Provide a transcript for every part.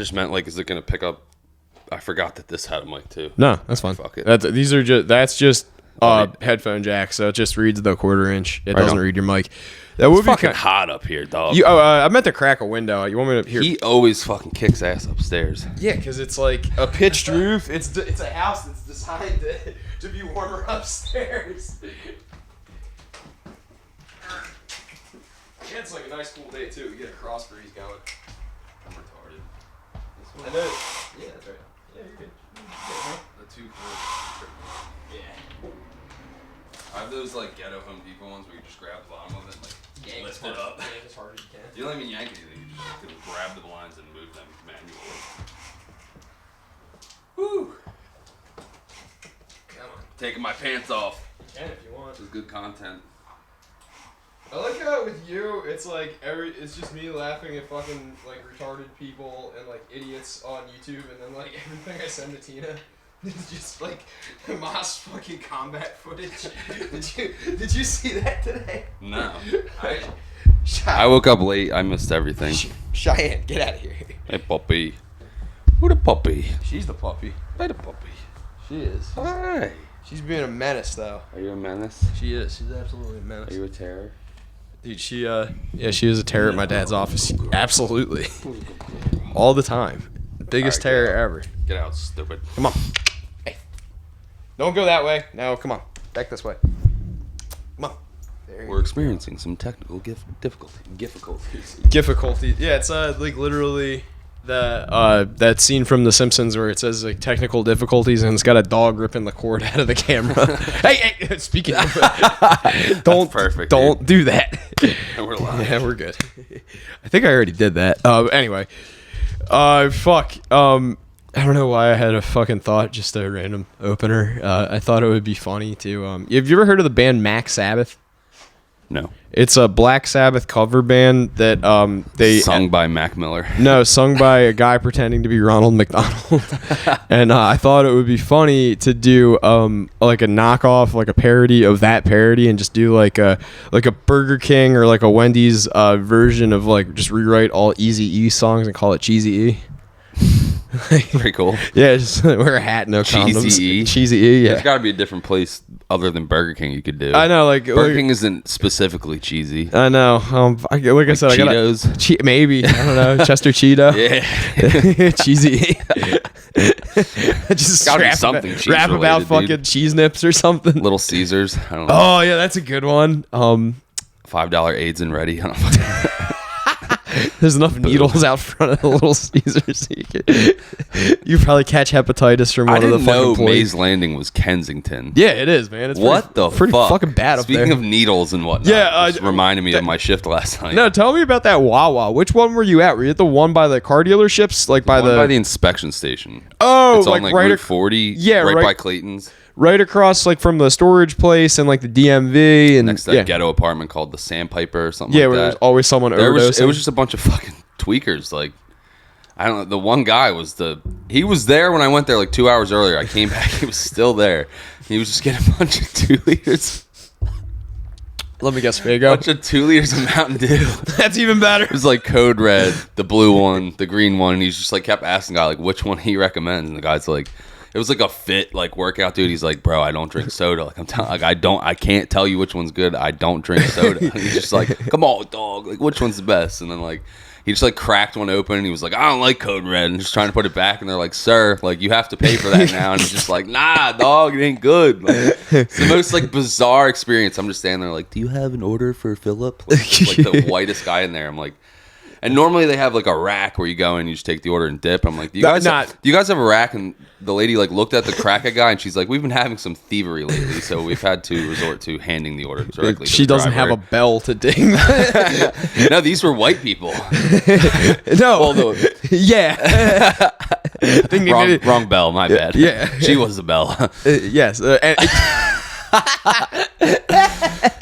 just meant like, is it gonna pick up? I forgot that this had a mic too. No, that's fine. Fuck it. That's just headphone jack, so it just reads the 1/4 inch. It doesn't read your mic. That It's would be fucking hot up here, dog. I meant to crack a window. You want me to hear? He always fucking kicks ass upstairs. Yeah, because it's like a pitched roof. It's a house that's designed to be warmer upstairs. Yeah, it's like a nice cool day too. We get a cross breeze going. I'm retarded. I know. Yeah, that's right. Yeah, you're good. The 2 cord. Yeah. I have those like ghetto Home Depot ones where you just grab the bottom of it and like lift it up. Yeah, as hard as you can. You don't even yank anything. You just have to grab the blinds and move them manually. Woo! Come on. Taking my pants off. You can if you want. This is good content. I like how with you, it's like it's just me laughing at fucking like retarded people and like idiots on YouTube, and then like everything I send to Tina is just like Hamas fucking combat footage. Did you see that today? No. I woke up late. I missed everything. Cheyenne, get out of here. Hey, puppy. Who the puppy? She's the puppy. Hey, the puppy. She is. Hi. She's being a menace though. Are you a menace? She is. She's absolutely a menace. Are you a terror? Dude, she is a terror at my dad's office. Absolutely. All the time. Biggest terror ever. Get out, stupid. Come on. Hey. Don't go that way. No, come on. Back this way. Come on. We're experiencing some technical difficulties. Difficulty. Yeah, it's like literally that scene from The Simpsons where it says like technical difficulties and it's got a dog ripping the cord out of the camera. hey, speaking of, don't perfect. Don't do that. And we're live. Yeah, we're good. I think I already did that. Anyway, fuck. I don't know why I had a fucking thought, just a random opener. I thought it would be funny to. Have you ever heard of the band Mac Sabbath? No. It's a Black Sabbath cover band that they sung by Mac Miller. No, sung by a guy pretending to be Ronald McDonald. And I thought it would be funny to do like a knockoff, like a parody of that parody, and just do like a Burger King or like a Wendy's version of like just rewrite all Eazy-E songs and call it Cheesy-E. Very cool. Yeah, just wear a hat, no condoms. Cheesy-E, yeah. There's got to be a different place other than Burger King you could do. I know, like Burger King isn't specifically cheesy. I know. Like I said, Cheetos. Maybe, I don't know, Chester Cheeto. Yeah. Cheesy. Just gotta be something cheese rap related, about fucking dude. cheese nips or something. Little Caesars. I don't know. Oh yeah, that's a good one. $5 AIDS and ready. I don't know. There's enough needles out front of the Little Caesars. You probably catch hepatitis from one of the fucking I didn't know employees. Mays Landing was Kensington. Yeah, it is, man. It's what pretty fuck? Fucking bad up Speaking there. of needles and whatnot, Yeah, just reminded me of my shift last night. No, tell me about that Wawa. Which one were you at? Were you at the one by the car dealerships, like by the inspection station? Oh, it's like on right Route 40. Yeah, right by Clayton's. Right across, like from the storage place and like the DMV and next to that ghetto apartment called the Sandpiper or something. Yeah, like where that. there's always someone overdosing. It was just a bunch of fucking tweakers. Like, I don't know. The one guy he was there when I went there like 2 hours earlier. I came back, he was still there. He was just getting a bunch of 2 liters. Let me guess, Fago. A bunch of 2 liters of Mountain Dew. That's even better. It was like Code Red, the blue one, the green one. And he's just like kept asking the guy like which one he recommends. And the guy's like, it was like a fit like workout dude. He's like, bro, I don't drink soda. Like I can't tell you which one's good. I don't drink soda. And he's just like, come on, dog. Like which one's the best? And then like he just like cracked one open and he was like, I don't like Code Red, and just trying to put it back. And they're like, sir, like you have to pay for that now. And he's just like, nah, dog, it ain't good. Like, it's the most like bizarre experience. I'm just standing there like, do you have an order for Philip? Like the whitest guy in there. I'm like. And normally they have like a rack where you go and you just take the order and dip. I'm like, do you guys have a rack? And the lady like looked at the cracker guy and she's like, we've been having some thievery lately, so we've had to resort to handing the order directly. She doesn't have a bell to ding. No, these were white people. No. Well, yeah. wrong bell. My bad. Yeah. She was the bell. Yes.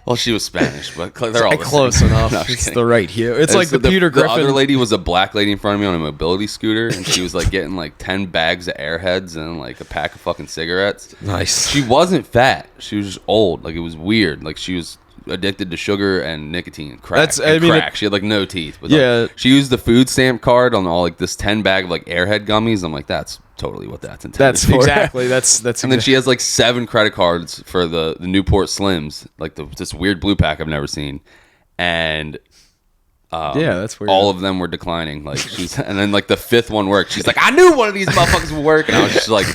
Well, she was Spanish, but they're all close enough. No, it's the right here. It's like the Peter Griffin. The other lady was a black lady in front of me on a mobility scooter, and she was like getting like 10 bags of Airheads and like a pack of fucking cigarettes. Nice. She wasn't fat. She was just old. Like it was weird. Like she was addicted to sugar and nicotine, crack, crack. She had like no teeth. But like, she used the food stamp card on all like this 10 bag of like Airhead gummies. I'm like, that's totally what that's intended that's for. Exactly. That's. And then she has like 7 credit cards for the Newport Slims, like this weird blue pack I've never seen, and. That's weird. All of them were declining. Like and then like the 5th one worked. She's like, I knew one of these motherfuckers would work, and I was just like,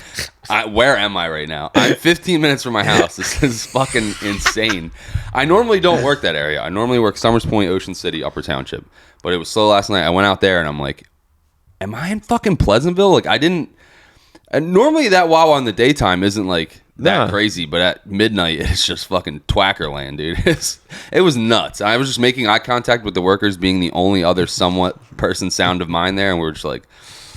where am I right now? I'm 15 minutes from my house. This is fucking insane. I normally don't work that area. I normally work Summers Point, Ocean City, Upper Township, but it was slow last night. I went out there and I'm like, am I in fucking Pleasantville? Like I didn't. And normally that Wawa in the daytime isn't like that crazy, but at midnight it's just fucking twackerland, dude. It was nuts. I was just making eye contact with the workers, being the only other somewhat person sound of mind there, and we were just like,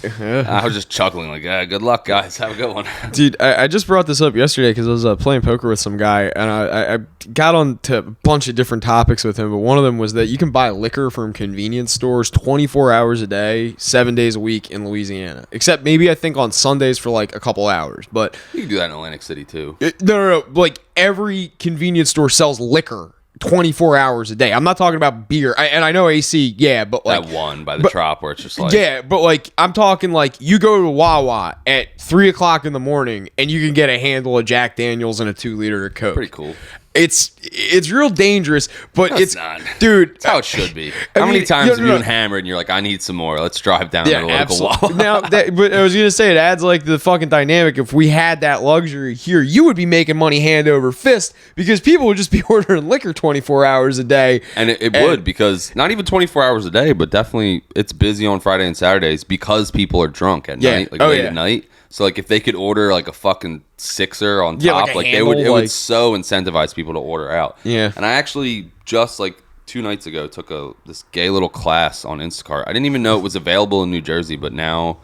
I was just chuckling like, good luck, guys. Have a good one. Dude, I just brought this up yesterday because I was playing poker with some guy, and I got on to a bunch of different topics with him, but one of them was that you can buy liquor from convenience stores 24 hours a day, 7 days a week in Louisiana. Except maybe I think on Sundays for like a couple hours. But you can do that in Atlantic City too. No. Like every convenience store sells liquor 24 hours a day. I'm not talking about beer. I know AC, but like that one by the Trop where it's just like but like I'm talking like you go to Wawa at 3 o'clock in the morning and you can get a handle of Jack Daniels and a 2-liter of Coke. Pretty cool. It's real dangerous, but no, it's not. Dude. It's how it should be. How many times have you been hammered and you're like, I need some more. Let's drive down to the local Wawa. Now, but I was gonna say it adds like the fucking dynamic. If we had that luxury here, you would be making money hand over fist because people would just be ordering liquor 24 hours a day. And it would, because not even 24 hours a day, but definitely it's busy on Friday and Saturdays because people are drunk at night, like late at night. So like if they could order like a fucking sixer on top, like they would, it would so incentivize people to order out. Yeah. And I actually just like 2 nights ago took this gay little class on Instacart. I didn't even know it was available in New Jersey, but now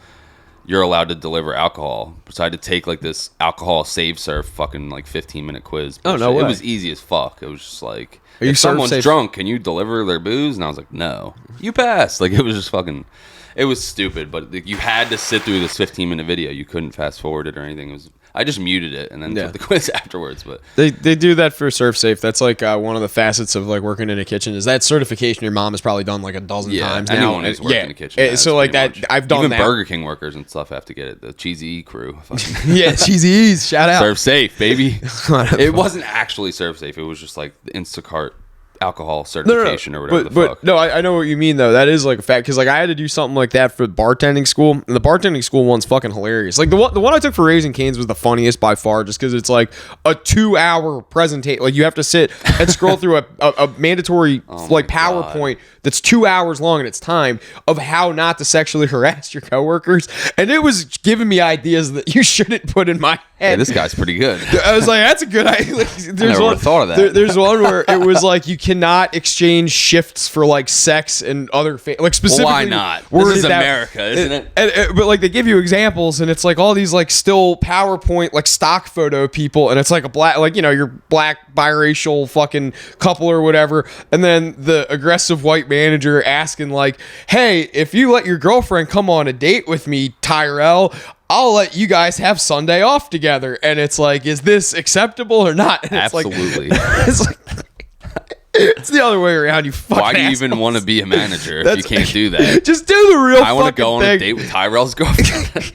you're allowed to deliver alcohol. So I had to take like this alcohol save surf fucking like 15-minute quiz. Oh, no way. It was easy as fuck. It was just like, if someone's drunk, can you deliver their booze? And I was like, no. You passed. Like it was just fucking... It was stupid, but you had to sit through this 15-minute video. You couldn't fast forward it or anything. I just muted it and then took the quiz afterwards. But they do that for ServSafe. That's like one of the facets of like working in a kitchen. Is that certification your mom has probably done like a dozen times now. Anyone who's worked in a kitchen. So like that, much. I've done even that. Burger King workers and stuff have to get it. The Cheesy E crew. Cheesy E's. Shout out. ServSafe, baby. It wasn't actually ServSafe. It was just like the Instacart alcohol certification or whatever the fuck. No, I know what you mean though. That is like a fact, because like I had to do something like that for bartending school, and the bartending school one's fucking hilarious. Like the one I took for Raising Cane's was the funniest by far, just because it's like a 2-hour presentation. Like you have to sit and scroll through a mandatory like PowerPoint that's 2 hours long in its time of how not to sexually harass your coworkers, and it was giving me ideas that you shouldn't put in my head. Yeah, this guy's pretty good. I was like, that's a good idea. Like, I never would have thought of that. There's one where it was like you cannot exchange shifts for like sex and other like specifically. Well, why not? This is America, isn't it? But like they give you examples, and it's like all these like still PowerPoint like stock photo people, and it's like a black, like, you know, your black biracial fucking couple or whatever, and then the aggressive white manager asking like, hey, if you let your girlfriend come on a date with me, Tyrell, I'll let you guys have Sunday off together. And it's like, is this acceptable or not? And absolutely. It's like it's the other way around, you fucking Why do you assholes. even want to be a manager if you can't do that? Just do the real fucking thing. I want to go on a date with Tyrell's girlfriend.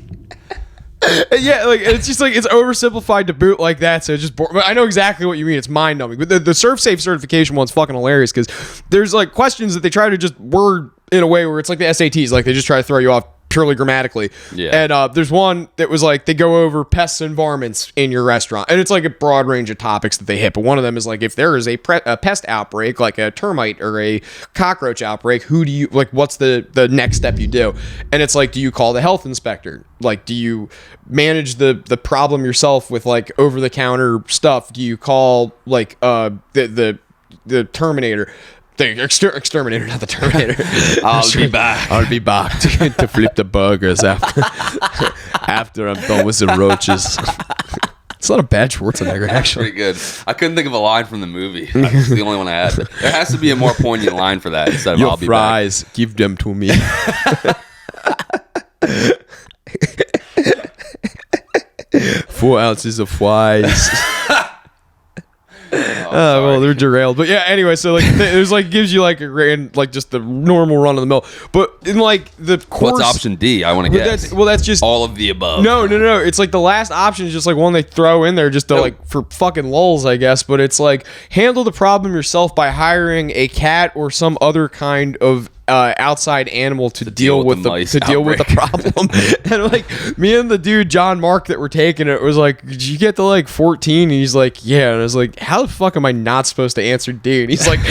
Yeah, like it's just like it's oversimplified to boot like that, so it's just but I know exactly what you mean. It's mind numbing. But the ServSafe certification one's fucking hilarious because there's like questions that they try to just word in a way where it's like the SATs, like they just try to throw you off purely grammatically. Yeah. And there's one that was like they go over pests and varmints in your restaurant, and it's like a broad range of topics that they hit. But one of them is like if there is a pest outbreak, like a termite or a cockroach outbreak, who do you like? What's the next step you do? And it's like, do you call the health inspector? Like, do you manage the problem yourself with like over the counter stuff? Do you call like the Terminator? The exterminator, not the Terminator. I'll be back. I'll be back to flip the burgers after I'm done with the roaches. It's not a bad Schwarzenegger, actually. Pretty good. I couldn't think of a line from the movie. That's the only one I had. There has to be a more poignant line for that instead of Your I'll be fries, back. give them to me. 4 ounces of fries. Well, they're derailed. But yeah, anyway, so like there's like gives you like a grand, like just the normal run of the mill. But in like the course, what's option D? I want to guess. That's just all of the above. No. It's like the last option is just like one they throw in there just to like for fucking lulz, I guess. But it's like handle the problem yourself by hiring a cat or some other kind of outside animal to deal with the problem. And like me and the dude John Mark that were taking it was like, did you get to like 14? And he's like, yeah. And I was like, how the fuck am I not supposed to answer D? And he's like,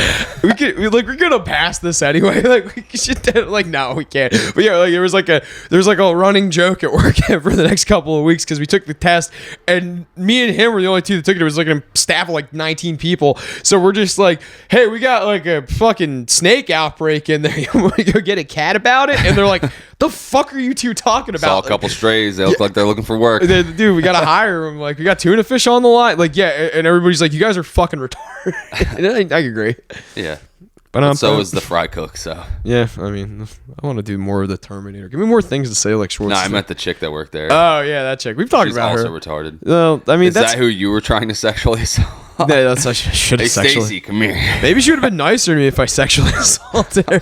we're gonna pass this anyway. Like we should like, no, we can't. But yeah, like there's like a running joke at work for the next couple of weeks because we took the test and me and him were the only two that took it. It was like a staff of like 19 people. So we're just like, hey, we got like a fucking snake outbreak in there. Want to go get a cat about it? And they're like, the fuck are you two talking about? Saw a couple strays. They look like they're looking for work. Dude, we got to hire them. Like, we got tuna fish on the line. Like, yeah. And everybody's like, you guys are fucking retarded. And I agree. Yeah. But so is the fry cook, so. Yeah, I mean, I want to do more of the Terminator. Give me more things to say like Schwarzenegger. No, I meant the chick that worked there. Oh, yeah, that chick. We've talked about her. She's also retarded. Well, I mean, is that who you were trying to sexually assault? Yeah, that's I should have sexually. Stacey, come here. Maybe she would have been nicer to me if I sexually assaulted her.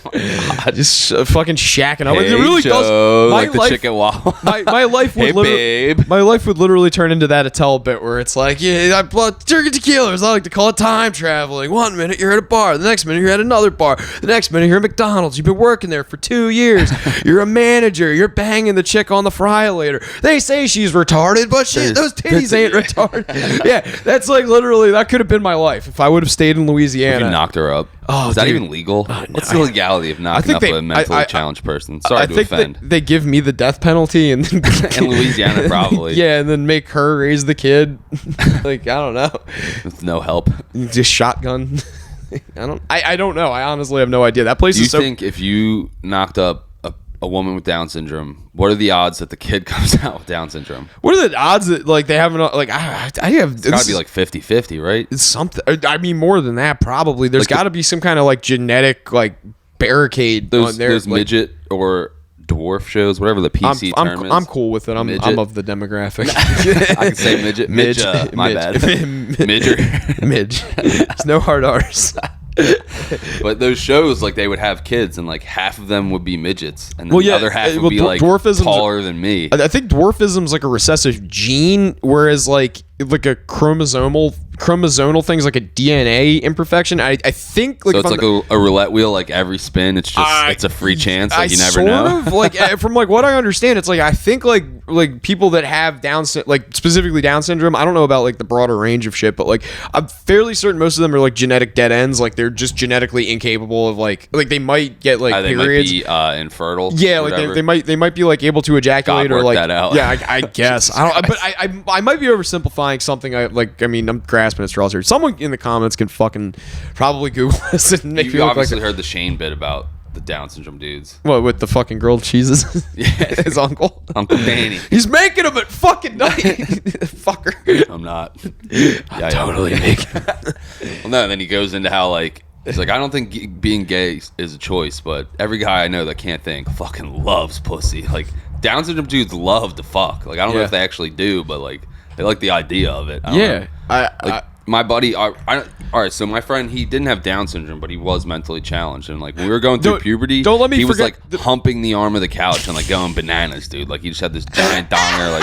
Just fucking shacking up. Hey, it really Joe, does. like the chick at Wawa. My life would my life would literally turn into that Attell bit where it's like, yeah, I blood turkey tequila. I like to call it time traveling. 1 minute you're at a bar, the next minute you're at another bar, the next minute you're at McDonald's. You've been working there for 2 years. You're a manager. You're banging the chick on the fry later. They say she's retarded, but those titties ain't retarded. Yeah, that's like literally that could have been my life if I would have stayed in Louisiana. If you knocked her up. Oh, is that even legal? What's the legality of knocking up a mentally challenged person? Sorry to offend. They give me the death penalty and then in Louisiana probably. Yeah, and then make her raise the kid. Like, I don't know. With no help. Just shotgun. I don't know. I honestly have no idea. That place is so. Do you think if you knocked up a woman with Down syndrome, what are the odds that the kid comes out with Down syndrome? What are the odds that like they haven't like I have it's gotta be like 50-50, right? It's something. I mean more than that probably. There's got to be some kind of like genetic like barricade on there. Those midget or dwarf shows, whatever the PC term is. I'm cool with it. I'm of the demographic. I can say midget. My bad. Midge. There's no hard R's. But those shows, like they would have kids, and like half of them would be midgets, and then the other half would be like taller than me. I think dwarfism's like a recessive gene, whereas like a chromosomal thing's like a DNA imperfection. I think like so it's like a roulette wheel. Like every spin, it's just it's a free chance. Like you never know. Like from like what I understand, it's like I think like people that have specifically Down syndrome. I don't know about like the broader range of shit, but like I'm fairly certain most of them are like genetic dead ends. Like they're just genetically incapable of like they might get like periods. They might be infertile. Yeah, like they might be like able to ejaculate or like that out. Yeah, I guess I don't. But I might be oversimplifying something. I mean I'm grasping at straws here. Someone in the comments can fucking probably Google this and make you obviously heard the Shane bit about the Down syndrome dudes. What, with the fucking grilled cheeses? Yeah, his uncle Danny. He's making them at fucking night. Fucker. I'm not. I'm totally making. Well, no. And then he goes into how like he's like, I don't think being gay is a choice, but every guy I know that can't think fucking loves pussy. Like Down syndrome dudes love to fuck. Like I don't know if they actually do, but like they like the idea of it. My buddy, all right, so my friend, he didn't have Down syndrome, but he was mentally challenged. And, like, when we were going through puberty, he was, like, humping the arm of the couch and, like, going bananas, dude. Like, he just had this giant donger.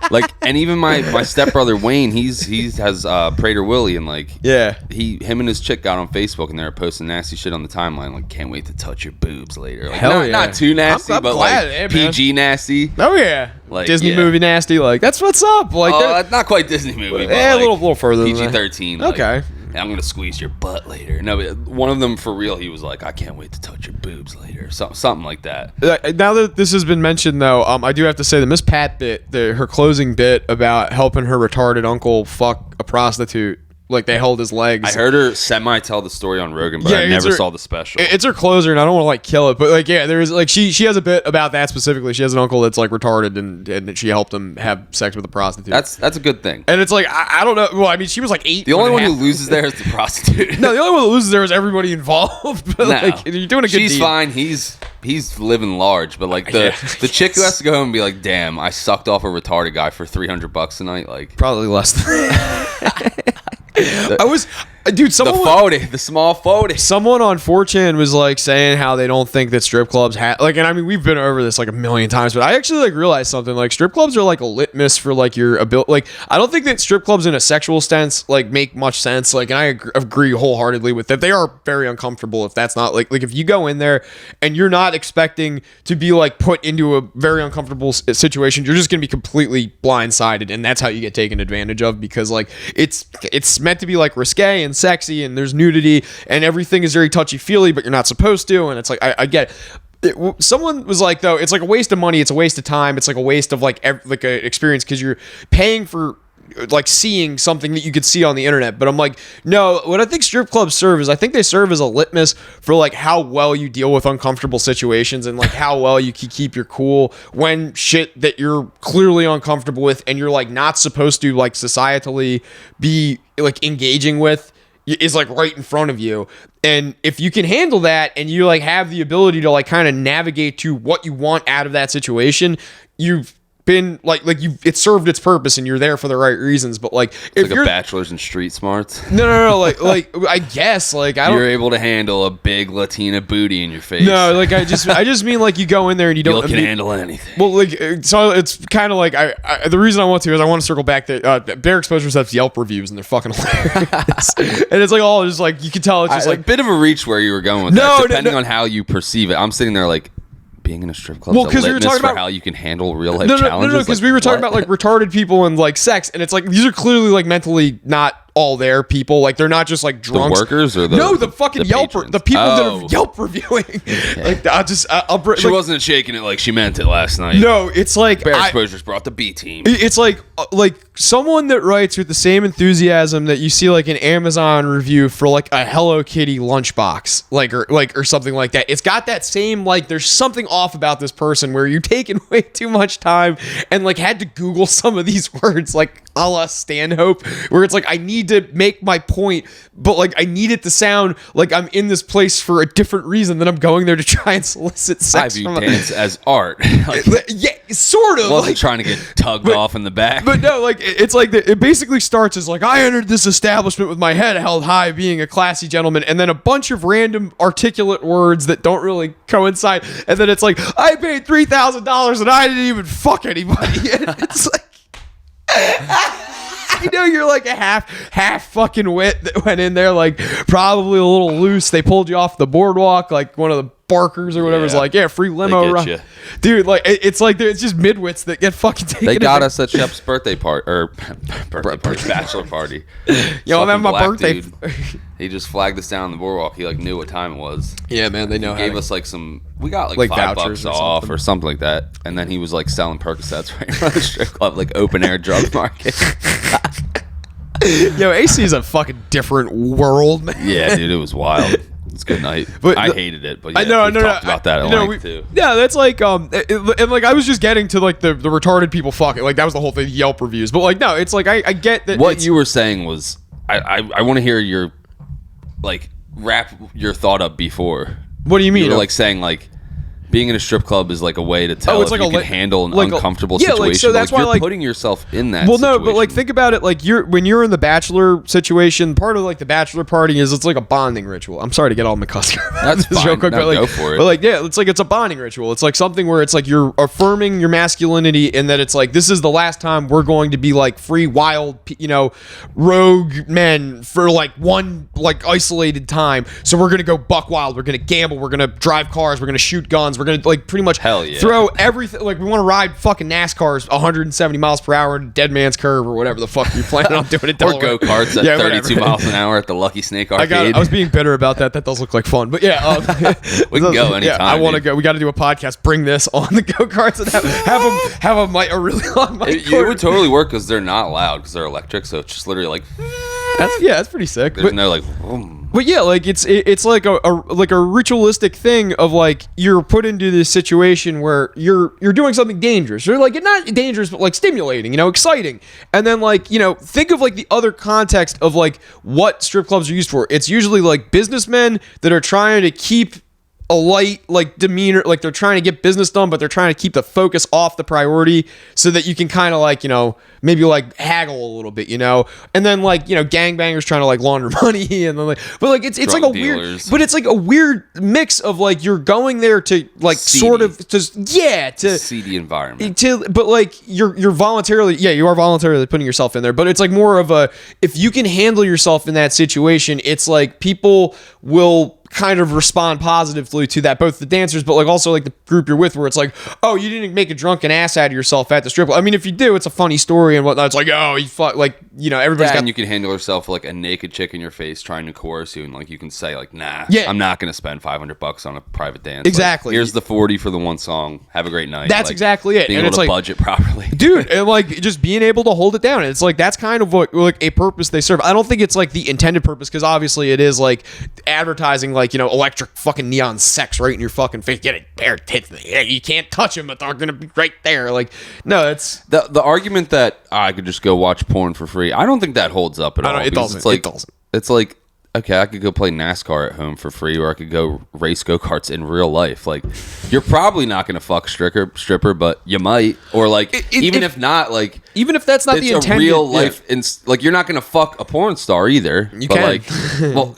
Like, and even my stepbrother, Wayne, he has Prater Willie, and, like, him and his chick got on Facebook, and they were posting nasty shit on the timeline. Like, can't wait to touch your boobs later. Like, not too nasty, but, like, PG nasty. Oh, yeah. Like, Disney movie nasty, like that's what's up. Like, not quite Disney movie, but a little further. PG-13. Like, okay. I'm gonna squeeze your butt later. No, but one of them for real. He was like, I can't wait to touch your boobs later. Something like that. Now that this has been mentioned, though, I do have to say the Miss Pat bit, her closing bit about helping her retarded uncle fuck a prostitute. Like they held his legs. I heard her semi-tell the story on Rogan, but I never saw the special. It's her closer, and I don't want to like kill it, but like there's like she has a bit about that specifically. She has an uncle that's like retarded, and she helped him have sex with a prostitute. That's a good thing. And it's like I don't know. Well, I mean, she was like 8. The only one who loses there is the prostitute. No, the only one that loses there is everybody involved. But like you're doing a good. She's fine. He's living large, but like the chick who has to go home and be like, damn, I sucked off a retarded guy for $300 a night. Like probably less than that. Dude, The small 40. Someone on 4chan was like saying how they don't think that strip clubs have like, and I mean we've been over this like a million times, but I actually like realized something. Like strip clubs are like a litmus for like your ability. Like I don't think that strip clubs in a sexual sense like make much sense. Like, and I agree wholeheartedly with that. They are very uncomfortable if that's not like if you go in there and you're not expecting to be like put into a very uncomfortable situation, you're just gonna be completely blindsided, and that's how you get taken advantage of because like it's meant to be like risque and sexy and there's nudity and everything is very touchy-feely, but you're not supposed to, and it's like I get it. Someone was like, though, it's like a waste of money, it's a waste of time, it's like a waste of like an experience because you're paying for like seeing something that you could see on the internet. But I'm like, no, what I think strip clubs serve is I think they serve as a litmus for like how well you deal with uncomfortable situations and like how well you can keep your cool when shit that you're clearly uncomfortable with and you're like not supposed to like societally be like engaging with is like right in front of you. And if you can handle that and you like have the ability to like kind of navigate to what you want out of that situation, you've been like it served its purpose and you're there for the right reasons. But like if like you're a bachelor's in street smarts. No, like I guess like I don't, you're able to handle a big Latina booty in your face. No, like I just mean like you go in there and you don't can handle anything. Well, like so it's kind of like I the reason I want to is I want to circle back to Bear Exposure has Yelp reviews and they're fucking hilarious. And it's like all just like you can tell it's just like a bit of a reach where you were going with that, depending on how you perceive it. I'm sitting there like, being in a strip club is a litmus for how you can handle real life challenges. No, because we were talking about like retarded people and like sex, and it's like these are clearly like mentally not all there people. Like they're not just like drunks. The workers or the fucking Yelper, the people that are Yelp reviewing. Okay. Like she wasn't shaking it like she meant it last night. No, it's like Bear Exposure's brought the B team. It's like someone that writes with the same enthusiasm that you see like an Amazon review for like a Hello Kitty lunchbox, or something like that. It's got that same like there's something off about this person where you're taking way too much time and like had to Google some of these words like a la Stanhope, where it's like I need to make my point, but like I need it to sound like I'm in this place for a different reason than I'm going there to try and solicit sex. I view dance as art. Yeah, sort of. Wasn't trying to get tugged off in the back. But no, like it's like it basically starts as like I entered this establishment with my head held high, being a classy gentleman, and then a bunch of random articulate words that don't really coincide, and then it's like I paid $3,000 and I didn't even fuck anybody. And it's like. I know you're like a half fucking wit that went in there like probably a little loose. They pulled you off the boardwalk like one of the barkers or whatever is like, yeah, free limo ride. Dude, like it's like it's just midwits that get fucking taken. They got us at Shep's birthday party or bachelor party. Yo, I'm having my birthday. Dude, he just flagged us down on the boardwalk. He like knew what time it was. Yeah, man, they know. He gave us like some. We got like $5 off or something like that, and then he was like selling Percocets right in front of the strip club, like open air drug market. Yo, AC is a fucking different world, man. Yeah, dude, it was wild. It's a good night. But I hated it. But yeah, we talked about that at length too. Yeah, that's like and like I was just getting to like the retarded people fucking. Like that was the whole thing, Yelp reviews. But like no, it's like I get that. What you were saying was I want to hear your like wrap your thought up before. What do you mean? You were like saying like being in a strip club is like a way to tell if you can handle an uncomfortable situation. Like, so that's why you're putting yourself in that situation. No, but like think about it, like when you're in the bachelor situation, part of like the bachelor party is it's like a bonding ritual. I'm sorry to get all McCusker. That's fine. Real quick, go for it. But like yeah, it's a bonding ritual. It's like something where it's like you're affirming your masculinity and that it's like this is the last time we're going to be like free, wild, rogue men for like one like isolated time. So we're gonna go buck wild. We're gonna gamble. We're gonna drive cars. We're gonna shoot guns. We're gonna like pretty much throw everything. Like we want to ride fucking NASCARs 170 miles per hour in Dead Man's Curve or whatever the fuck you're planning on doing. Or go-karts at 32 miles an hour at the Lucky Snake Arcade. I was being bitter about that. That does look like fun. But yeah. We can go anytime. Yeah, I want to go. We got to do a podcast. Bring this on the go-karts and have a really long mic. It would totally work because they're not loud because they're electric. So it's just literally like... That's pretty sick. There's no like... But yeah, like it's like a ritualistic thing of like you're put into this situation where you're doing something dangerous. You're like not dangerous, but like stimulating, exciting. And then like think of like the other context of like what strip clubs are used for. It's usually like businessmen that are trying to keep a light like demeanor, like they're trying to get business done, but they're trying to keep the focus off the priority so that you can kind of like, maybe like haggle a little bit, and then like, gangbangers trying to like launder money and then like, but like it's like a dealers. weird, but it's like a weird mix of like you're going there to like Seedy. sort of just, to seedy environment. But like you're voluntarily, you are voluntarily putting yourself in there, but it's like more of a, if you can handle yourself in that situation, it's like people will kind of respond positively to that, both the dancers but like also like the group you're with, where it's like, oh, you didn't make a drunken ass out of yourself at the strip club. I mean, if you do, it's a funny story and whatnot. It's like, oh, you fuck, like, everybody's got, and you can handle yourself like a naked chick in your face trying to coerce you, and like you can say like, nah, I'm not gonna spend $500 on a private dance. Exactly. Like, here's the 40 for the one song, have a great night. That's like, exactly it. Being and able it's to like, budget properly, dude, and like just being able to hold it down. And it's like, that's kind of what like a purpose they serve. I don't think it's like the intended purpose, because obviously it is like advertising, like, electric fucking neon sex right in your fucking face. Get it there, tits. Yeah, you can't touch them, but they're gonna be right there. Like, no, it's the argument that I could just go watch porn for free. I don't think that holds up at all. It doesn't. It's like, it doesn't. It's like, okay, I could go play NASCAR at home for free, or I could go race go-karts in real life. Like, you're probably not going to fuck stripper, but you might. Or like, even if not, like, even if that's not the it's a intended, real life, like, you're not going to fuck a porn star either. You but can. Like, well,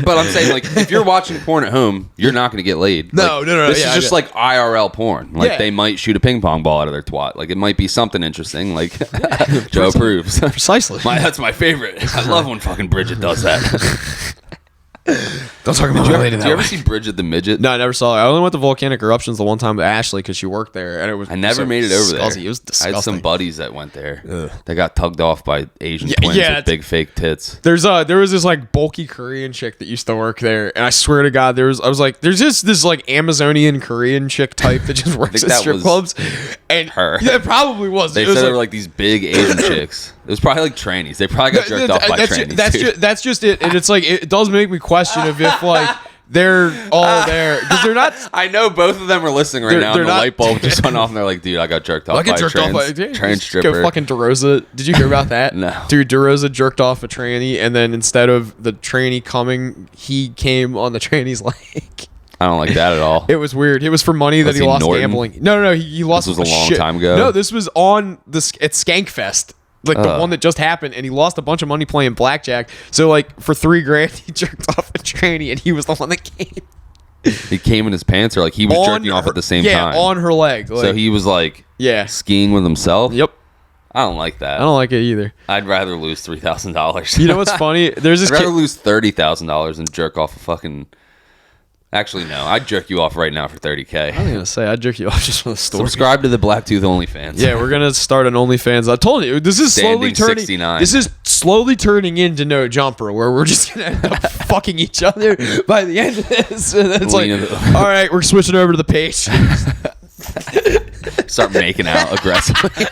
but I'm saying, like, if you're watching porn at home, you're not going to get laid. No, like, no. This is just like IRL porn. Like, Yeah. they might shoot a ping pong ball out of their twat. Like, it might be something interesting. Like, Joe approves. Precisely. That's my favorite. I love when fucking Bridget does that. Don't talk about my lady Did that you ever way. see Bridget the Midget? No, I never saw it. I only went to Volcanic Eruptions the one time with Ashley because she worked there, and it was. I never made it over there. It was disgusting. I had some buddies that went there. Ugh. They got tugged off by Asian twins with big fake tits. There was this like bulky Korean chick that used to work there, and I swear to God, there's just this like Amazonian Korean chick type that just works at strip clubs, and her. Yeah, it probably was. They It was said like, they were like these big Asian chicks. It was probably like trannies. They probably got jerked off by trannies. That's just it, and it's like it does make me question if like they're all there because they're not. I know both of them are listening right now, and the light bulb just went off, and they're like, dude, I got jerked off by a trans stripper. Go fucking DeRosa. Did you hear about that? No. Dude, DeRosa jerked off a tranny, and then instead of the tranny coming, he came on the tranny's leg. I don't like that at all. It was weird. It was for money that he lost gambling. No. He lost. This was a long time ago. No, this was on at Skankfest. Like the one that just happened, and he lost a bunch of money playing blackjack. So like for $3,000, he jerked off a tranny, and he was the one that came. He came in his pants, or like he was jerking off at the same time. Yeah, on her leg. Like, so he was like, skiing with himself. Yep. I don't like that. I don't like it either. I'd rather lose $3,000. You know what's funny? There's this. I'd rather lose $30,000 and jerk off a fucking. Actually, no. I'd jerk you off right now for $30K. I was gonna say I'd jerk you off just for the story. Subscribe to the BLACKTOOth OnlyFans. Yeah, we're gonna start an OnlyFans. I told you this is slowly turning. 69. This is slowly turning into No Jumper, where we're just gonna end up fucking each other by the end of this. And then it's like, all right, we're switching over to the page. Start making out aggressively.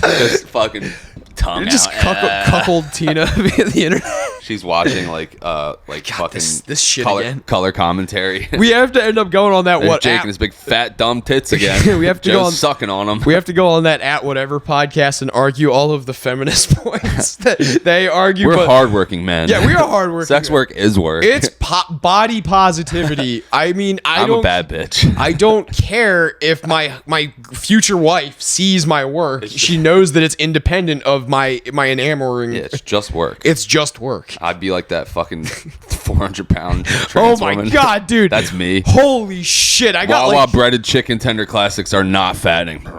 Just fucking tongue You're just out. cuckold Tina via the internet. She's watching like fucking this shit color commentary. We have to end up going on that There's Jake and his big fat dumb tits again. We have to Joe's go on sucking on them. We have to go on that At Whatever podcast and argue all of the feminist points that they argue. We're hardworking men. Yeah, we are hardworking. Sex work is work. It's body positivity. I mean, I'm a bad bitch. I don't care if my future wife sees my work. She knows that it's independent of my enamoring. Yeah, it's just work. It's just work. I'd be like that fucking 400-pound Oh trans my woman. God, dude. That's me. Holy shit. I got Wawa breaded chicken tender classics are not fattening. That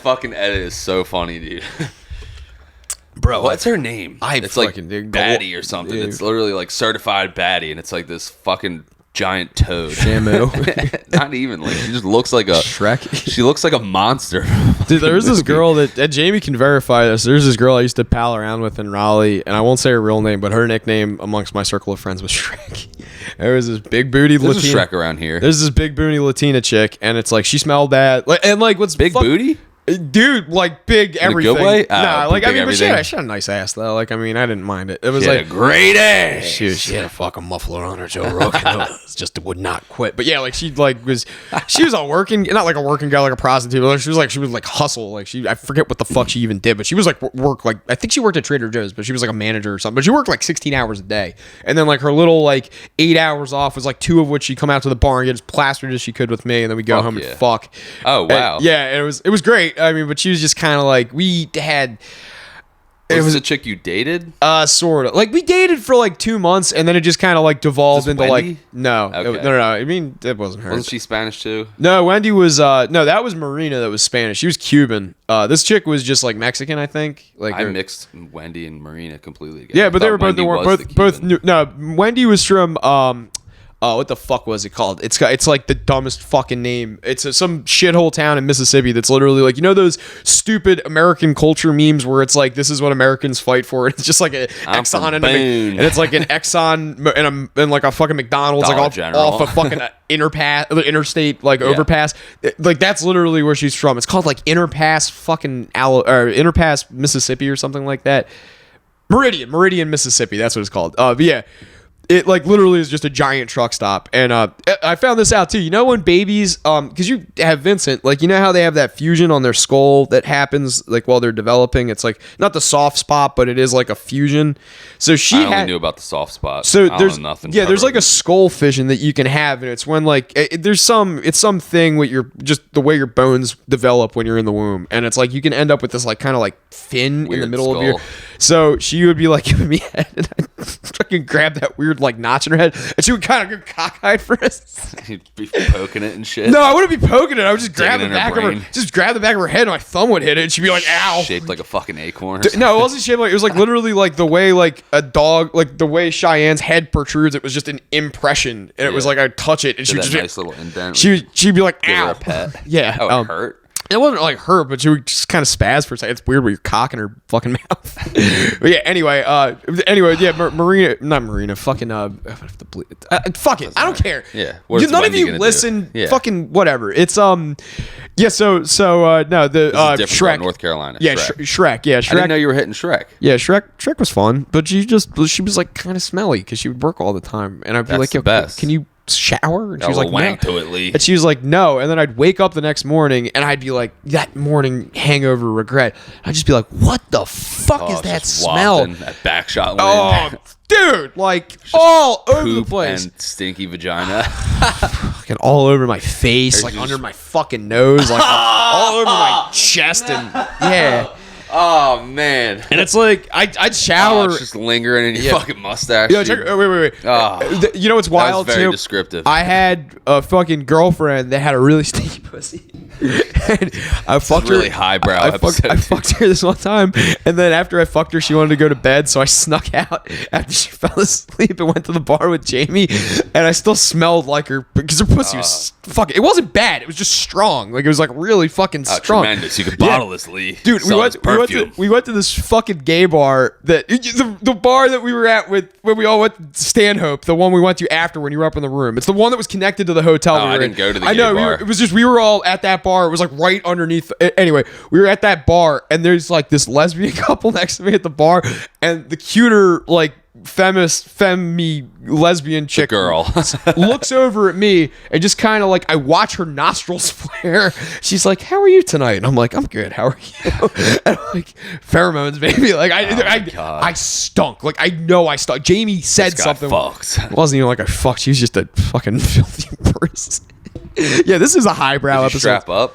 fucking edit is so funny, dude. Bro, what's her name? It's like Baddie or something. It's literally like certified Baddie, and it's like this fucking giant toad. Shamu. Not even like she just looks like a Shrek. She looks like a monster. Dude, there's this girl that Jamie can verify this. There's this girl I used to pal around with in Raleigh, and I won't say her real name, but her nickname amongst my circle of friends was Shrek. There was this big booty There's Latina. a Shrek around here. There's this big booty Latina chick, and it's like she smelled bad. Like, and like what's Big booty? Dude, like big everything. In a good way? Nah, like I big mean, but she everything. had a nice ass though. Like I mean, I didn't mind it. It was She like had a great ass. she had a fucking muffler on her, Joe Rogan. It just would not quit. But yeah, like she was a working, not like a working girl, like a prostitute. But she was like hustle. Like I forget what the fuck she even did, but she was like work. Like I think she worked at Trader Joe's, but she was like a manager or something. But she worked like 16 hours a day, and then like her little like 8 hours off was like 2 of which she'd come out to the bar and get as plastered as she could with me, and then we go home and fuck. Oh wow. And, yeah, and it was great. I mean, but she was just kind of like we had. It was a chick you dated? Sort of. Like we dated for like 2 months, and then it just kind of like devolved into Wendy? like no, Okay. no. I mean, it wasn't her. Wasn't she Spanish too? No, Wendy was no, that was Marina. That was Spanish. She was Cuban. This chick was just like Mexican, I think. Like I mixed Wendy and Marina completely together. yeah, but they were both Wendy both new, no. Wendy was from what the fuck was it called? It's like the dumbest fucking name. It's some shithole town in Mississippi that's literally like, you know those stupid American culture memes where it's like this is what Americans fight for. It's just like an Exxon and it's like an Exxon and like a fucking McDonald's Dollar like General. off a fucking interstate like overpass. Like that's literally where she's from. It's called like Interpass Interpass Mississippi or something like that. Meridian, Mississippi. That's what it's called. But yeah. It like literally is just a giant truck stop, and I found this out too. You know when babies, because you have Vincent, like you know how they have that fusion on their skull that happens like while they're developing. It's like not the soft spot, but it is like a fusion. So I only knew about the soft spot. So I there's don't know nothing. Yeah, there's like a skull fission that you can have, and it's when like it's something with your just the way your bones develop when you're in the womb, and it's like you can end up with this like kind of like fin in the middle skull. of your. So she would be like giving me head, and I'd fucking grab that weird like notch in her head, and she would kind of go cockeyed for us. You'd be poking it and shit. No, I wouldn't be poking it. I would just grab the Digging in her back of her, brain. just grab the back of her head, and my thumb would hit it, and she'd be like, "Ow!" Shaped like a fucking acorn. No, it wasn't shaped like it was like literally like the way like a dog, like the way Cheyenne's head protrudes. It was just an impression, and it was like I'd touch it, and she would that just nice little indent. she'd be like, Give her "Ow!" a pet. Yeah. Oh, it hurt. It wasn't like her, but she would just kind of spaz for a second. It's weird with your cock in her fucking mouth. But yeah, anyway, yeah, Marina, fucking, fuck it, I don't care. Yeah. None of you listen, fucking whatever. It's, yeah, so, no, the, Shrek. North Carolina. Yeah, Shrek, yeah, Shrek. I didn't know you were hitting Shrek. Yeah, Shrek was fun, but she was like kind of smelly because she would work all the time. And I'd be like, the best. Can you shower? And she was like, wank no. to it, Lee. And she was like, no. And then I'd wake up the next morning and I'd be like, that morning hangover regret. I'd just be like, what the fuck is that smell? That back shot. Oh, dude, like all over the Poop place. and stinky vagina. Fucking all over my face, like under my fucking nose, like all over my chest, and yeah. Oh man! And it's like I'd shower. It's just lingering in your fucking mustache. Yo, wait. You know what's wild that was very too? descriptive. I had a fucking girlfriend that had a really stinky pussy. And I fucked her. Really highbrow I fucked her this one time, and then after I fucked her, she wanted to go to bed, so I snuck out after she fell asleep and went to the bar with Jamie, and I still smelled like her because her pussy was fucking. It wasn't bad. It was just strong. Like it was like really fucking strong. Tremendous. You could bottle this, Lee. Dude, we went to this fucking gay bar that the bar that we were at when we all went to Stanhope, the one we went to after when you were up in the room. It's the one that was connected to the hotel. I didn't go to the gay bar. It was just we were all at that bar. It was like right underneath. Anyway, we were at that bar, and there's like this lesbian couple next to me at the bar, and the cuter like femme lesbian chick girl looks over at me and just kind of like I watch her nostrils flare. She's like, "How are you tonight?" And I'm like, "I'm good. How are you?" And I'm like, pheromones, baby. Like I stunk. Like I know I stunk. Jamie said something. Fucked. It wasn't even like I fucked. She was just a fucking filthy person. Yeah, this is a highbrow episode. Strap up.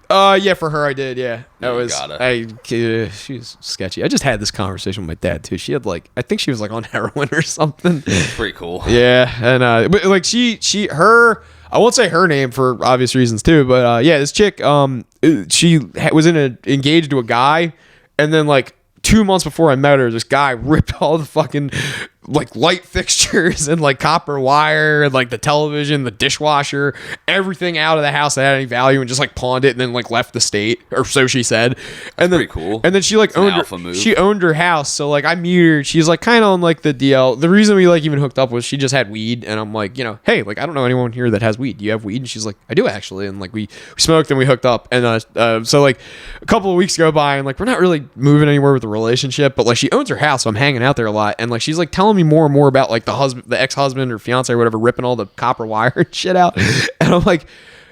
Yeah, for her I did. Yeah, that was. She was sketchy. I just had this conversation with my dad too. She had like, I think she was like on heroin or something. Pretty cool. Yeah, and but like her. I won't say her name for obvious reasons too, but yeah, this chick, she was engaged to a guy, and then like 2 months before I met her, this guy ripped all the fucking like light fixtures and like copper wire and like the television, the dishwasher, everything out of the house that had any value, and just like pawned it and then like left the state, or so she said. And then, pretty cool. And then she like she owned her house, so like I meet her. She's like kind of on like the DL. The reason we like even hooked up was she just had weed, and I'm like, hey, like I don't know anyone here that has weed. Do you have weed? And she's like, I do actually. And like we smoked and we hooked up, and so like a couple of weeks go by, and like we're not really moving anywhere with the relationship, but like she owns her house, so I'm hanging out there a lot, and like she's like telling me more and more about like the ex-husband or fiance or whatever ripping all the copper wire and shit out. And I'm like,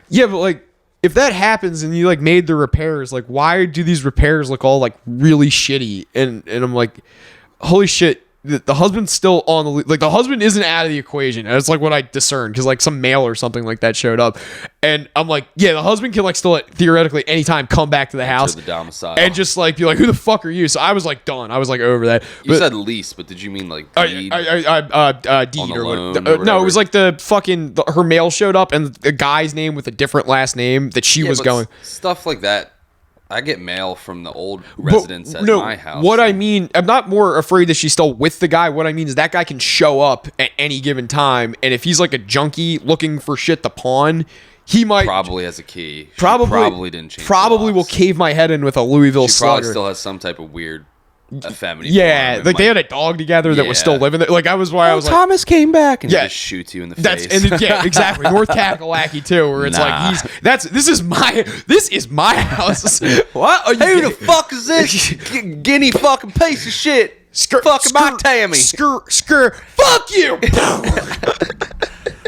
yeah, but like if that happens and you like made the repairs, like why do these repairs look all like really shitty? And I'm like, holy shit, the husband's still on the like the husband isn't out of the equation. And it's like what I discerned, because like some mail or something like that showed up, and I'm like, yeah, the husband can like still theoretically anytime come back to the house, the domicile, and just like be like, who the fuck are you? So I was like done. I was like over that. You said lease, but did you mean like deed? Deed or no, it was like the fucking her mail showed up and the guy's name with a different last name that she was going stuff like that. I get mail from the old residents at my house. What I mean, I'm not more afraid that she's still with the guy. What I mean is that guy can show up at any given time, and if he's like a junkie looking for shit to pawn, he might probably has a key. Probably didn't change. Probably will cave my head in with a Louisville Slugger. Probably still has some type of weird effeminate. Yeah, like they had a dog together that was still living there. Like I was like, Thomas came back and he just shoots you in the face. Yeah, exactly. North Kakalaki too, where it's like this is my house. What? Who the fuck is this guinea fucking piece of shit? Fucking my Tammy. Fuck you.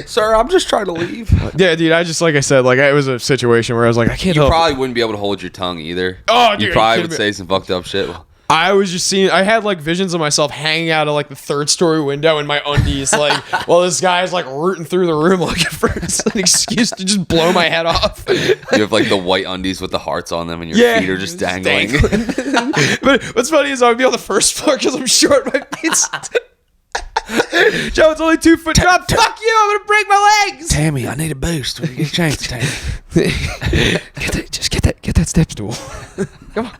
Sir, I'm just trying to leave. Yeah, dude. I just like I said, like it was a situation where I was like, I can't. You probably wouldn't be able to hold your tongue either. Oh, dude, you probably would say some fucked up shit. I was just seeing, I had like visions of myself hanging out of like the third story window in my undies, like, while this guy's like rooting through the room looking for an excuse to just blow my head off. You have like the white undies with the hearts on them and your feet are just dangling. But what's funny is I would be on the first floor because I'm short. My feet's Joe, it's only 2 foot drop. Fuck you, I'm gonna break my legs. Tammy, I need a boost when you get a chance, Tammy. Get that step stool. Come on.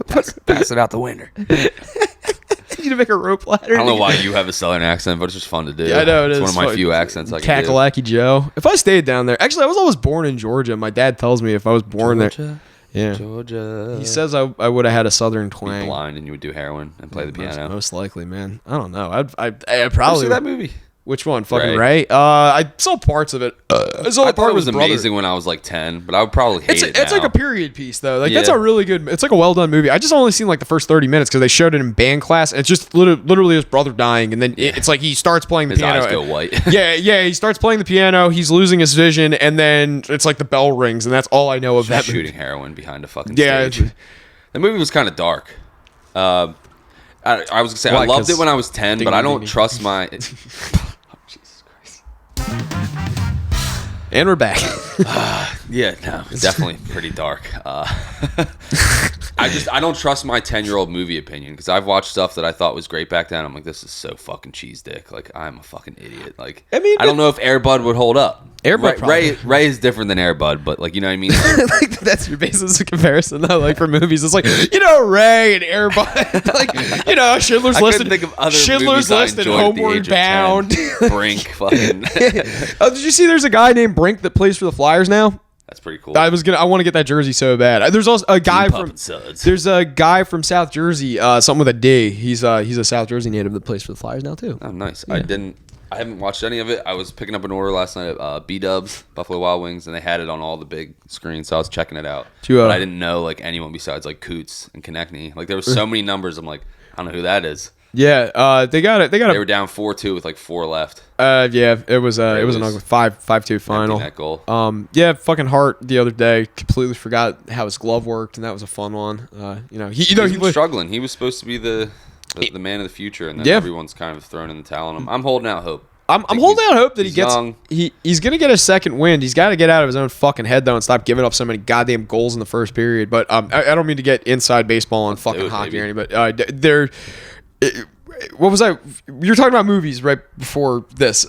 Pass it out the window. You need to make a rope ladder. I don't know why you have a southern accent, but it's just fun to do. Yeah, I know it is. It's one of my few accents I can do. Kakalaki Joe. If I stayed down there, actually, I was always born in Georgia. My dad tells me if I was born there, Georgia. He says I would have had a southern twang. Be blind and you would do heroin and play the piano. Most likely, man. I don't know. I'd probably see that movie. Which one? Fucking Ray. I saw parts of it. I thought it was amazing when I was like 10, but I would probably hate it now. It's like a period piece though. Like that's a really good. It's like a well done movie. I just only seen like the first 30 minutes because they showed it in band class. And it's just literally his brother dying, and then it's like he starts playing the piano. His eyes go white. yeah. He starts playing the piano. He's losing his vision, and then it's like the bell rings, and that's all I know of that. Shooting heroin behind a fucking stage. The movie was kind of dark. I was gonna say I loved it when I was 10, but I don't trust my. And we're back. Yeah, no, definitely pretty dark. I don't trust my 10-year-old movie opinion because I've watched stuff that I thought was great back then. I'm like, this is so fucking cheese dick. Like, I'm a fucking idiot. Like, I mean, I don't know if Air Bud would hold up. Air Bud Ray is different than Air Bud, but like, you know what I mean? Like, that's your basis of comparison though. Like for movies, it's like, Ray and Air Bud. Like, Schindler's List. I couldn't think of other Schindler's List and Homeward Bound. Brink, fucking. Oh, did you see? There's a guy named Brink that plays for the Flyers now. That's pretty cool. I want to get that jersey so bad. There's also a guy from South Jersey, something with a D. He's a South Jersey native that plays for the Flyers now too. Oh, nice. Yeah. I haven't watched any of it. I was picking up an order last night at B-Dubs, Buffalo Wild Wings, and they had it on all the big screens, so I was checking it out. But I didn't know like anyone besides like Coots and Konechny. Like there were so many numbers. I'm like, I don't know who that is. Yeah, they got it. They were down 4-2 with like 4 left. Yeah, it was an ugly 5-2 final. That goal. Yeah, fucking Hart the other day completely forgot how his glove worked, and that was a fun one. He was struggling. He was supposed to be the man of the future, and then everyone's kind of thrown in the towel on him. I'm holding out hope. I'm holding out hope that he's gonna get a second wind. He's got to get out of his own fucking head though and stop giving up so many goddamn goals in the first period. But I don't mean to get inside baseball on fucking hockey or anything, but what was I? You're talking about movies right before this.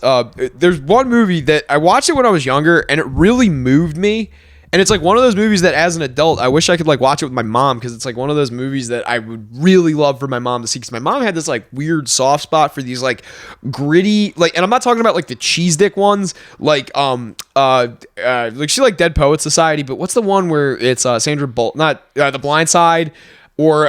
There's one movie that I watched it when I was younger, and it really moved me. And it's like one of those movies that as an adult, I wish I could like watch it with my mom, because it's like one of those movies that I would really love for my mom to see, because my mom had this like weird soft spot for these like gritty, like, and I'm not talking about like the cheese dick ones, like like she liked Dead Poets Society, but what's the one where it's Sandra Bullock, not The Blind Side, or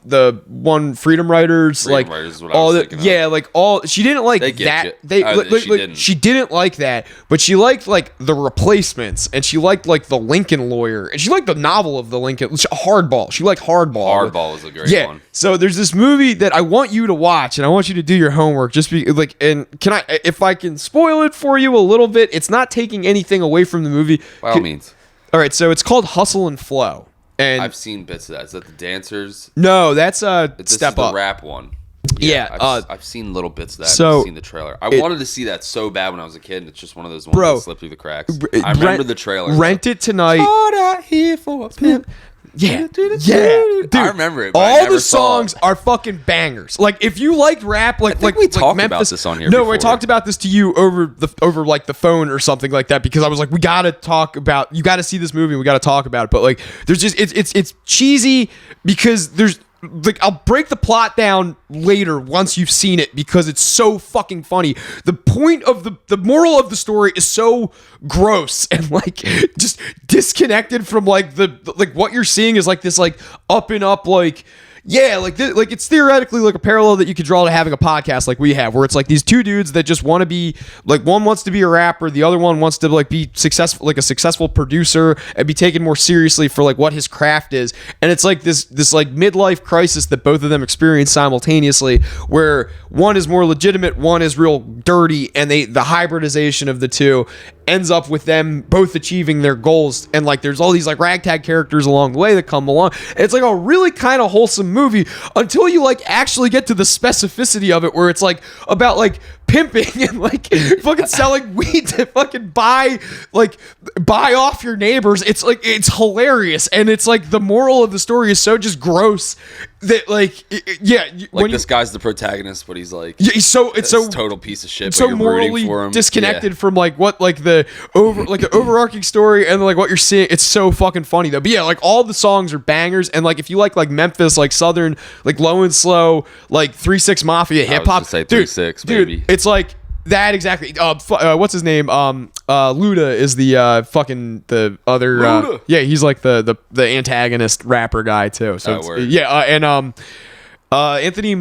the one Freedom Writers, Freedom like Writers is what I all was the thinking of. Yeah, like all, she didn't like They get that. you. They She didn't. she didn't like that, but she liked like The Replacements, and she liked like The Lincoln Lawyer, and she liked the novel of the Lincoln Hardball. She liked Hardball. Hardball was a great one. So there's this movie that I want you to watch, and I want you to do your homework. Just be like, and if I can spoil it for you a little bit, it's not taking anything away from the movie. By all means. All right, so it's called Hustle and Flow. And I've seen bits of that. Is that the dancers? No, that's This Step is the Up. rap one. Yeah, I've seen little bits of that. so I've seen the trailer. I wanted to see that so bad when I was a kid, and it's just one of those ones Bro, that slipped through the cracks. I remember the trailer. Rent it tonight. All out here for a pimp. Yeah, dude. I remember it. But I All never the saw it. songs are fucking bangers. Like if you liked rap, like we talked Memphis, about this on here No, before. I talked about this to you over like the phone or something like that, because I was like, we gotta talk about. You gotta see this movie. We gotta talk about it. But like, there's just it's cheesy because there's. Like, I'll break the plot down later once you've seen it, because it's so fucking funny. The point of the moral of the story is so gross and like just disconnected from like like what you're seeing is like this like up and up like. Yeah, like like it's theoretically like a parallel that you could draw to having a podcast like we have, where it's like these two dudes that just want to be like, one wants to be a rapper, the other one wants to like be successful, like a successful producer, and be taken more seriously for like what his craft is. And it's like this like midlife crisis that both of them experience simultaneously, where one is more legitimate, one is real dirty, and the hybridization of the two ends up with them both achieving their goals. And like there's all these like ragtag characters along the way that come along. And it's like a really kind of wholesome movie until you like actually get to the specificity of it, where it's like about like pimping and like fucking selling weed to fucking buy off your neighbors. It's like, it's hilarious, and it's like the moral of the story is so just gross that like Like this guy's the protagonist, but he's like, yeah, it's so total piece of shit. so but you're rooting morally for him. disconnected from like what like the overarching story and like what you're seeing. It's so fucking funny though. But yeah, like all the songs are bangers, and like if you like Memphis, like Southern, like low and slow, like 3-6 Mafia hip hop, say 3-6, baby. it's like that exactly. What's his name? Luda is the fucking the other. Yeah, he's like the antagonist rapper guy too. So not Anthony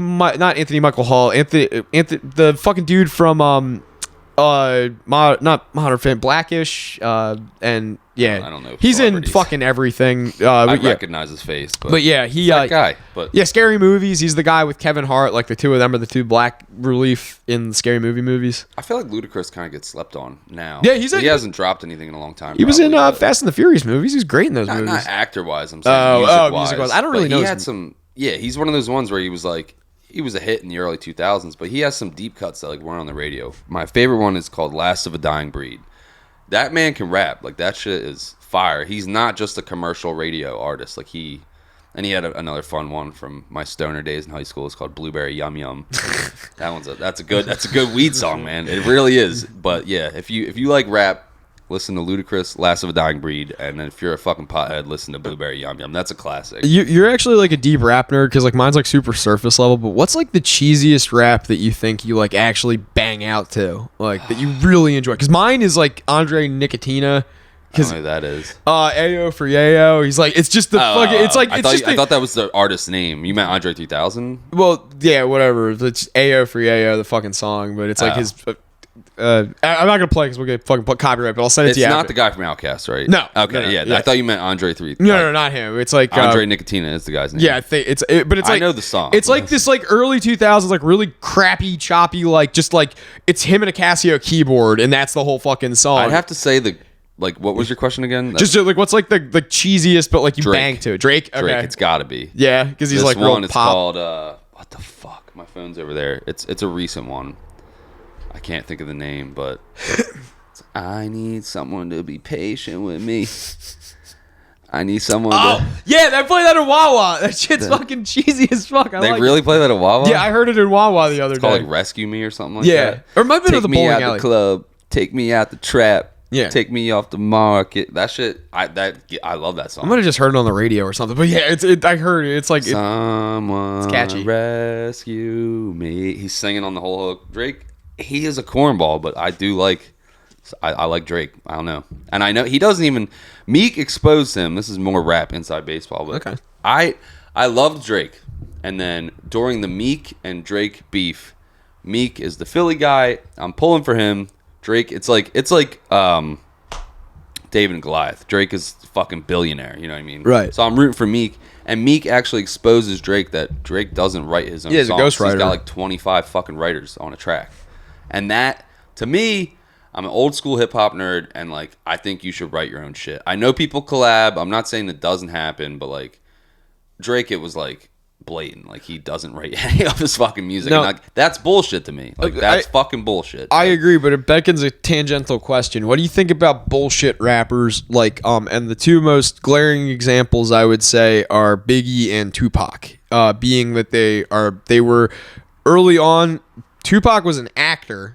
Michael Hall. Anthony the fucking dude from not Modern Family, Blackish, and yeah, I don't know. He's in fucking everything. I recognize his face, but yeah, he that guy. But yeah, Scary Movies. He's the guy with Kevin Hart. Like the two of them are the two black relief in Scary Movie movies. I feel like Ludacris kind of gets slept on now. Yeah, he hasn't dropped anything in a long time. He was in Fast and the Furious movies. He's great in those movies. Not actor wise. I'm saying music wise. I don't really know. He had some. Yeah, he's one of those ones where he was a hit in the early 2000s, but he has some deep cuts that like weren't on the radio. My favorite one is called "Last of a Dying Breed." That man can rap. Like that shit is fire. He's not just a commercial radio artist. Like he had another fun one from my stoner days in high school. It's called "Blueberry Yum Yum." That's a good weed song, man. It really is. But yeah, if you like rap, listen to Ludacris, "Last of a Dying Breed," and then if you're a fucking pothead, listen to "Blueberry Yum Yum." That's a classic. You're actually like a deep rap nerd, because like mine's like super surface level. But what's like the cheesiest rap that you think you like actually bang out to, like that you really enjoy? Because mine is like Andre Nicotina. I don't know who that is. Ayo for Yayo. He's like, it's just the fucking. It's like I thought that was the artist's name. You meant Andre 3000? Well, yeah, whatever. It's Ayo for Yayo, the fucking song, but it's like his. I'm not gonna play because we'll get fucking copyright, but I'll send it to you. It's not after. the guy from Outkast, right? No. Okay, no, yeah. I thought you meant Andre 3. No, not him. It's like Andre Nicotina is the guy's name. Yeah, I think but it's like I know the song. It's like this like early 2000s like really crappy, choppy, like just like it's him and a Casio keyboard, and that's the whole fucking song. I'd have to say what was your question again? Just like what's like the cheesiest, but like you Drake. bang to it. Drake. Okay. Drake. It's got to be. Yeah, because he's this like one real is pop. called what the fuck? My phone's over there. It's a recent one. I can't think of the name, but I need someone to be patient with me. I need someone. Yeah, they play that in Wawa. That shit's fucking cheesy as fuck. They really play that at Wawa? Yeah, I heard it in Wawa the other day. It's called like "Rescue Me" or something like that. Yeah, or it might have been at the bowling alley. Take me out the club. Take me out the trap. Yeah. Take me off the market. That shit. I love that song. I might have just heard it on the radio or something, but yeah, I heard it. It's like Someone it's catchy. Rescue me. He's singing on the whole hook. Drake, he is a cornball, but I do like. I like Drake. I don't know, and I know he doesn't even. Meek exposed him. This is more rap inside baseball, but Okay. I loved Drake, and then during the Meek and Drake beef, Meek is the Philly guy. I'm pulling for him. Drake, it's like David and Goliath. Drake is fucking billionaire. You know what I mean? Right. So I'm rooting for Meek, and Meek actually exposes Drake that Drake doesn't write his own songs. He's a ghostwriter. He's got like 25 fucking writers on a track, and that to me. I'm an old school hip hop nerd, and like I think you should write your own shit. I know people collab. I'm not saying that doesn't happen, but like Drake, it was like blatant. Like he doesn't write any of his fucking music. No. And like, that's bullshit to me. Like that's fucking bullshit. I agree, but it beckons a tangential question. What do you think about bullshit rappers? Like, and the two most glaring examples I would say are Biggie and Tupac. Being that they were early on. Tupac was an actor.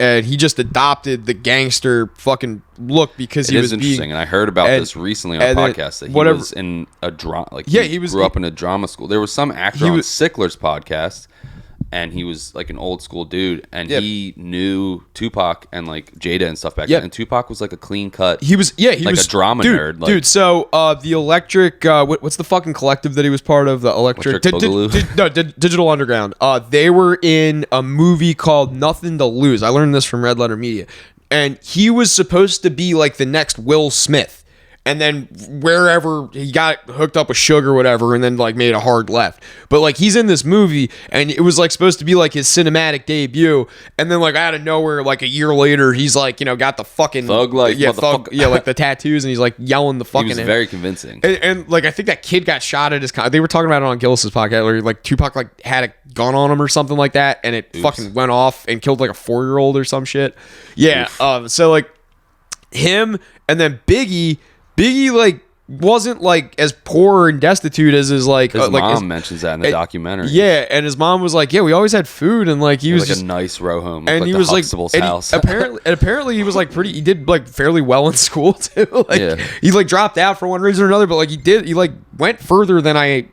And he just adopted the gangster fucking look because he was interesting. And I heard about this recently on a podcast that he was in a drama. Like he grew up in a drama school. There was some actor on Sickler's podcast, and he was like an old school dude, and he knew Tupac and like Jada and stuff back then. And Tupac was like a clean cut. He was like a drama nerd. Dude, so the Electric, what's the fucking collective that he was part of? The Electric Digital Underground. They were in a movie called Nothing to Lose. I learned this from Red Letter Media, and he was supposed to be like the next Will Smith. And then wherever he got hooked up with Sugar or whatever, and then like made a hard left. But like he's in this movie, and it was like supposed to be like his cinematic debut. And then like out of nowhere, like a year later, he's like, got the fucking thug life, like the tattoos, and he's like yelling the fucking. He was very convincing. And like I think that kid got shot at his. They were talking about it on Gillis's podcast, where like Tupac like had a gun on him or something like that, and it fucking went off and killed like a 4-year-old or some shit. Yeah. So like him, and then Biggie like wasn't like as poor and destitute as his like his mom mentions that in the documentary. Yeah, and his mom was like, we always had food, and like he was like just a nice row home, and like he the was Huxtable's like house. apparently he was like he did like fairly well in school too. Like he like dropped out for one reason or another, but like he like went further than I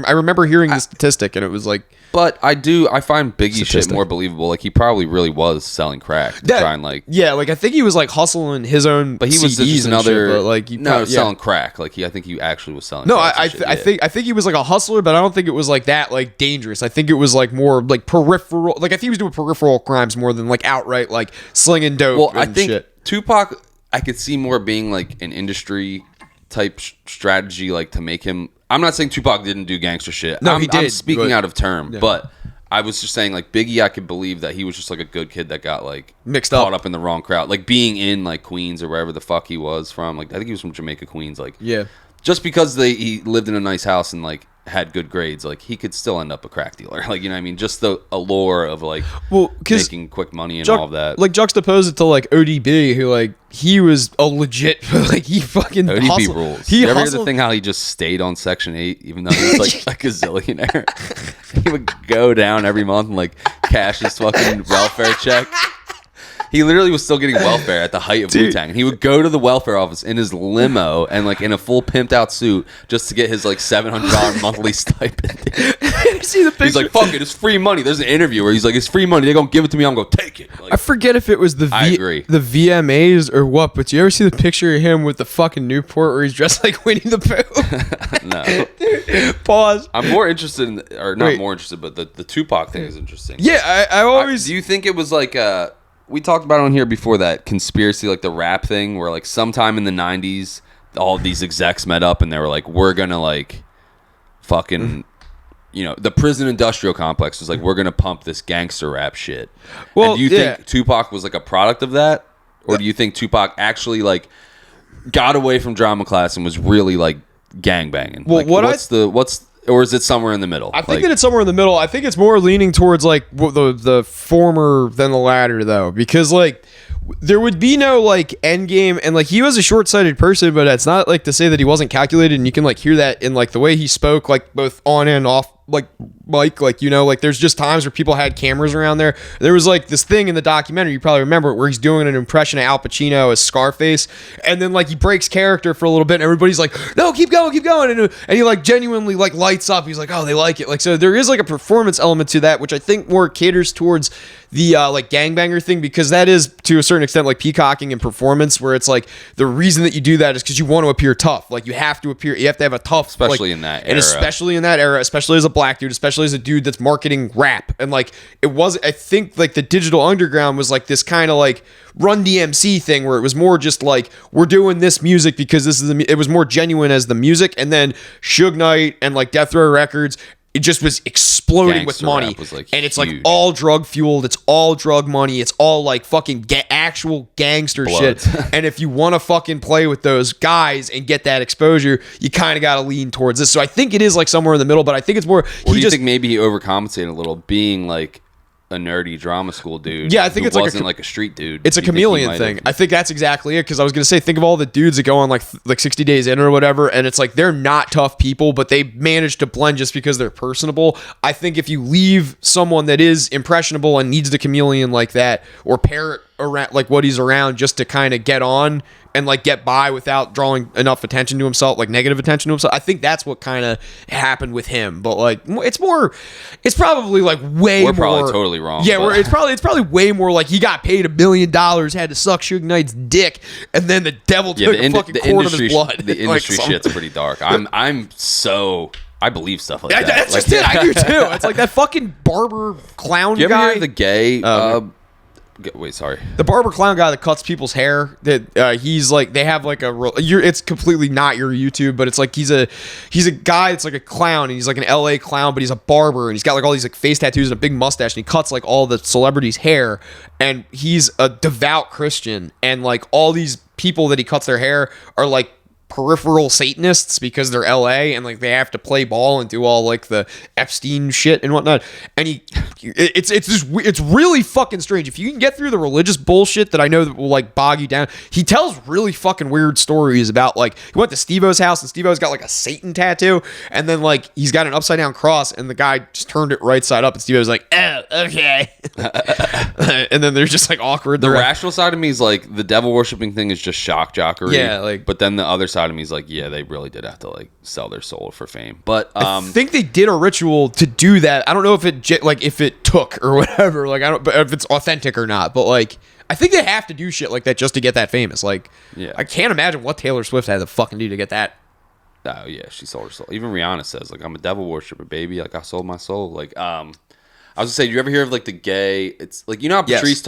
remember hearing the statistic, and it was like. But I find Biggie shit more believable. Like he probably really was selling crack to try and like. Yeah, like I think he was like hustling his own. But he was CDs just another. Shit, but like selling crack. Like I think he actually was selling. No, I think he was like a hustler, but I don't think it was like that like dangerous. I think it was like more like peripheral. Like I think he was doing peripheral crimes more than like outright like slinging dope. Well, and I think shit. Tupac, I could see more being like an industry type strategy, like to make him. I'm not saying Tupac didn't do gangster shit. No, he did. I'm speaking out of term, but I was just saying like Biggie, I could believe that he was just like a good kid that got like mixed caught up in the wrong crowd, like being in like Queens or wherever the fuck he was from. Like I think he was from Jamaica, Queens. Like just because he lived in a nice house and like had good grades, like he could still end up a crack dealer. Like, you know what I mean? Just the allure of like making quick money and all of that. Like juxtapose it to like ODB, who like he was a legit like he fucking ODB hustled. rules. You ever hear the thing how he just stayed on Section 8 even though he was like a gazillionaire? He would go down every month and like cash his fucking welfare check. He literally was still getting welfare at the height of Wu-Tang. And he would go to the welfare office in his limo and like in a full pimped out suit just to get his like $700 monthly stipend. You see the picture? He's like, fuck it, it's free money. There's an interview where he's like, it's free money. They're going to give it to me. I'm going to take it. Like, I forget if it was the VMAs or what, but you ever see the picture of him with the fucking Newport where he's dressed like Winnie the Pooh? No. Pause. I'm more interested in, or not more interested, but the Tupac thing is interesting. Yeah, I always... do you think it was like we talked about it on here before, that conspiracy, like the rap thing, where like sometime in the 90s, all these execs met up and they were like, we're gonna like fucking, you know, the prison industrial complex was like, we're gonna pump this gangster rap shit. Well, and do you think Tupac was like a product of that? Or do you think Tupac actually like got away from drama class and was really like gangbanging? Well, like, or is it somewhere in the middle? I think that it's somewhere in the middle. I think it's more leaning towards like the former than the latter, though, because like there would be no like end game, and like he was a short-sighted person, but it's not like to say that he wasn't calculated, and you can like hear that in like the way he spoke, like both on and off like mic, like, you know, like there's just times where people had cameras around there. There was like this thing in the documentary, you probably remember it, where he's doing an impression of Al Pacino as Scarface, and then like he breaks character for a little bit and everybody's like, no, keep going, and he like genuinely like lights up. He's like, oh, they like it. Like, so there is like a performance element to that, which I think more caters towards the like gangbanger thing, because that is to a certain extent like peacocking and performance, where it's like the reason that you do that is because you want to appear tough. Like you have to have a tough, especially like, in that era. And especially in that era, especially as a black dude, especially as a dude that's marketing rap. And like it was, I think like the Digital Underground was like this kind of like Run DMC thing, where it was more just like, we're doing this music because this is it was more genuine as the music. And then Suge Knight and like Death Row Records, it just was exploding Gangster with money. rap was, like, and it's huge. like all drug fueled. It's all drug money. It's all like fucking actual gangster Blood. shit. And if you want to fucking play with those guys and get that exposure, you kind of got to lean towards this. So I think it is like somewhere in the middle, but I think it's more. Or do you think maybe he overcompensated a little, being like a nerdy drama school dude? Yeah, I think it's wasn't like a street dude. It's a chameleon thing. I think that's exactly it, because I was gonna say, think of all the dudes that go on like 60 days in or whatever, and it's like they're not tough people, but they manage to blend just because they're personable. I think if you leave someone that is impressionable and needs the chameleon like that, or parrot around like what he's around, just to kind of get on and like get by without drawing enough attention to himself, like negative attention to himself, I think that's what kind of happened with him. But like it's probably like way We're more, probably totally wrong. yeah, but it's probably way more like he got paid $1 million, had to suck Suge Knight's dick, and then the devil took a fucking quart of his blood. The industry shit's pretty dark. I believe stuff like that. That's like, just it. I do too. It's like that fucking barber clown Do you ever guy. hear the gay? Wait, sorry. The barber clown guy that cuts people's hair. That he's like, they have like it's completely not your YouTube, but it's like he's a guy that's like a clown, and he's like an LA clown, but he's a barber, and he's got like all these like face tattoos and a big mustache, and he cuts like all the celebrities' hair, and he's a devout Christian, and like all these people that he cuts their hair are like peripheral Satanists because they're LA, and like they have to play ball and do all like the Epstein shit and whatnot. And it's really fucking strange. If you can get through the religious bullshit that I know that will like bog you down, he tells really fucking weird stories about like he went to Steve-O's house, and Steve-O's got like a Satan tattoo, and then like he's got an upside down cross, and the guy just turned it right side up, and Steve-O's like, oh, okay. And then they're just like awkward. The rational side of me is like, the devil worshipping thing is just shock jockery. Yeah, like, but then the other side of me is like, yeah, they really did have to like sell their soul for fame. But I think they did a ritual to do that. I don't know if it took or whatever. Like, I don't, but if it's authentic or not. But like, I think they have to do shit like that just to get that famous. Like, yeah, I can't imagine what Taylor Swift had to fucking do to get that. Oh yeah, she sold her soul. Even Rihanna says like, I'm a devil worshiper, baby. Like, I sold my soul. Like, I was gonna say, do you ever hear of like the gay? It's like, you know how Patrice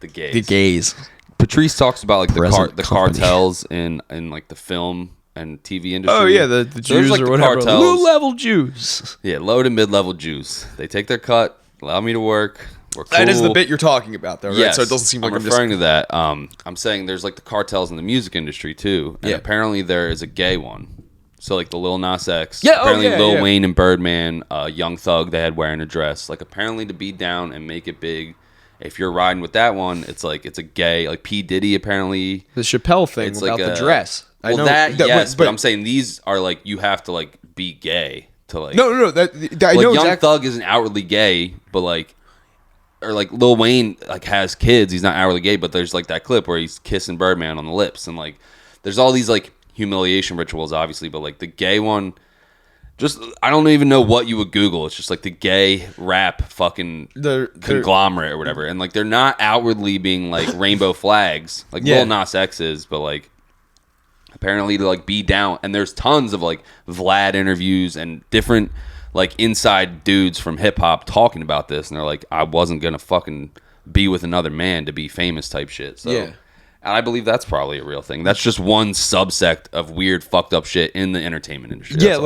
the gays. Patrice talks about like the cartels in like the film and TV industry. Oh yeah, the Jews like or whatever. Low level Jews. Yeah, low to mid level Jews. They take their cut, allow me to work. We're cool. That is the bit you're talking about, though, right? Yes, so it doesn't seem like I'm referring to that. I'm saying there's like the cartels in the music industry too, and apparently there is a gay one. So like the Lil Nas X, apparently Lil Wayne and Birdman, Young Thug, they had wearing a dress. Like apparently to be down and make it big. If you're riding with that one, it's like it's a gay, like P. Diddy apparently. The Chappelle thing it's about like the dress. Well, I know that yes, but I'm saying these are like, you have to like be gay to like. No. That I like know Young Thug isn't outwardly gay, but like, or like Lil Wayne like has kids. He's not outwardly gay, but there's like that clip where he's kissing Birdman on the lips, and like there's all these like humiliation rituals, obviously, but like the gay one. Just, I don't even know what you would Google. It's just like the gay rap fucking conglomerate or whatever. And like, they're not outwardly being like rainbow flags. Like Lil Nas X is, but like, apparently to like be down. And there's tons of like Vlad interviews and different like inside dudes from hip hop talking about this. And they're like, I wasn't going to fucking be with another man to be famous type shit. So. Yeah. And I believe that's probably a real thing. That's just one subsect of weird, fucked up shit in the entertainment industry. Yeah,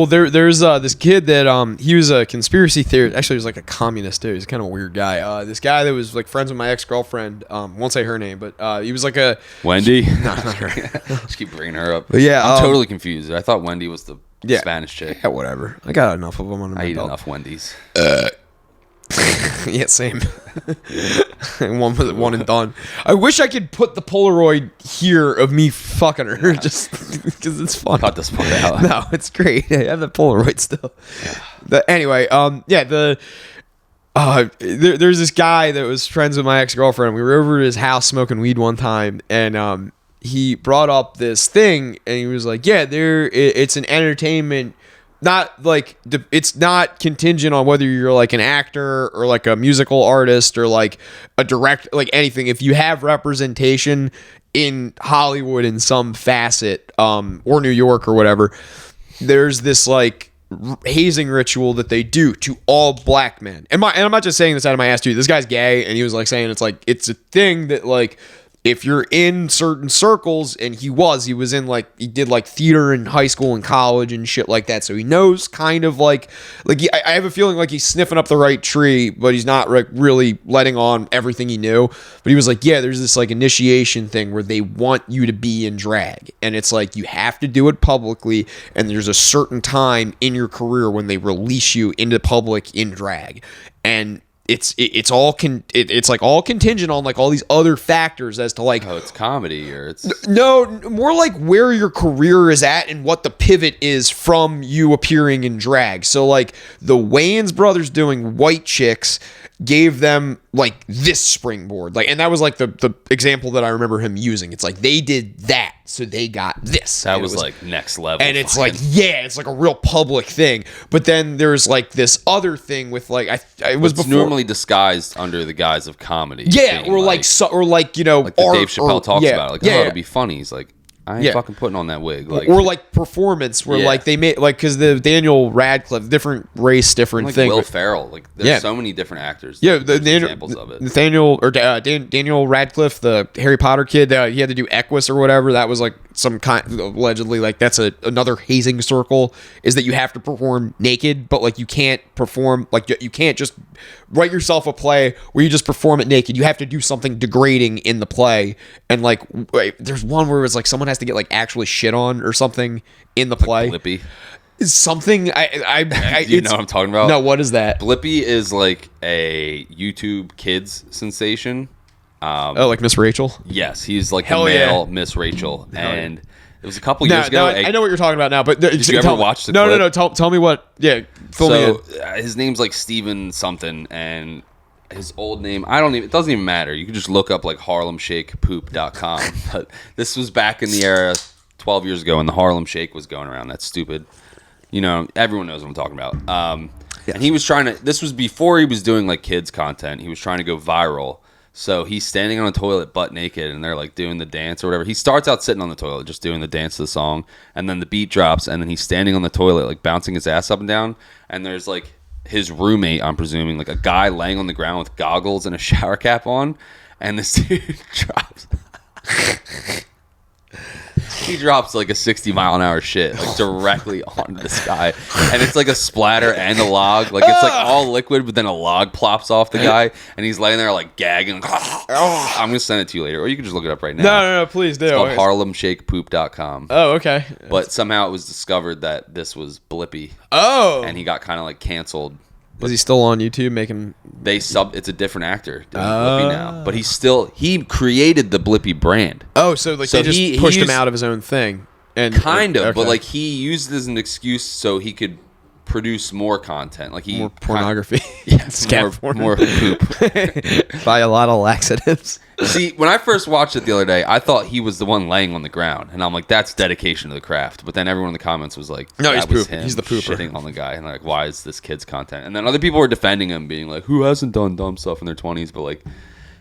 there's this kid that he was a conspiracy theorist. Actually, he was like a communist too. He's kind of a weird guy. This guy that was like friends with my ex-girlfriend. Won't say her name, but he was like a Wendy. No, not her. Just keep bringing her up. But yeah, I'm totally confused. I thought Wendy was the Spanish chick. Yeah, whatever. I got enough of them on my I eat belt. enough Wendy's. Yeah, same. one and done. I wish I could put the Polaroid here of me fucking her, just because it's fun. Cut this part out. No, it's great. I have the Polaroid still. Anyway, there's this guy that was friends with my ex-girlfriend. We were over at his house smoking weed one time, and he brought up this thing, and he was like, "Yeah, it's an entertainment." Not like it's not contingent on whether you're like an actor or like a musical artist or like a direct, like anything. If you have representation in Hollywood in some facet, or New York or whatever, there's this like hazing ritual that they do to all black men. And I'm not just saying this out of my ass too. This guy's gay, and he was like saying it's a thing that like, if you're in certain circles, and he did like theater in high school and college and shit like that. So he knows kind of I have a feeling like he's sniffing up the right tree, but he's not like really letting on everything he knew. But he was like, yeah, there's this like initiation thing where they want you to be in drag, and it's like you have to do it publicly, and there's a certain time in your career when they release you into public in drag, and it's all all contingent on like all these other factors as to like, it's comedy or it's no, more like where your career is at and what the pivot is from you appearing in drag. So like the Wayans brothers doing White Chicks gave them like this springboard, like, and that was like the example that I remember him using. It's like they did that, so they got this. That was like next level, and it's like, yeah, it's like a real public thing. But then there's like this other thing with like it was before, normally disguised under the guise of comedy. Yeah, or like you know, like Dave Chappelle talks about it. Like, yeah, it'll be funny. He's like, I ain't fucking putting on that wig. Like, or like performance where like they made like, because the Daniel Radcliffe, different race, different like thing. Will Ferrell, like there's so many different actors. Yeah, examples of it. Daniel Radcliffe, the Harry Potter kid, he had to do Equus or whatever. That was like some kind, allegedly, like that's another hazing circle, is that you have to perform naked, but like you can't perform, like you can't just write yourself a play where you just perform it naked. You have to do something degrading in the play. And like there's one where it's like someone has to get like actually shit on or something in the play. Blippi. Something you know what I'm talking about? No, what is that? Blippi is like a YouTube kids sensation. Like Miss Rachel? Yes, he's like Hell the male yeah. Miss Rachel, and it was a couple years ago. I know what you're talking about now, but did you ever watch the No, clip? no. Tell me what. Yeah, fill me in. His name's like Steven something, and his old name, it doesn't even matter. You can just look up like HarlemShakePoop.com. But this was back in the era 12 years ago when the Harlem Shake was going around. That's stupid. You know, everyone knows what I'm talking about. And he was this was before he was doing like kids content. He was trying to go viral. So he's standing on a toilet butt naked, and they're like doing the dance or whatever. He starts out sitting on the toilet just doing the dance to the song, and then the beat drops, and then he's standing on the toilet like bouncing his ass up and down, and there's like his roommate, I'm presuming, like a guy laying on the ground with goggles and a shower cap on, and this dude drops. He drops like a 60-mile-an-hour shit like directly onto this guy, and it's like a splatter and a log, like it's like all liquid, but then a log plops off the guy, and he's laying there like gagging. I'm gonna send it to you later, or you can just look it up right now. No, please do. It's called HarlemShakePoop.com. Oh, okay. But somehow it was discovered that this was Blippi. Oh, and he got kind of like canceled. Is he still on YouTube making? It's a different actor doing Blippi now, but he created the Blippi brand. Oh, so like they just pushed him out of his own thing, and kind of, okay. but like he used it as an excuse so he could produce more content, like more pornography. More poop. Buy a lot of laxatives. See, when I first watched it the other day, I thought he was the one laying on the ground, and I'm like, that's dedication to the craft. But then everyone in the comments was like, no, that was him. He's the pooper. Shitting on the guy, and like, why is this kid's content? And then other people were defending him, being like, who hasn't done dumb stuff in their 20s? But like,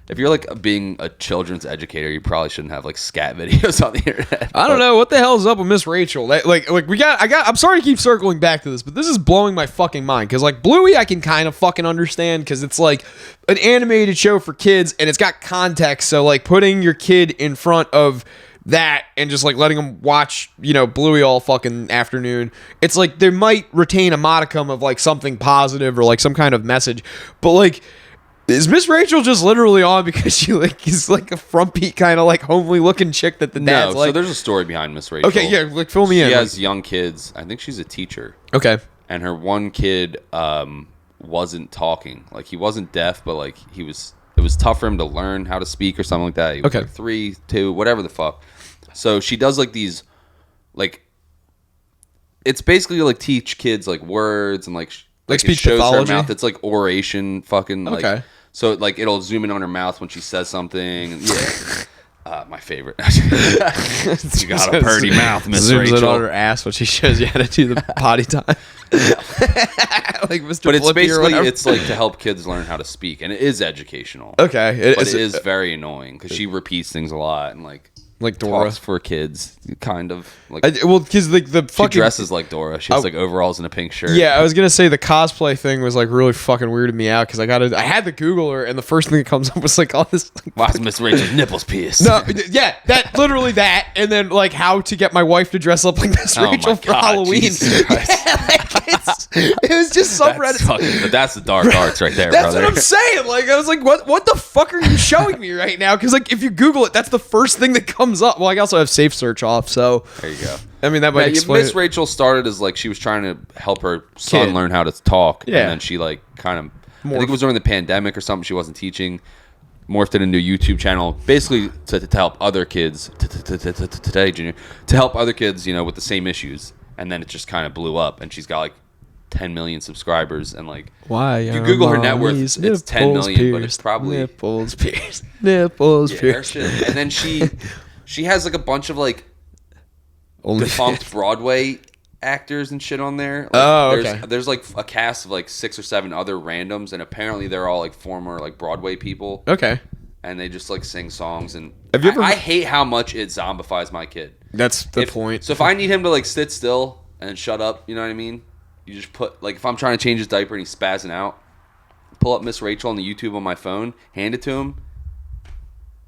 if you're like being a children's educator, you probably shouldn't have like scat videos on the internet. I don't know what the hell's up with Miss Rachel. I'm sorry to keep circling back to this, but this is blowing my fucking mind. Because like Bluey, I can kind of fucking understand because it's like an animated show for kids and it's got context. So like putting your kid in front of that and just like letting them watch, you know, Bluey all fucking afternoon, it's like they might retain a modicum of like something positive or like some kind of message, but like, is Miss Rachel just literally on because she like is like a frumpy kind of like homely looking chick that the dad's like? So there's a story behind Miss Rachel. Okay, yeah, like fill me in. She has young kids. I think she's a teacher. Okay. And her one kid wasn't talking. Like he wasn't deaf, but like it was tough for him to learn how to speak or something like that. He was like 3, 2, whatever the fuck. So she does like these, like, it's basically like teach kids like words and like speech it shows pathology? her mouth. It's like oration, fucking like. Okay. So like it'll zoom in on her mouth when she says something. And, my favorite. You got a purty mouth, Miss Zooms Rachel. it on her ass when she shows you how to do the potty time. Like Mr. But it's Blippi or basically whatever. it's like to help kids learn how to speak, and it is educational. Okay, But it is very annoying because she repeats things a lot and like Dora. talks for kids, kind of like. Well, because the She fucking dresses like Dora. She has like overalls and a pink shirt. Yeah, I was gonna say the cosplay thing was like really fucking weirded me out because I had to Google her and the first thing that comes up was like all this. Like, Why is Miss Rachel's nipples pierced? no, yeah, that literally that, and then like how to get my wife to dress up like Miss Oh my Rachel for God, Halloween. Jesus Christ. Yeah, like it was just subreddit. But that's the dark arts right there, That's brother. what I'm saying. Like I was like, what the fuck are you showing me right now? Because like if you Google it, that's the first thing that comes up. Well, I also have Safe Search off, so There you go. I mean that might explain. Miss Rachel started as like she was trying to help her son Kid. learn how to talk, Yeah. and then she like kind of. I think it was during the pandemic or something. She wasn't teaching. Morphed it into a YouTube channel, basically to help other kids today, Junior, to help other kids, you know, with the same issues. And then it just kind of blew up, and she's got like 10 million subscribers, and like Why? if you Google her net worth, it's 10 million, but it's probably nipples pierced. Nipples her pierced. shit. And then she has like a bunch of like Only defunct Broadway actors and shit on there. Like, Oh, okay. There's like a cast of like 6 or 7 other randoms, and apparently they're all like former like Broadway people, Okay. and they just like sing songs. And Have you ever- I hate how much it zombifies my kid. That's the point. So if I need him to like sit still and shut up, you know what I mean? You just put like if I'm trying to change his diaper and he's spazzing out, pull up Miss Rachel on the YouTube on my phone, hand it to him.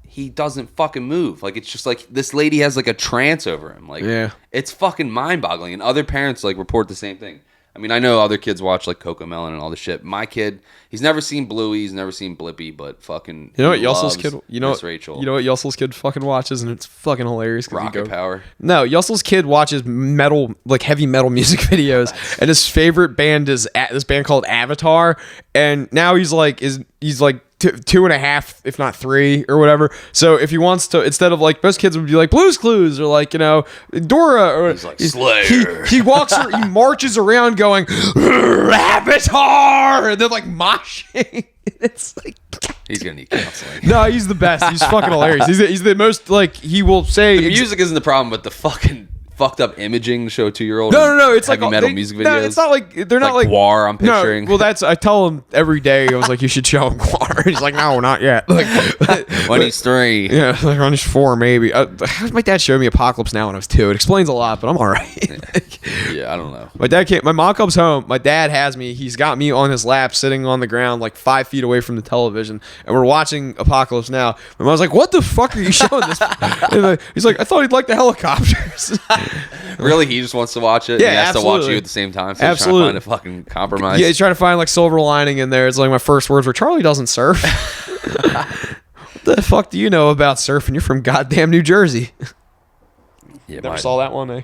He doesn't fucking move. Like it's just like this lady has like a trance over him. Like it's fucking mind-boggling. And other parents like report the same thing. I mean, I know other kids watch like Cocomelon and all this shit. My kid, he's never seen Bluey, he's never seen Blippy, but fucking You know what he Yussel's loves kid? Miss Rachel. You know what Yussel's kid fucking watches, and it's fucking hilarious. Rocket Power. No, Yussel's kid watches metal, like heavy metal music videos, and his favorite band is this band called Avatar. And now he's like 2.5, if not 3 or whatever. So if he wants to, instead of like most kids would be like Blue's Clues or like, you know, Dora, or He's like Slayer. he marches around going Avatar, and then like moshing. It's like He's gonna need counseling. no, he's the best. He's fucking hilarious. He's the most like he will say. The music isn't the problem, but the fucking fucked up imaging to show a 2-year-old. No. It's heavy like metal music videos. No, it's not like they're not like Gwar. I'm picturing. No, well, I tell him every day. I was like, you should show him Gwar. He's like, no, not yet. Like, when he's 3. yeah, like when he's 4, maybe. My dad showed me Apocalypse Now when I was 2. It explains a lot, but I'm all right. Yeah, I don't know. My mom comes home. My dad has me. He's got me on his lap, sitting on the ground, like 5 feet away from the television, and we're watching Apocalypse Now. My mom's like, "What the fuck are you showing this?" And he's like, "I thought he'd like the helicopters." Really, he just wants to watch it. Yeah, he has to watch absolutely. you at the same time. So Absolutely. He's trying to find a fucking compromise. Yeah, he's trying to find like silver lining in there. It's like my first words were, "Charlie doesn't surf." What the fuck do you know about surfing? You're from goddamn New Jersey. Yeah, Never saw that one, eh?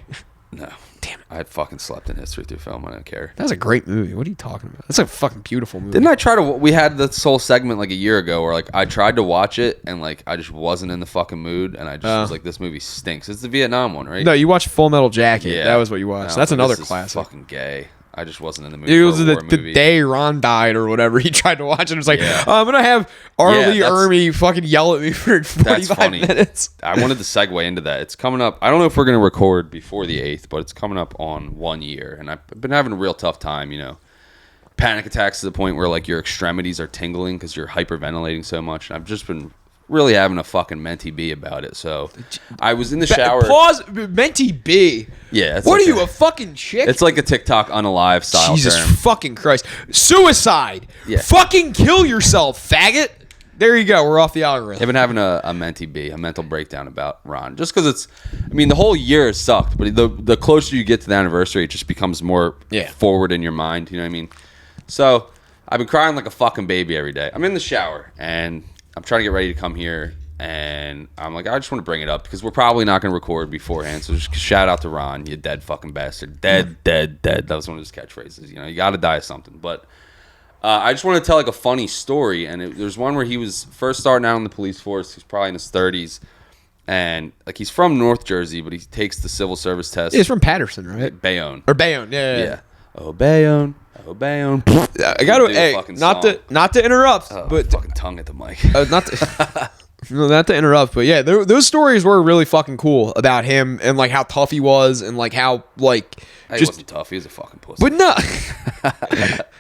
No. Damn it. I fucking slept in History Through Film. I don't care. That was a great movie. What are you talking about? That's a fucking beautiful movie. Didn't I try to? We had this whole segment like a year ago where like I tried to watch it and like I just wasn't in the fucking mood and I just was like, this movie stinks. It's the Vietnam one, right? No, you watched Full Metal Jacket. Yeah. That was what you watched. No, That's but another this is classic. Fucking gay. I just wasn't in the mood It was for a war the movie. day Ron died or whatever. He tried to watch it. It was like, Yeah. I'm gonna have Arlie Yeah, Ermy fucking yell at me for That's 45 funny. minutes. I wanted to segue into that. It's coming up. I don't know if we're going to record before the 8th, but it's coming up on 1 year. And I've been having a real tough time, you know. Panic attacks to the point where, like, your extremities are tingling because you're hyperventilating so much. And I've just been really having a fucking mentee B about it. So I was in the shower. Pause. Mentee B. Yeah. It's What like are you, a fucking chick? It's like a TikTok unalive style Jesus term. fucking Christ. Suicide. Yeah. Fucking kill yourself, faggot. There you go. We're off the algorithm. I've been having a mentee B, a mental breakdown about Ron. Just because it's, I mean, the whole year has sucked, but the closer you get to the anniversary, it just becomes more forward in your mind. You know what I mean? So I've been crying like a fucking baby every day. I'm in the shower, and I'm trying to get ready to come here, and I'm like, I just want to bring it up because we're probably not going to record beforehand. So just shout out to Ron, you dead fucking bastard. Dead. That was one of his catchphrases. You know, you got to die of something. But I just want to tell like a funny story, and there's one where he was first starting out in the police force. He's probably in his 30s, and like he's from North Jersey, but he takes the civil service test. He's from Patterson, right? Bayonne. Or Bayonne, yeah. Oh, Bayonne. Oh, Bayonne. I got to, not to interrupt, but fucking tongue at the mic. Not to interrupt, but yeah, those stories were really fucking cool about him and like how tough he was and like how like he wasn't tough. He was a fucking pussy. But no,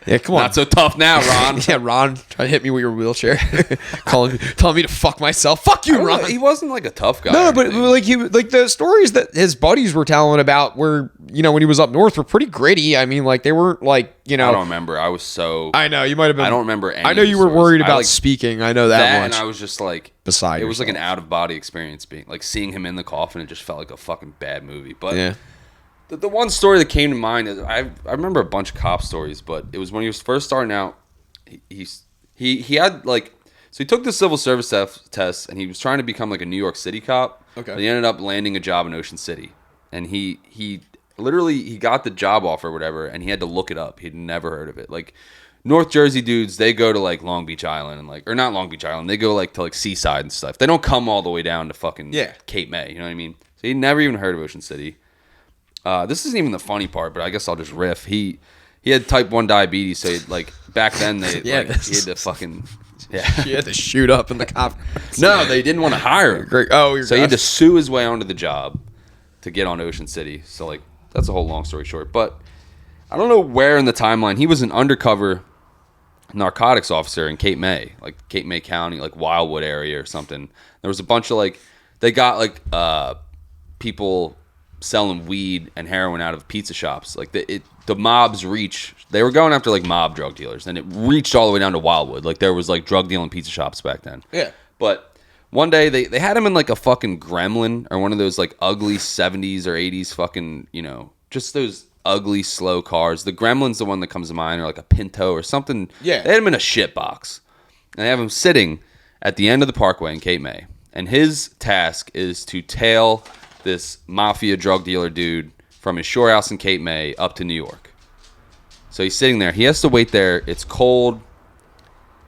yeah, come on, not so tough now, Ron. Yeah, Ron, try to hit me with your wheelchair, telling me to fuck myself. Fuck you, Ron. He wasn't like a tough guy. No, but like the stories that his buddies were telling about were, you know, when he was up north were pretty gritty. I mean, like they weren't like, you know. I don't remember. I know you might have been. I don't remember any. I know you were worried about speaking. I know that much. And I was just like, beside. It was like an out of body experience, being like seeing him in the coffin. It just felt like a fucking bad movie. But yeah. The one story that came to mind is I remember a bunch of cop stories, but it was when he was first starting out. He had like, so he took the civil service test and he was trying to become like a New York City cop. Okay. But he ended up landing a job in Ocean City, and he literally got the job offer or whatever, and he had to look it up. He'd never heard of it. Like North Jersey dudes, they go to like Long Beach Island and like, or not Long Beach Island, they go like to like Seaside and stuff. They don't come all the way down to fucking Cape May. You know what I mean? So he'd never even heard of Ocean City. This isn't even the funny part, but I guess I'll just riff. He had type 1 diabetes, so like back then he had to fucking he had to shoot up in the cop. No, they didn't want to hire him. Great. Oh, so he had to sue his way onto the job to get on Ocean City. So like that's a whole long story short. But I don't know where in the timeline he was an undercover narcotics officer in Cape May, like Cape May County, like Wildwood area or something. There was a bunch of like they got like people selling weed and heroin out of pizza shops. Like the mob's reach, they were going after like mob drug dealers, and it reached all the way down to Wildwood. Like there was like drug dealing pizza shops back then. Yeah. But one day they had him in like a fucking Gremlin or one of those like ugly 70s or 80s fucking, you know, just those ugly slow cars. The Gremlin's the one that comes to mind, or like a Pinto or something. Yeah. They had him in a shit box, and they have him sitting at the end of the parkway in Cape May, and his task is to tail this mafia drug dealer dude from his shore house in Cape May up to New York. So he's sitting there. He has to wait there. It's cold,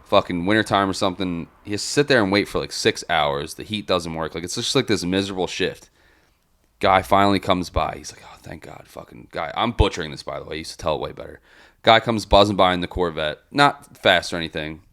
fucking wintertime or something. He has to sit there and wait for like 6 hours. The heat doesn't work. Like it's just like this miserable shift. Guy finally comes by. He's like, oh, thank God, fucking guy. I'm butchering this, by the way. I used to tell it way better. Guy comes buzzing by in the Corvette. Not fast or anything.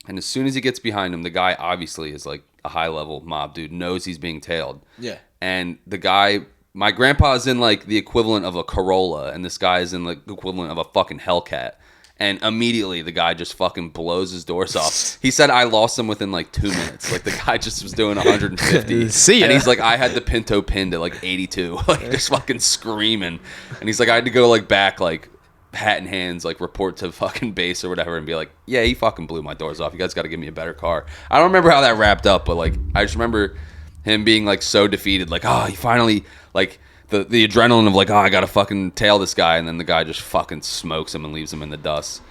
And as soon as he gets behind him, the guy obviously is like a high-level mob dude, knows he's being tailed. Yeah. And the guy, my grandpa is in like the equivalent of a Corolla, and this guy is in like the equivalent of a fucking Hellcat. And immediately the guy just fucking blows his doors off. He said I lost him within like 2 minutes. Like the guy just was doing 150. See ya. And he's like, I had the Pinto pinned at like 82. Like just fucking screaming. And he's like, I had to go like back, like hat in hands, like report to fucking base or whatever, and be like, yeah, he fucking blew my doors off. You guys got to give me a better car. I don't remember how that wrapped up, but like I just remember him being like so defeated, like, oh, he finally, like the adrenaline of like, oh, I gotta fucking tail this guy, and then the guy just fucking smokes him and leaves him in the dust.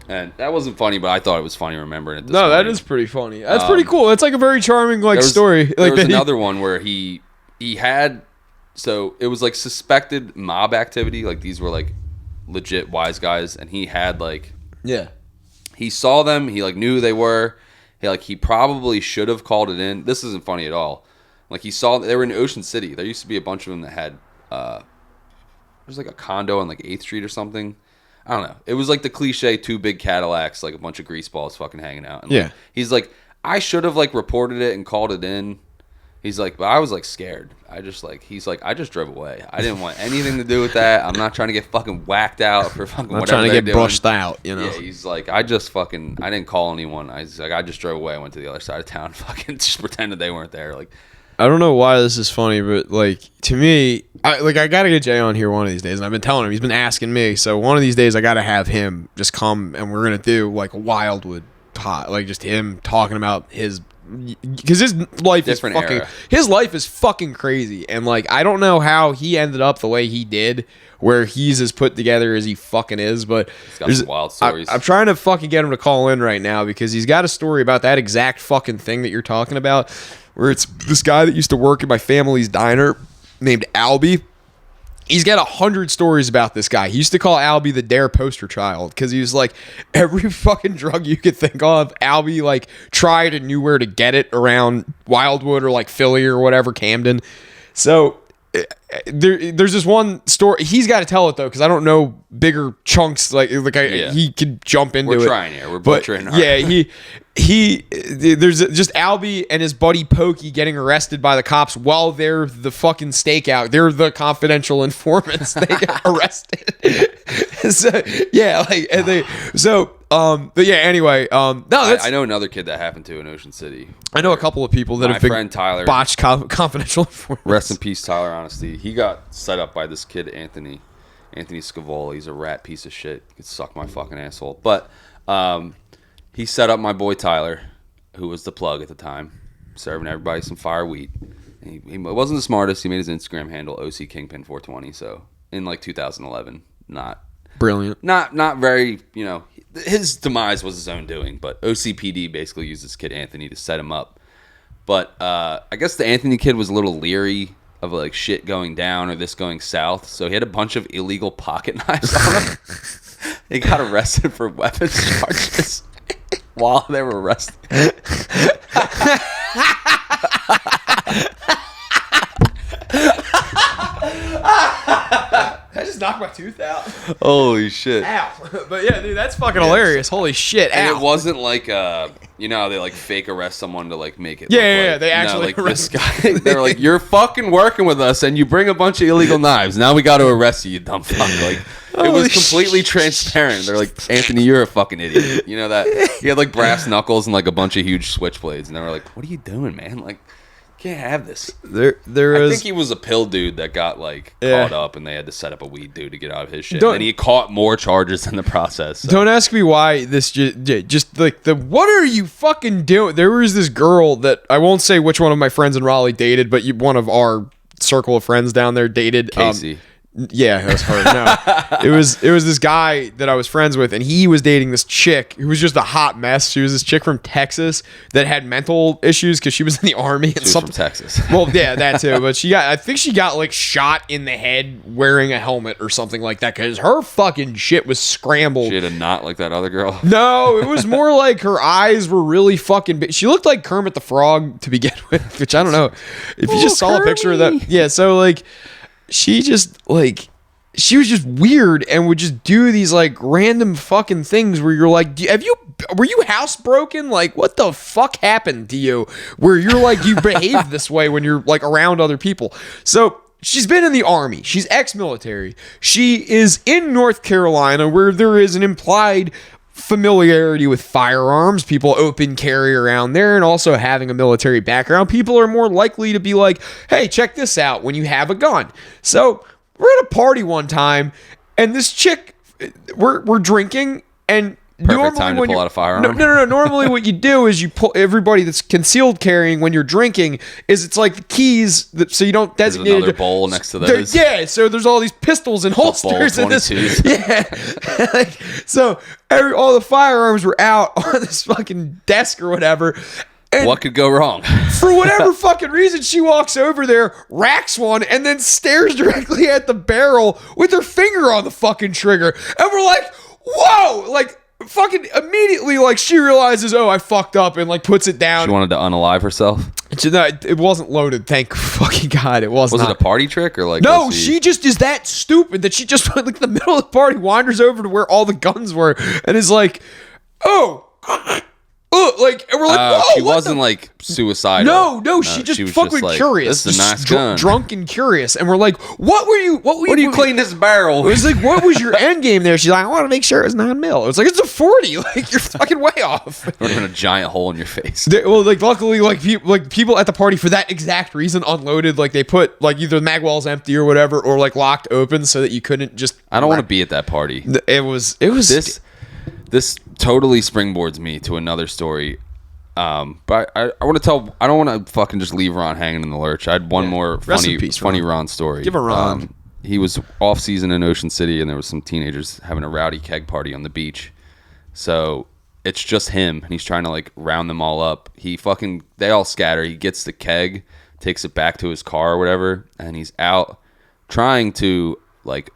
And that wasn't funny, but I thought it was funny remembering it. No, that is pretty funny. That's pretty cool. That's like a very charming like story. There was another one where he had, so it was like suspected mob activity. Like these were like legit wise guys, and he had like, yeah, he saw them. He like knew who they were. He probably should have called it in. This isn't funny at all. Like he saw they were in Ocean City. There used to be a bunch of them that had there's like a condo on like 8th Street or something. I don't know. It was like the cliche 2 big Cadillacs, like a bunch of grease balls fucking hanging out. And like, he's like, I should have like reported it and called it in. He's like, but I was like scared. He's like, I just drove away. I didn't want anything to do with that. I'm not trying to get fucking whacked out for fucking whatever. I'm trying to get brushed out, you know. Yeah, he's like, I didn't call anyone. I just drove away. I went to the other side of town, fucking just pretended they weren't there. Like, I don't know why this is funny, but like to me, I gotta get Jay on here one of these days, and I've been telling him, he's been asking me. So one of these days, I gotta have him just come, and we're gonna do like a Wildwood pot, like just him talking about his, because his life different is fucking era. His life is fucking crazy, and like I don't know how he ended up the way he did, where he's as put together as he fucking is. But he's got some wild stories. I'm trying to fucking get him to call in right now because he's got a story about that exact fucking thing that you're talking about. Where it's this guy that used to work at my family's diner named Albie. He's got 100 stories about this guy. He used to call Albie the Dare poster child because he was like, every fucking drug you could think of, Albie like tried and knew where to get it around Wildwood or like Philly or whatever, Camden. So there's this one story. He's got to tell it though, because I don't know bigger chunks. He could jump into it. We're trying here. We're butchering. There's just Albie and his buddy Pokey getting arrested by the cops while they're the fucking stakeout. They're the confidential informants. They get arrested. Anyway, I know another kid that happened to in Ocean City. I know a couple of people that have been friend Tyler, botched confidential informants. Rest in peace, Tyler Honesty. He got set up by this kid, Anthony Scavola. He's a rat piece of shit. He could suck my fucking asshole. But he set up my boy Tyler, who was the plug at the time, serving everybody some fire weed. He wasn't the smartest. He made his Instagram handle OC Kingpin 420. So in like 2011, not brilliant. Not very, his demise was his own doing, but OCPD basically used this kid Anthony to set him up. But I guess the Anthony kid was a little leery of like shit going down or this going south, so he had a bunch of illegal pocket knives on him. He got arrested for weapons charges while they were arrested. I just knocked my tooth out. Holy shit. Ow. But yeah, dude, that's fucking hilarious. Holy shit. And Ow. it wasn't like, how they like fake arrest someone to like make it. Yeah. They actually arrest this guy. They're like, you're fucking working with us and you bring a bunch of illegal knives. Now we got to arrest you, you dumb fuck. Like, it was completely transparent. They're like, Anthony, you're a fucking idiot. You know that? He had like brass knuckles and like a bunch of huge switchblades. And they were like, what are you doing, man? Like, can't have this. I think he was a pill dude that got like caught up, and they had to set up a weed dude to get out of his shit. And he caught more charges in the process. So. Don't ask me why this just like what are you fucking doing? There was this girl that I won't say which one of my friends in Raleigh dated, but one of our circle of friends down there dated Casey. Yeah, it was her. No, it was this guy that I was friends with, and he was dating this chick who was just a hot mess. She was this chick from Texas that had mental issues because she was in the army and something. From Texas. Well, yeah, that too. But I think she got like shot in the head wearing a helmet or something like that because her fucking shit was scrambled. She had a knot like that other girl. No, it was more like her eyes were really fucking big. She looked like Kermit the Frog to begin with, which I don't know if you just saw a picture of that. Yeah, so like. She was just weird and would just do these like random fucking things where you're like, were you housebroken? Like, what the fuck happened to you? Where you're like, you behave this way when you're like around other people. So she's been in the army. She's ex-military. She is in North Carolina where there is an implied familiarity with firearms. People open carry around there, and also having a military background, people are more likely to be like, hey, check this out when you have a gun. So we're at a party one time, and this chick, we're drinking, and Perfect time to pull out a firearm. No. Normally what you do is you pull everybody that's concealed carrying when you're drinking is it's like the keys so you don't designate. There's another bowl next to those. Yeah, so there's all these pistols and holsters in this. Yeah. So all the firearms were out on this fucking desk or whatever. And what could go wrong? For whatever fucking reason, she walks over there, racks one, and then stares directly at the barrel with her finger on the fucking trigger. And we're like, whoa! Like, fucking immediately, like, she realizes, oh, I fucked up, and like puts it down. She wanted to unalive herself. It wasn't loaded. Thank fucking God, it wasn't. Was it a party trick or like? No, she just is that stupid that she just went like the middle of the party, wanders over to where all the guns were, and is like, oh. Like, and we're like, whoa, she wasn't like suicidal. No, she just fucking like, curious. This is a nice gun. Drunk and curious, and we're like, what were you clean this barrel? It was like, what was your end game there? She's like, I want to make sure it's 9mm. It was like, it's a 40. Like, you're fucking way off. It would have been a giant hole in your face. Luckily, people at the party for that exact reason unloaded. Like, they put like either the mag wall's empty or whatever, or like locked open so that you couldn't just. I don't want to be at that party. It was This totally springboards me to another story. But I want to tell. I don't want to fucking just leave Ron hanging in the lurch. I had one more funny Ron story. Give a Ron. He was off season in Ocean City, and there was some teenagers having a rowdy keg party on the beach. So it's just him, and he's trying to like round them all up. They all scatter. He gets the keg, takes it back to his car or whatever, and he's out trying to like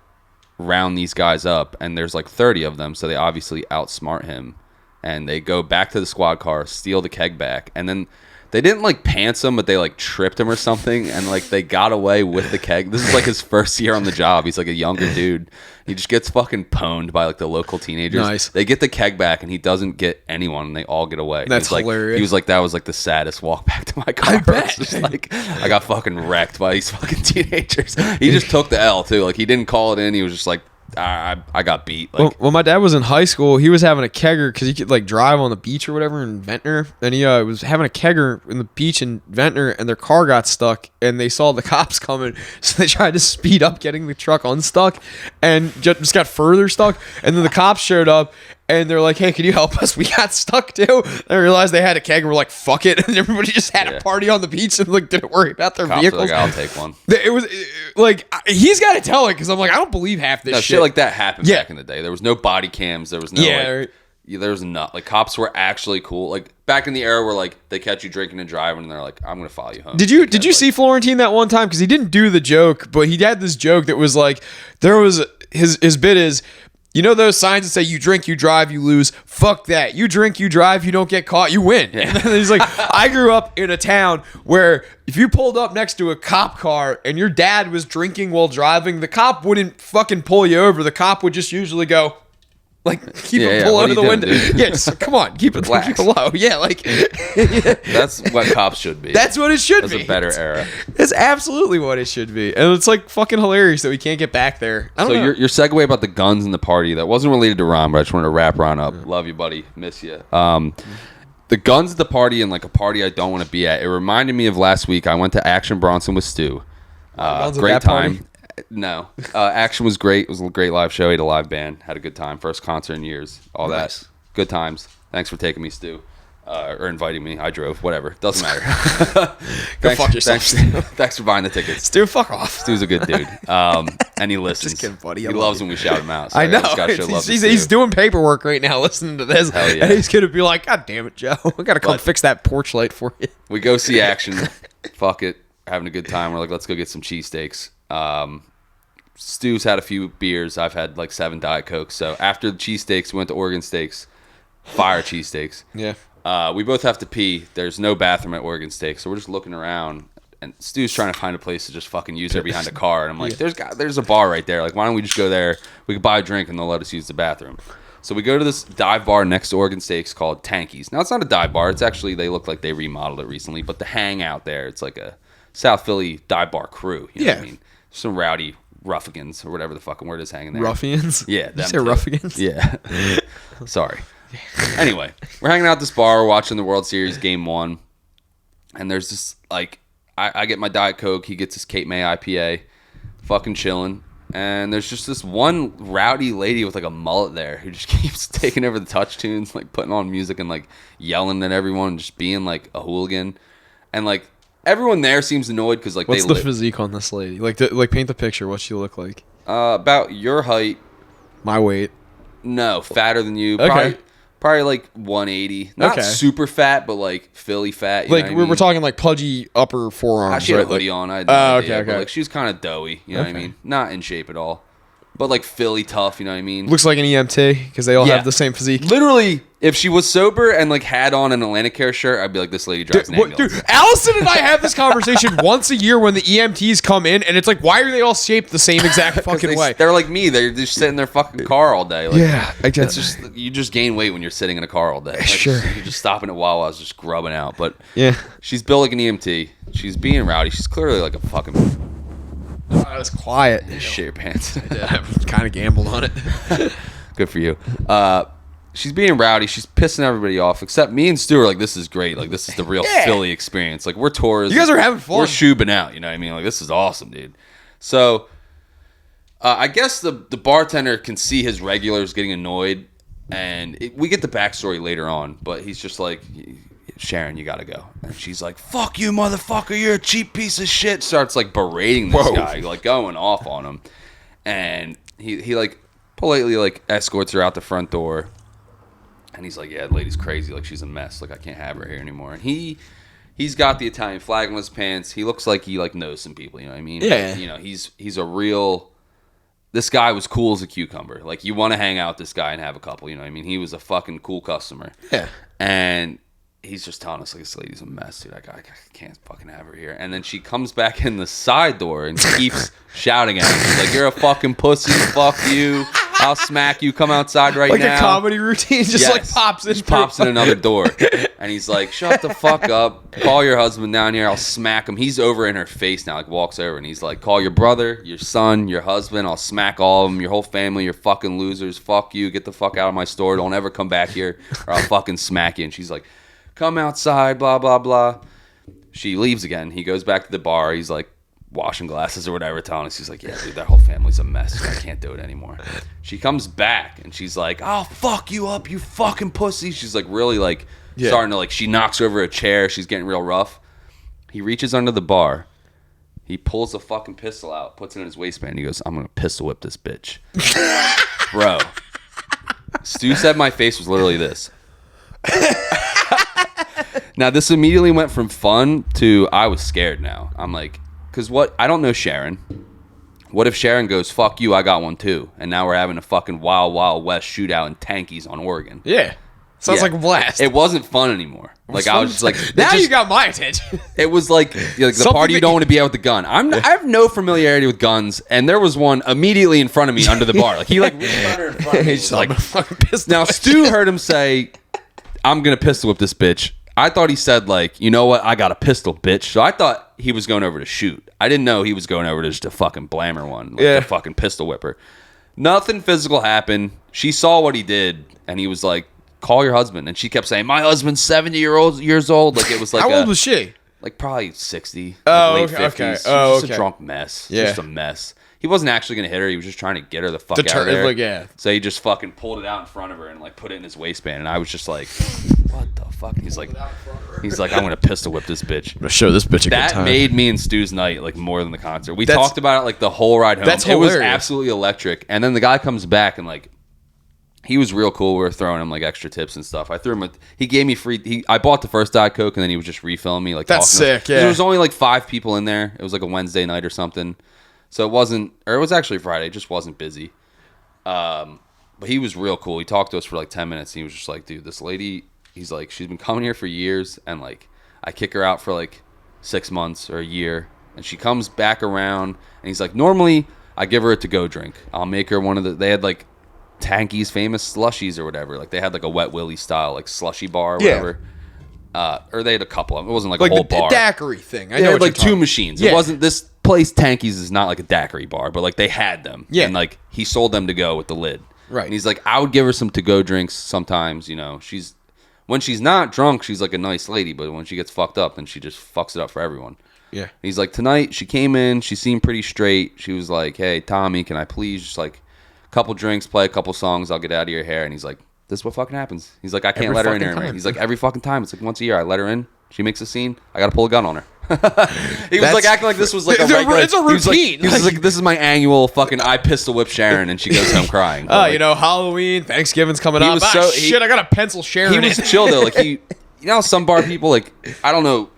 round these guys up, and there's like 30 of them, so they obviously outsmart him, and they go back to the squad car, steal the keg back, and then they didn't like pants him, but they like tripped him or something, and like they got away with the keg. This is like his first year on the job. He's like a younger dude. He just gets fucking pwned by like the local teenagers. Nice. They get the keg back, and he doesn't get anyone, and they all get away. That's hilarious. He was like, that was like the saddest walk back to my car. I bet. It's just like, I got fucking wrecked by these fucking teenagers. He just took the L too. Like he didn't call it in. He was just like, I got beat. Like, when my dad was in high school, he was having a kegger because he could like drive on the beach or whatever in Ventnor, and he was having a kegger in the beach in Ventnor, and their car got stuck, and they saw the cops coming, so they tried to speed up getting the truck unstuck, and just got further stuck, and then the cops showed up. And they're like, hey, can you help us? We got stuck too. They realized they had a keg and we're like, fuck it. And everybody just had a party on the beach and like didn't worry about their vehicles. Like, I'll take one. It was like, he's got to tell it because I'm like, I don't believe half this shit. Shit like that happened back in the day. There was no body cams. There was no right. There was not like cops were actually cool. Like back in the era where like they catch you drinking and driving and they're like, I'm gonna follow you home. Did you see Florentine that one time? Because he didn't do the joke, but he had this joke that was like, there was his bit is, you know those signs that say you drink, you drive, you lose? Fuck that. You drink, you drive, you don't get caught, you win. Yeah. And then he's like, I grew up in a town where if you pulled up next to a cop car and your dad was drinking while driving, the cop wouldn't fucking pull you over. The cop would just usually go, like, keep it pull over the window. Yeah, just come on, keep it low. Yeah, like that's what cops should be. That's what it should be. That's a better era. It's absolutely what it should be, and it's like fucking hilarious that we can't get back there. I don't know. Your segue about the guns in the party that wasn't related to Ron, but I just wanted to wrap Ron up. Love you, buddy. Miss you. The guns at the party and like a party I don't want to be at. It reminded me of last week. I went to Action Bronson with Stu. Great time. Party? No. Action was great. It was a great live show. Ate a live band. Had a good time. First concert in years. All nice. That. Good times. Thanks for taking me, Stu. Or inviting me. I drove. Whatever. Doesn't matter. Go fuck yourself. Thanks for buying the tickets. Stu, fuck off. Stu's a good dude. And he listens. Just kidding, buddy. He loves when we shout him out. So I know. He's doing paperwork right now listening to this. Hell yeah. And he's going to be like, God damn it, Joe. I got to come fix that porch light for you. We go see Action. Fuck it. Having a good time. We're like, let's go get some cheesesteaks. Stu's had a few beers. I've had like 7 Diet Cokes. So after the cheesesteaks, we went to Oregon Steaks. Fire cheesesteaks. Yeah. We both have to pee. There's no bathroom at Oregon Steaks, so we're just looking around. And Stu's trying to find a place to just fucking use her behind a car. And I'm like, there's a bar right there. Like, why don't we just go there? We could buy a drink and they'll let us use the bathroom. So we go to this dive bar next to Oregon Steaks called Tanky's. Now, it's not a dive bar. It's actually, they look like they remodeled it recently. But the hangout there, it's like a South Philly dive bar crew. You know what I mean? Some rowdy ruffians or whatever the fucking word is hanging there. Ruffians? Yeah. Did you say ruffians? Yeah. Sorry. Anyway, we're hanging out at this bar. We're watching the World Series Game 1. And there's this, like, I get my Diet Coke. He gets his Cape May IPA. Fucking chilling. And there's just this one rowdy lady with, like, a mullet there who just keeps taking over the touch tunes, like, putting on music and, like, yelling at everyone, just being, like, a hooligan. And, like, everyone there seems annoyed because, like, what's the physique on this lady? Like, paint the picture. What's she look like? About your height. My weight. No, fatter than you. Okay. Probably like 180. Not super fat, but like Philly fat. Like we're talking like pudgy upper forearms. She had a hoodie on. I had no idea, okay. But like she was kind of doughy. You know what I mean? Not in shape at all. But like Philly tough. You know what I mean? Looks like an EMT because they all have the same physique. Literally, if she was sober and like had on an Atlantic Care shirt, I'd be like, this lady drives an ambulance. Dude, Allison and I have this conversation once a year when the EMTs come in, and it's like, why are they all shaped the same exact fucking way? They're like me. They're just sitting in their fucking car all day. Like, yeah, I guess. It's just you just gain weight when you're sitting in a car all day. Like, sure. You're just stopping at Wawa's, just grubbing out. But yeah, she's built like an EMT. She's being rowdy. She's clearly like a fucking. I was quiet. Shit your pants. I kind of gambled on it. Good for you. She's being rowdy. She's pissing everybody off, except me and Stu are like, this is great. Like, this is the real Philly experience. Like, we're tourists. You guys are having fun. We're shoobing out. You know what I mean? Like, this is awesome, dude. So, I guess the bartender can see his regulars getting annoyed, and we get the backstory later on, but he's just like, Sharon, you gotta go. And she's like, fuck you, motherfucker, you're a cheap piece of shit. Starts like berating this guy, like going off on him. And he like politely like escorts her out the front door. And he's like, yeah, the lady's crazy, like she's a mess, like I can't have her here anymore. And he's got the Italian flag on his pants. He looks like he like knows some people, you know what I mean? Yeah. You know, he's a real this guy was cool as a cucumber. Like, you want to hang out with this guy and have a couple, you know what I mean? He was a fucking cool customer. Yeah. And he's just telling us, like, this lady's a mess, dude. I can't fucking have her here. And then she comes back in the side door and keeps shouting at him. She's like, you're a fucking pussy. Fuck you. I'll smack you. Come outside right now. Like a comedy routine, just like pops in. Just pops in another door. And he's like, shut the fuck up. Call your husband down here. I'll smack him. He's over in her face now, like walks over. And he's like, call your brother, your son, your husband. I'll smack all of them. Your whole family. You're fucking losers. Fuck you. Get the fuck out of my store. Don't ever come back here or I'll fucking smack you. And she's like, come outside, blah, blah, blah. She leaves again. He goes back to the bar. He's like washing glasses or whatever, telling us, he's like, yeah, dude, that whole family's a mess. I can't do it anymore. She comes back and she's like, I'll fuck you up, you fucking pussy. She's like really like starting to like, she knocks over a chair. She's getting real rough. He reaches under the bar. He pulls a fucking pistol out, puts it in his waistband. He goes, I'm going to pistol whip this bitch. Bro. Stu said my face was literally this. Now, this immediately went from fun to I was scared now. I'm like, because what? I don't know Sharon. What if Sharon goes, fuck you, I got one too. And now we're having a fucking Wild Wild West shootout in Tankies on Oregon. Yeah. Sounds like a blast. It wasn't fun anymore. Like, I was just like... Now you got my attention. It was like the party you don't want to be out with the gun. I have no familiarity with guns, and there was one immediately in front of me under the bar. Like, he like reached under in front of me. He's like, fucking pistol. Now, Stu heard him say, I'm going to pistol whip this bitch. I thought he said, like, you know what? I got a pistol, bitch. So I thought he was going over to shoot. I didn't know he was going over to just a fucking blammer one. Like a fucking pistol whipper. Nothing physical happened. She saw what he did, and he was like, call your husband. And she kept saying, my husband's 70 years old. Like, it was like how old was she? Like, probably 60. Oh, like late okay. 50s. Okay. She was just okay. a drunk mess. Yeah. Just a mess. He wasn't actually going to hit her. He was just trying to get her the fuck out of there. Like, yeah. So he just fucking pulled it out in front of her and like put it in his waistband. And I was just like, what the fuck? He's like, I'm going to pistol whip this bitch. I'm going to show this bitch a good time. That made me and Stu's night like more than the concert. We talked about it like the whole ride home. That's hilarious. It was hilarious. absolutely electric. And then the guy comes back and like, he was real cool. We were throwing him like extra tips and stuff. I threw him he gave me free. I bought the first Diet Coke and then he was just refilling me. Like, that's sick. Yeah. There was only like 5 people in there. It was like a Wednesday night or something. So it wasn't, or it was actually Friday. It just wasn't busy. But he was real cool. He talked to us for like 10 minutes and he was just like, dude, this lady, he's like, she's been coming here for years and like, I kick her out for like 6 months or a year and she comes back around and he's like, normally I give her a to-go drink. I'll make her one of they had like Tanky's famous slushies or whatever. Like they had like a Wet Willy style like slushy bar or whatever. Or they had a couple of them. It wasn't like a whole bar. Like the daiquiri thing. I they know had what like 2 machines. Yeah. It wasn't this place. Tanky's is not like a daiquiri bar, but like they had them. Yeah. And like he sold them to go with the lid. Right. And he's like, I would give her some to-go drinks sometimes. You know, when she's not drunk, she's like a nice lady, but when she gets fucked up, then she just fucks it up for everyone. Yeah. And he's like, tonight she came in, she seemed pretty straight. She was like, hey, Tommy, can I please just like a couple drinks, play a couple songs, I'll get out of your hair. And he's like, this is what fucking happens. He's like, I can't let her in here. Time. He's like, every fucking time. It's like once a year I let her in. She makes a scene. I got to pull a gun on her. He was like acting like this was like a regular. It's a routine. He was like, this is my annual fucking I pistol whip Sharon, and she goes home crying. Oh, like, you know, Halloween, Thanksgiving's coming up. Shit, I got to pencil Sharon. He was chill though. Like you know, some bar people like I don't know.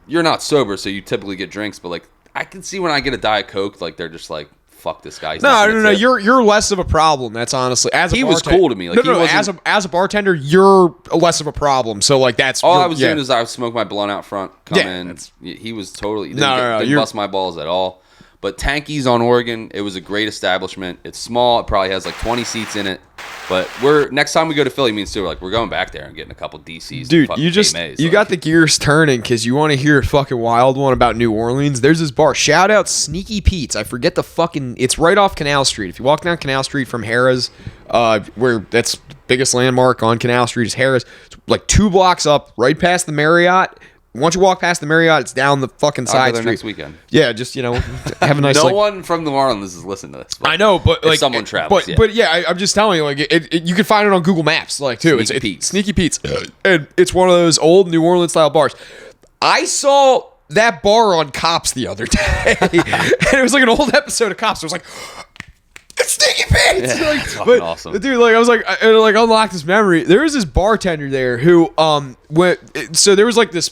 You're not sober, so you typically get drinks, but like I can see when I get a Diet Coke, like they're just like, fuck this guy. No. You're less of a problem. That's honestly he was cool to me. Like, as a bartender, you're less of a problem. So like that's all I was doing is I would smoke my blunt out front. Come in. He was totally didn't bust my balls at all. But Tanky's on Oregon, it was a great establishment. It's small. It probably has like 20 seats in it. But next time we go to Philly, me and Stu we're going back there and getting a couple DCs. Dude, you got the gears turning because you want to hear a fucking wild one about New Orleans. There's this bar. Shout out Sneaky Pete's. I forget the fucking. It's right off Canal Street. If you walk down Canal Street from Harrah's, where that's the biggest landmark on Canal Street is Harrah's. It's like 2 blocks up, right past the Marriott. Once you walk past the Marriott, it's down the fucking side street. Next weekend. Yeah, just, you know, have a nice... No one from New Orleans is listening to this. I know, but like... someone travels, But yeah, I'm just telling you, like, you can find it on Google Maps, like, too. It's Sneaky Pete's. And it's one of those old New Orleans-style bars. I saw that bar on Cops the other day. And it was like an old episode of Cops. It was like... It's Sneaky Pete's! Yeah, like, it's fucking awesome. Dude, like, I was like, unlocked this memory. There was this bartender there who, so there was like this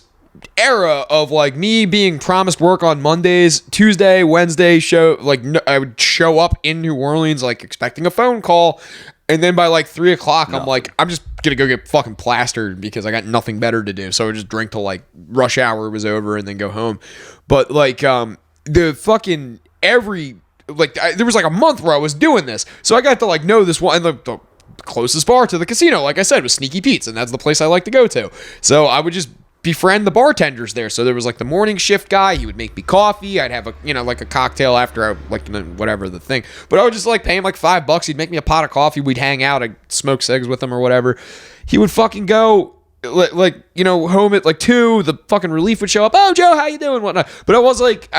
era of like me being promised work on Mondays, Tuesday, Wednesday show. Like I would show up in New Orleans like expecting a phone call, and then by like 3 o'clock, I'm like, I'm just gonna go get fucking plastered because I got nothing better to do. So I would just drink till like rush hour was over and then go home. But like the fucking there was like a month where I was doing this, so I got to like know this one. And the closest bar to the casino, like I said, was Sneaky Pete's, and that's the place I like to go to. So I would just befriend the bartenders there. So there was like the morning shift guy. He would make me coffee. I'd have like a cocktail after I like whatever the thing. But I would just like pay him like $5. He'd make me a pot of coffee. We'd hang out. I'd smoke cigs with him or whatever. He would fucking go home at like 2. The fucking relief would show up. Oh, Joe, how you doing? Whatnot. But I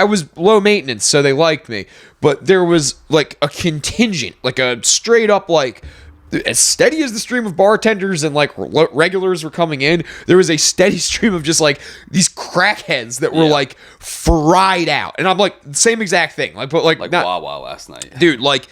was low maintenance, so they liked me. But there was like a contingent, like a straight up like, as steady as the stream of bartenders and like regulars were coming in, there was a steady stream of just like these crackheads that were like fried out. And I'm like, same exact thing. Like not, Wawa last night. Dude, like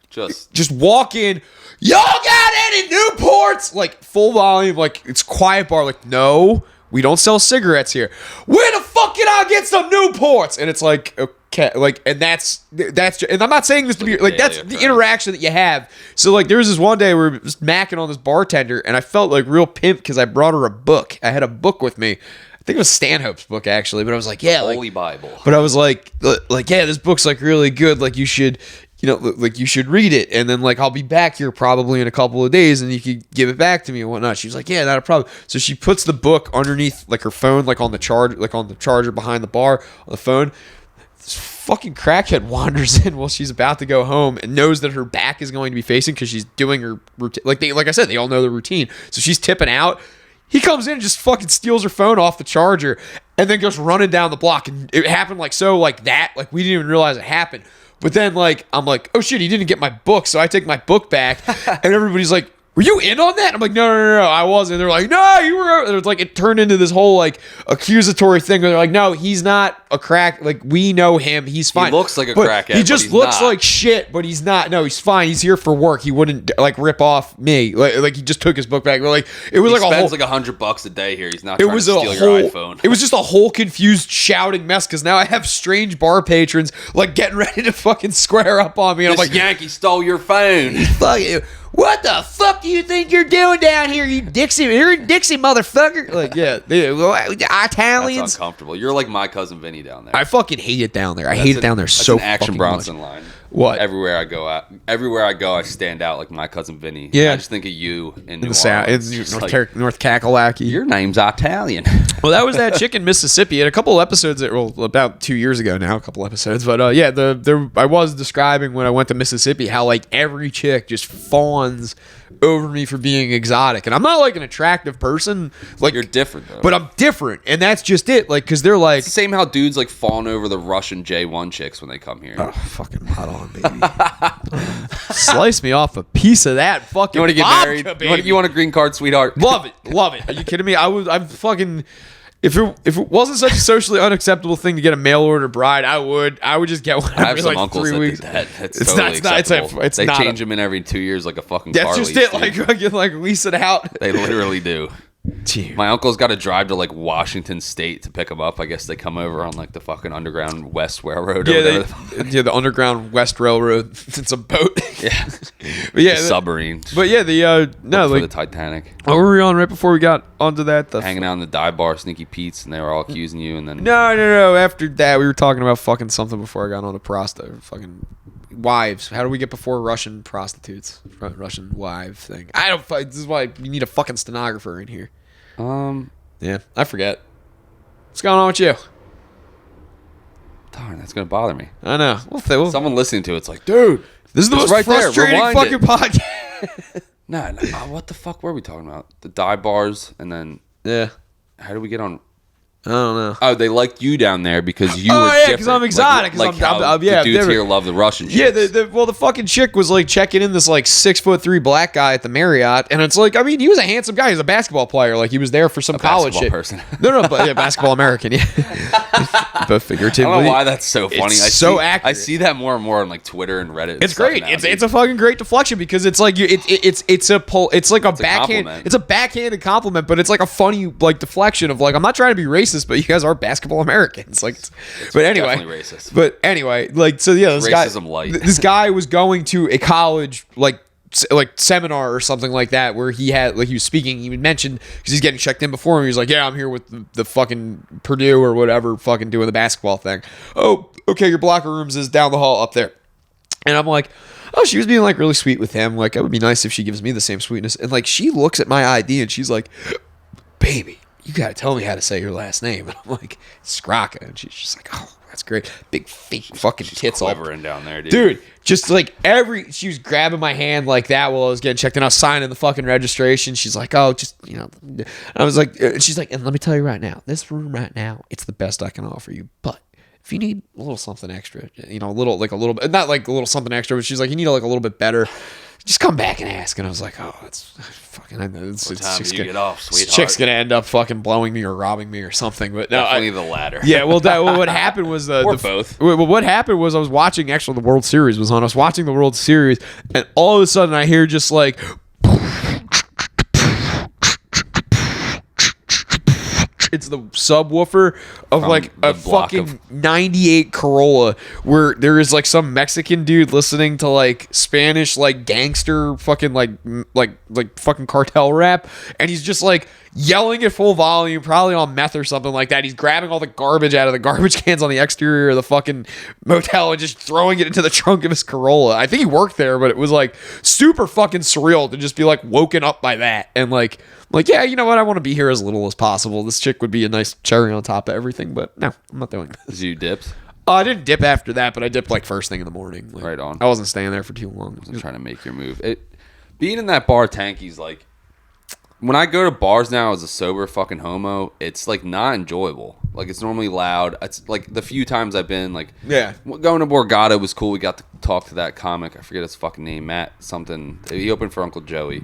just walk in. Y'all got any Newports? Like full volume, like it's quiet bar. Like, no, we don't sell cigarettes here. Where the fuck can I get some Newports? And it's like, okay, like, and that's, and I'm not saying this to be like, that's the interaction that you have. So like, there was this one day where we was macking on this bartender, and I felt like real pimp because I brought her a book. I had a book with me. I think it was Stanhope's book actually, but I was like, yeah, Holy Bible. But I was like, yeah, this book's like really good. Like you should. Like you should read it, and then like I'll be back here probably in a couple of days, and you could give it back to me and whatnot. She was like, "Yeah, not a problem." So she puts the book underneath like her phone, like on the charger behind the bar on the phone. This fucking crackhead wanders in while she's about to go home and knows that her back is going to be facing because she's doing her routine. Like I said, they all know the routine. So she's tipping out. He comes in and just fucking steals her phone off the charger and then goes running down the block. And it happened like that. Like we didn't even realize it happened. But then, like, I'm like, oh, shit, he didn't get my book. So I take my book back, and everybody's like, were you in on that? I'm like, no, I wasn't. They're like, no, you were. And it's like, it turned into this whole, like, accusatory thing where they're like, no, he's not a crack. Like, we know him. He's fine. He looks like a crackhead. He just looks like shit, but he's not. No, he's fine. He's here for work. He wouldn't, like, rip off me. Like he just took his book back. We're like, it was he like a whole. Spends like $100 a day here. He's not trying to steal your iPhone. It was just a whole confused shouting mess because now I have strange bar patrons, like, getting ready to fucking square up on me. And I'm like, Yankee stole your phone. Fuck you. What the fuck do you think you're doing down here, you're a Dixie motherfucker? Like, yeah, Italians. That's uncomfortable. You're like my cousin Vinny down there. I fucking hate it down there. I hate it down there so an Action fucking Bronson much. line. What? Everywhere I go, I stand out like my cousin Vinny. Yeah. I just think of you in New South. Orleans. It's North Kakalaki. Your name's Italian. Well, that was that chick in Mississippi. And a couple episodes, about 2 years ago now, a couple episodes. But yeah, I was describing when I went to Mississippi how like every chick just fawns over me for being exotic, and I'm not like an attractive person. Like you're different though. But I'm different, and that's just it. Like because they're like it's the same how dudes like fawn over the Russian J1 chicks when they come here. Oh, fucking hot on, baby. Slice me off a piece of that fucking. You want to get vodka, married? Baby. You want a green card, sweetheart? Love it. Are you kidding me? I'm fucking. If it wasn't such a socially unacceptable thing to get a mail order bride, I would just get one. I have some like uncles 3 weeks. It's totally acceptable. They not change them in every 2 years like a fucking that's car just lease, it. Like I can like lease it out. They literally do. Dude. My uncle's got to drive to like Washington State to pick them up. I guess they come over on like the fucking Underground West Railroad. The Underground West Railroad. It's a boat. Yeah, but yeah, submarine. But yeah, the Titanic. What were we on right before we got onto that? Hanging out in the dive bar, Sneaky Pete's, and they were all accusing you. And then no. After that, we were talking about fucking something before I got on to fucking wives. How do we get before Russian prostitutes? Russian wife thing. This is why you need a fucking stenographer in here. Yeah, I forget. What's going on with you? Darn, that's gonna bother me. I know. Someone listening to it's like, dude, this is the most frustrating fucking podcast. No, what the fuck were we talking about? The dive bars, and then how do we get on? I don't know. Oh, they liked you down there because you were different. Because I'm exotic. Like the dudes here love the Russian chicks. Yeah, the fucking chick was like checking in this like 6'3" black guy at the Marriott, and it's like, I mean, he was a handsome guy. He was a basketball player. Like he was there for some college shit. Person. No, but yeah, basketball American. Yeah, but figuratively. I don't know why that's so funny. It's accurate. I see that more and more on like Twitter and Reddit. It's great. It's a fucking great deflection because it's like it's like a backhand. It's a backhanded compliment, but it's like a funny like deflection of like I'm not trying to be racist. racist, but you guys are basketball Americans. Like, but anyway, definitely racist. But anyway, like, so yeah, Racism light. This guy was going to a college like seminar or something like that where he was speaking. He mentioned because he's getting checked in before him. He was like, yeah, I'm here with the fucking Purdue or whatever, fucking doing the basketball thing. Oh, okay, your locker rooms is down the hall up there. And I'm like, oh, she was being like really sweet with him. Like, it would be nice if she gives me the same sweetness. And like, she looks at my ID and she's like, baby, you got to tell me how to say your last name. And I'm like, Scrocka. And she's just like, oh, that's great. Big fake fucking tits all quivering down there, dude. Just like she was grabbing my hand like that while I was getting checked in. I was signing the fucking registration. She's like, oh, just, I was like, she's like, and let me tell you right now, this room right now, it's the best I can offer you. But if you need a little something extra, a little bit, not like a little something extra, but she's like, you need like a little bit better, just come back and ask. And I was like, oh, that's fucking, it's time do you get off, sweetheart? Chick's gonna end up fucking blowing me or robbing me or something. But no, definitely the latter. Yeah, well, what happened was or both. What happened was I was watching, actually, the World Series was on. I was watching the World Series, and all of a sudden I hear just like, it's the subwoofer of like a fucking 98 Corolla where there is like some Mexican dude listening to like Spanish like gangster fucking like fucking cartel rap, and he's just like yelling at full volume, probably on meth or something like that. He's grabbing all the garbage out of the garbage cans on the exterior of the fucking motel and just throwing it into the trunk of his Corolla. I think he worked there, but it was like super fucking surreal to just be like woken up by that and like, yeah, you know what? I want to be here as little as possible. This chick would be a nice cherry on top of everything, but no, I'm not doing this. You dipped? I didn't dip after that, but I dipped like first thing in the morning. Like, right on. I wasn't staying there for too long. I was trying to make your move. Being in that bar, Tanky's like, when I go to bars now as a sober fucking homo, it's like not enjoyable. Like, it's normally loud. It's like the few times I've been, like, yeah, going to Borgata was cool. We got to talk to that comic. I forget his fucking name, Matt something. He opened for Uncle Joey.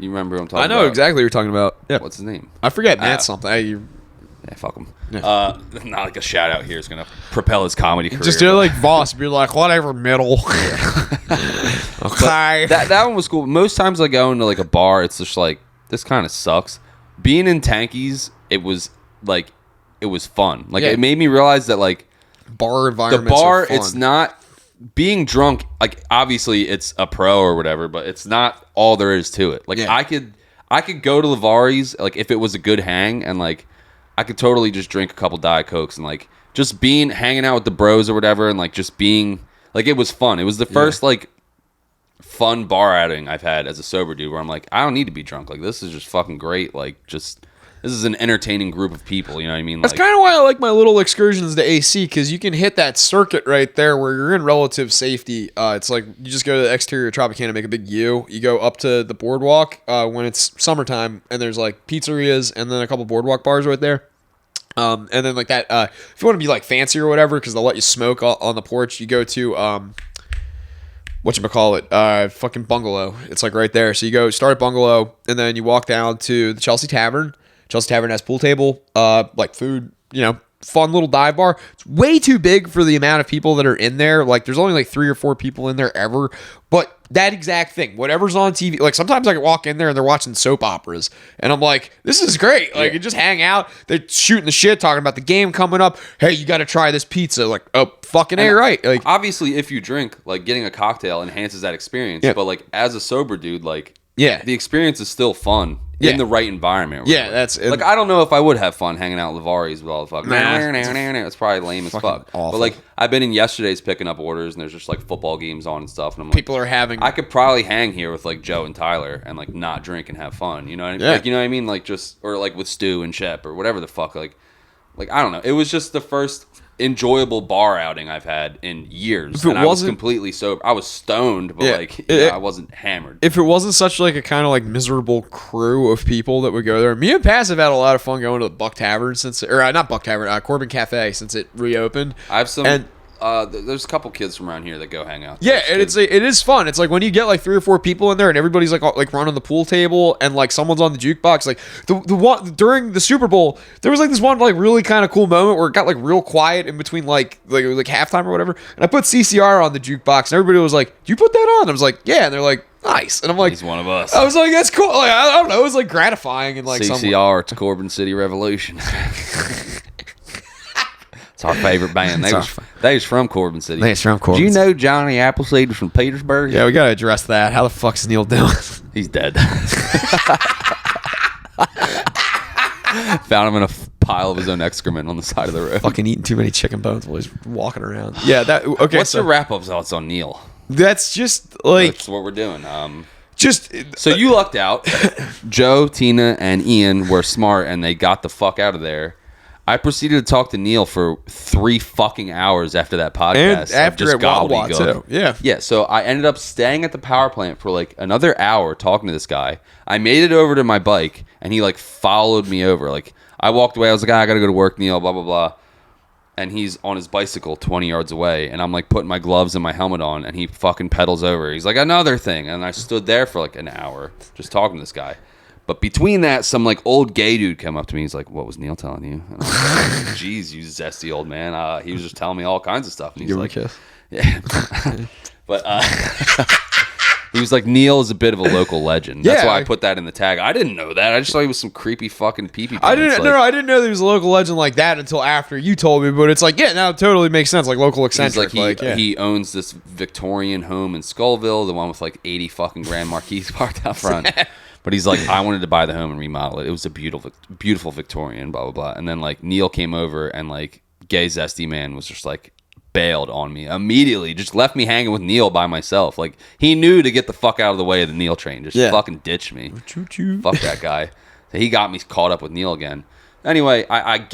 You remember who I'm talking about? I know exactly what you're talking about. Yeah. What's his name? I forget. Matt something. Yeah, fuck him. Yeah. Not like a shout out here is gonna propel his comedy career. Just do it like Voss. Be like, whatever, middle. Okay. That one was cool. Most times I go into like a bar, it's just like, this kind of sucks. Being in Tanky's, it was fun. Like, it made me realize that like bar environments the bar, are fun. it's not being drunk. Like, obviously it's a pro or whatever, but it's not all there is to it. Like, I could go to Lavari's, like, if it was a good hang, and like I could totally just drink a couple Diet Cokes and like just hanging out with the bros or whatever, and like just being like, it was fun. It was the first like fun bar outing I've had as a sober dude where I'm like, I don't need to be drunk. Like, this is just fucking great. Like, just this is an entertaining group of people. You know what I mean? That's kind of why I like my little excursions to AC, because you can hit that circuit right there where you're in relative safety. It's like you just go to the exterior of Tropicana, make a big U. You go up to the boardwalk when it's summertime, and there's like pizzerias and then a couple boardwalk bars right there. And then like that, if you want to be like fancy or whatever, because they'll let you smoke on the porch, you go to whatchamacallit, fucking Bungalow. It's like right there. So you go start at Bungalow, and then you walk down to the Chelsea Tavern. Chelsea Tavern has pool table, like food, fun little dive bar. It's way too big for the amount of people that are in there. Like, there's only like 3 or 4 people in there ever. But that exact thing, whatever's on TV, like sometimes I can walk in there and they're watching soap operas, and I'm like, this is great. Like, you just hang out. They're shooting the shit, talking about the game coming up. Hey, you got to try this pizza. Like, oh, fucking A, right. Like, obviously, if you drink, like, getting a cocktail enhances that experience. Yeah. But like, as a sober dude, like, the experience is still fun. In the right environment. Yeah, that's like, I don't know if I would have fun hanging out at Lavari's with all the fucking it's probably lame as fuck. Awful. But like, I've been in yesterday's picking up orders, and there's just like football games on and stuff, and I'm like, people are having, I could probably hang here with like Joe and Tyler and like not drink and have fun. You know what I mean? Yeah. Like, you know what I mean? Like, just, or like with Stu and Shep or whatever the fuck. Like I don't know. It was just the first enjoyable bar outing I've had in years, and I was completely sober. I was stoned, but I wasn't hammered. If it wasn't such like a kind of like miserable crew of people that would go there, me and Pass have had a lot of fun going to the Buck Tavern not Buck Tavern, Corbin Cafe since it reopened. I have some. There's a couple kids from around here that go hang out. Yeah, and it is fun. It's like when you get like 3 or 4 people in there and everybody's like running the pool table and like someone's on the jukebox. Like the one during the Super Bowl, there was like this one like really kind of cool moment where it got like real quiet in between like halftime or whatever. And I put CCR on the jukebox and everybody was like, "Do you put that on?" I was like, "Yeah," and they're like, nice. And I'm like, he's one of us. I was like, that's cool. Like, I don't know. It was like gratifying and like CCR, it's Corbin City Revolution. It's our favorite band. They was from Corbin City. They was from Corbin. Do you know Johnny Appleseed was from Petersburg? Yeah, we gotta address that. How the fuck's Neil doing? He's dead. Found him in a pile of his own excrement on the side of the road. Fucking eating too many chicken bones while he's walking around. Yeah, that okay. What's the wrap-up thoughts on Neil? That's just like That's what we're doing. So you lucked out. Joe, Tina, and Ian were smart, and they got the fuck out of there. I proceeded to talk to Neil for 3 fucking hours after that podcast. And after at Wawa too. Yeah. Yeah, so I ended up staying at the power plant for like another hour talking to this guy. I made it over to my bike, and he like followed me over. Like I walked away. I was like, I gotta go to work, Neil, blah, blah, blah. And he's on his bicycle 20 yards away, and I'm like putting my gloves and my helmet on, and he fucking pedals over. He's like, another thing. And I stood there for like an hour just talking to this guy. But between that, some like old gay dude came up to me. He's like, "What was Neil telling you?" And I was like, "Jeez, you zesty old man." He was just telling me all kinds of stuff. And he's like, kiss. "Yeah," but he was like, "Neil is a bit of a local legend." That's why I put that in the tag. I didn't know that. I just thought he was some creepy fucking pee-pee. I didn't know there was a local legend like that until after you told me. But it's like, yeah, now it totally makes sense. Like local eccentric. He owns this Victorian home in Skullville, the one with like 80 fucking Grand Marquis parked out front. But he's like, I wanted to buy the home and remodel it. It was a beautiful Victorian, blah, blah, blah. And then, like, Neil came over and, like, gay zesty man was just, like, bailed on me immediately. Just left me hanging with Neil by myself. Like, he knew to get the fuck out of the way of the Neil train. Just fucking ditched me. Choo-choo. Fuck that guy. So he got me caught up with Neil again. Anyway, I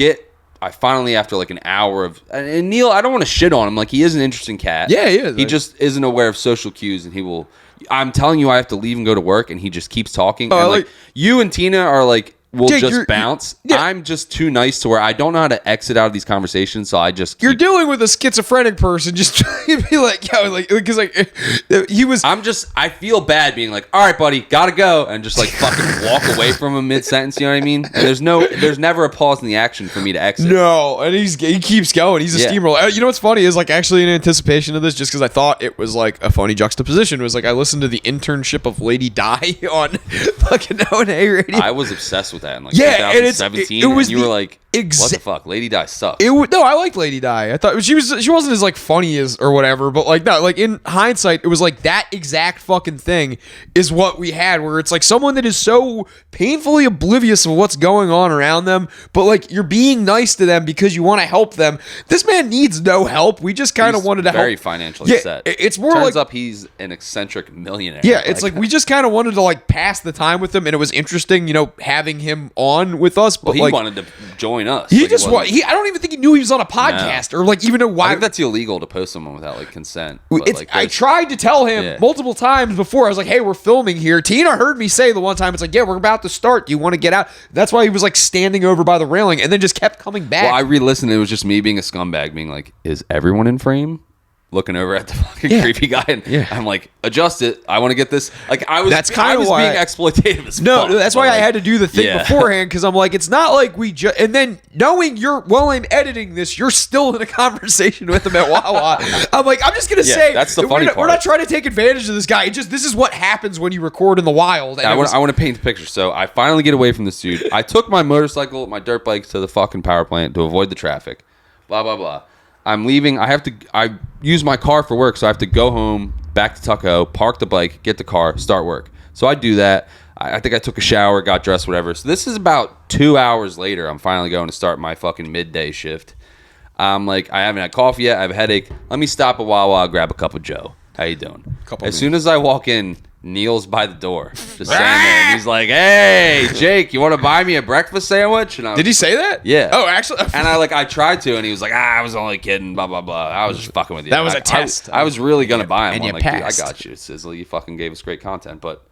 finally, after, like, an hour of... And Neil, I don't want to shit on him. Like, he is an interesting cat. Yeah, he is. He just isn't aware of social cues, and he will... I'm telling you, I have to leave and go to work, and he just keeps talking. And like you and Tina are like, we'll just bounce. Yeah. I'm just too nice to where I don't know how to exit out of these conversations, so I just You're dealing with a schizophrenic person, just trying to be like, yo, like, because like he was. I feel bad being like, all right, buddy, gotta go, and just like fucking walk away from him mid sentence. You know what I mean? And there's never a pause in the action for me to exit. No, and he keeps going. He's a steamroller. You know what's funny is like actually in anticipation of this, just because I thought it was like a funny juxtaposition, was like I listened to the internship of Lady Di on fucking O&A radio. I was obsessed with that in like 2017. It was and you were like, what the fuck? Lady Di sucks. No, I liked Lady Di. I thought she wasn't as like funny as or whatever, but like no, like in hindsight, it was like that exact fucking thing is what we had, where it's like someone that is so painfully oblivious of what's going on around them, but like you're being nice to them because you want to help them. This man needs no help. We just kind of wanted to help. Very financially set. It's more Turns like up he's an eccentric millionaire. Yeah, it's like we just kind of wanted to like pass the time with him, and it was interesting, you know, having him on with us. But he like, wanted to join us. He just I don't even think he knew he was on a podcast or like even know why. I think that's illegal to post someone without like consent. Like, I tried to tell him multiple times before. I was like, hey, we're filming here. Tina heard me say the one time, it's like, yeah, we're about to start. Do you want to get out? That's why he was like standing over by the railing and then just kept coming back. Well, I re-listened. It was just me being a scumbag, being like, is everyone in frame? Looking over at the fucking creepy guy, and I'm like, adjust it. I want to get this. Like I was being exploitative as fuck. No, that's why I had to do the thing beforehand, because I'm like, it's not like we just. And then knowing while I'm editing this, you're still in a conversation with him at Wawa. I'm like, I'm just gonna say that's the funny part. We're not trying to take advantage of this guy. This is what happens when you record in the wild. I want to paint the picture. So I finally get away from this dude. I took my motorcycle, my dirt bike to the fucking power plant to avoid the traffic. Blah blah blah. I'm leaving. I use my car for work, so I have to go home, back to Tuckahoe, park the bike, get the car, start work. So I do that. I think I took a shower, got dressed, whatever. So this is about 2 hours later. I'm finally going to start my fucking midday shift. I'm like, I haven't had coffee yet. I have a headache. Let me stop at Wawa, grab a cup of Joe. How you doing? As soon as I walk in, Neil's by the door, just standing there. And he's like, "Hey, Jake, you want to buy me a breakfast sandwich?" And did he say that? Yeah. Oh, actually. And I tried to, and he was like, "I was only kidding." Blah blah blah. I was just fucking with you. That was a test. I was really gonna buy him. And one. you Like, dude, I passed. got you, Sizzle. You fucking gave us great content, but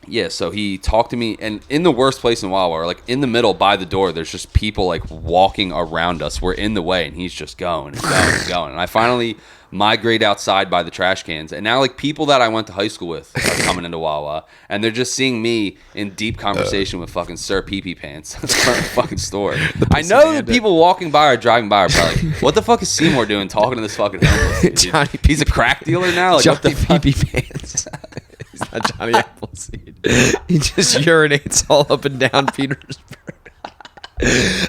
Yeah, so he talked to me, and in the worst place in Wawa, like in the middle by the door, there's just people like walking around us. We're in the way, and he's just going and going and going. And I finally migrate outside by the trash cans, and now like people that I went to high school with are coming into Wawa, and they're just seeing me in deep conversation with fucking Sir Pee Pee Pants at the front of the fucking store. I know the people walking by or driving by are probably like, what the fuck is Seymour doing talking to this fucking homeless dude? Johnny He's a crack dealer now? Like, Johnny what the fuck? Pee Pee Pants. He's not Johnny Appleseed. He just urinates all up and down Petersburg.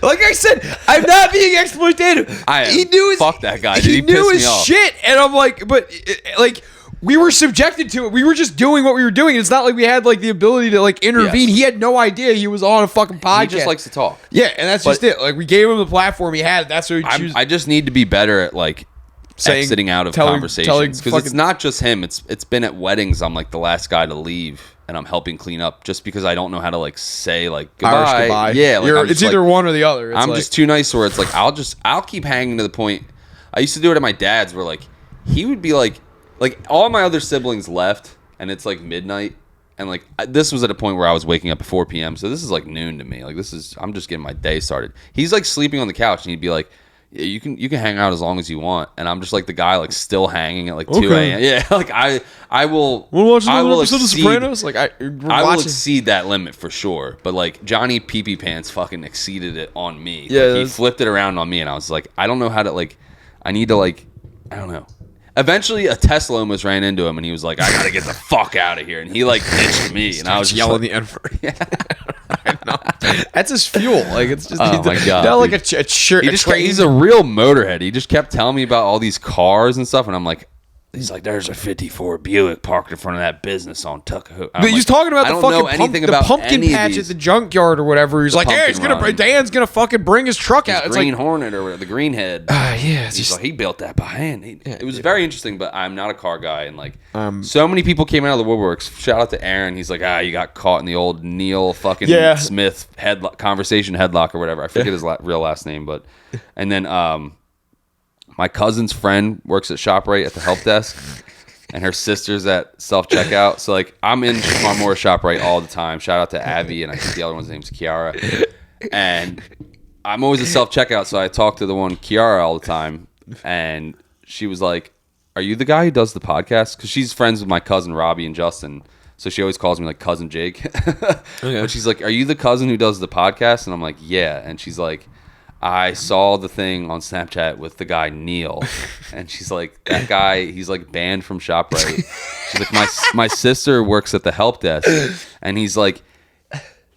Like I said, I'm not being exploitative. He knew his, fuck that guy. He knew his me off. shit, and I'm like, but like we were subjected to it. We were just doing what we were doing. It's not like we had like the ability to like intervene. Yes. He had no idea he was on a fucking podcast. He just likes to talk. Yeah, and that's just it. Like we gave him the platform. He had it. That's what he choose. I just need to be better at like exiting out of conversations, because it's not just him. It's been at weddings. I'm like the last guy to leave, and I'm helping clean up just because I don't know how to like say like goodbye. Yeah, like, it's either one or the other. I'm just too nice where it's like I'll keep hanging to the point. I used to do it at my dad's where like he would be like all my other siblings left, and it's like midnight, and like this was at a point where I was waking up at 4 p.m. So this is like noon to me. Like I'm just getting my day started. He's like sleeping on the couch, and he'd be like, yeah, you can hang out as long as you want, and I'm just like the guy like still hanging at like 2 a.m. Yeah, like I will. We'll watch another episode of The Sopranos. Like I will exceed that limit for sure. But like Johnny Pee Pee Pants fucking exceeded it on me. Yeah, like, he flipped it around on me, and I was like, I don't know how to like. I need to like. I don't know. Eventually, a Tesla almost ran into him, and he was like, "I gotta get the fuck out of here!" And he like ditched me, and I was yelling like, the N-word. Yeah. I know. That's his fuel. Like it's just oh my god, not like a shirt. He's a real motorhead. He just kept telling me about all these cars and stuff, and I'm like, he's like, "There's a 54 Buick parked in front of that business on Tuckahoe." But he's talking about the fucking pumpkin patch at the junkyard or whatever. He's like, "Hey, Dan's gonna fucking bring his truck out." It's Green Hornet or the Greenhead. Yeah, he's like, he built that by hand. It was very interesting, but I'm not a car guy, and like so many people came out of the woodworks. Shout out to Aaron. He's like, you got caught in the old Neil fucking Smith conversation headlock or whatever. I forget his real last name, but and then my cousin's friend works at ShopRite at the help desk, and her sister's at self-checkout. So, like, I'm in Marmora ShopRite all the time. Shout out to Abby, and I think the other one's name's Kiara. And I'm always at self-checkout, so I talk to the one, Kiara, all the time. And she was like, "Are you the guy who does the podcast?" Because she's friends with my cousin, Robbie and Justin. So she always calls me, like, Cousin Jake. Okay. But she's like, "Are you the cousin who does the podcast?" And I'm like, "Yeah." And she's like, "I saw the thing on Snapchat with the guy Neil," and she's like, "That guy, he's like banned from ShopRite." She's like, my sister works at the help desk, and he's like,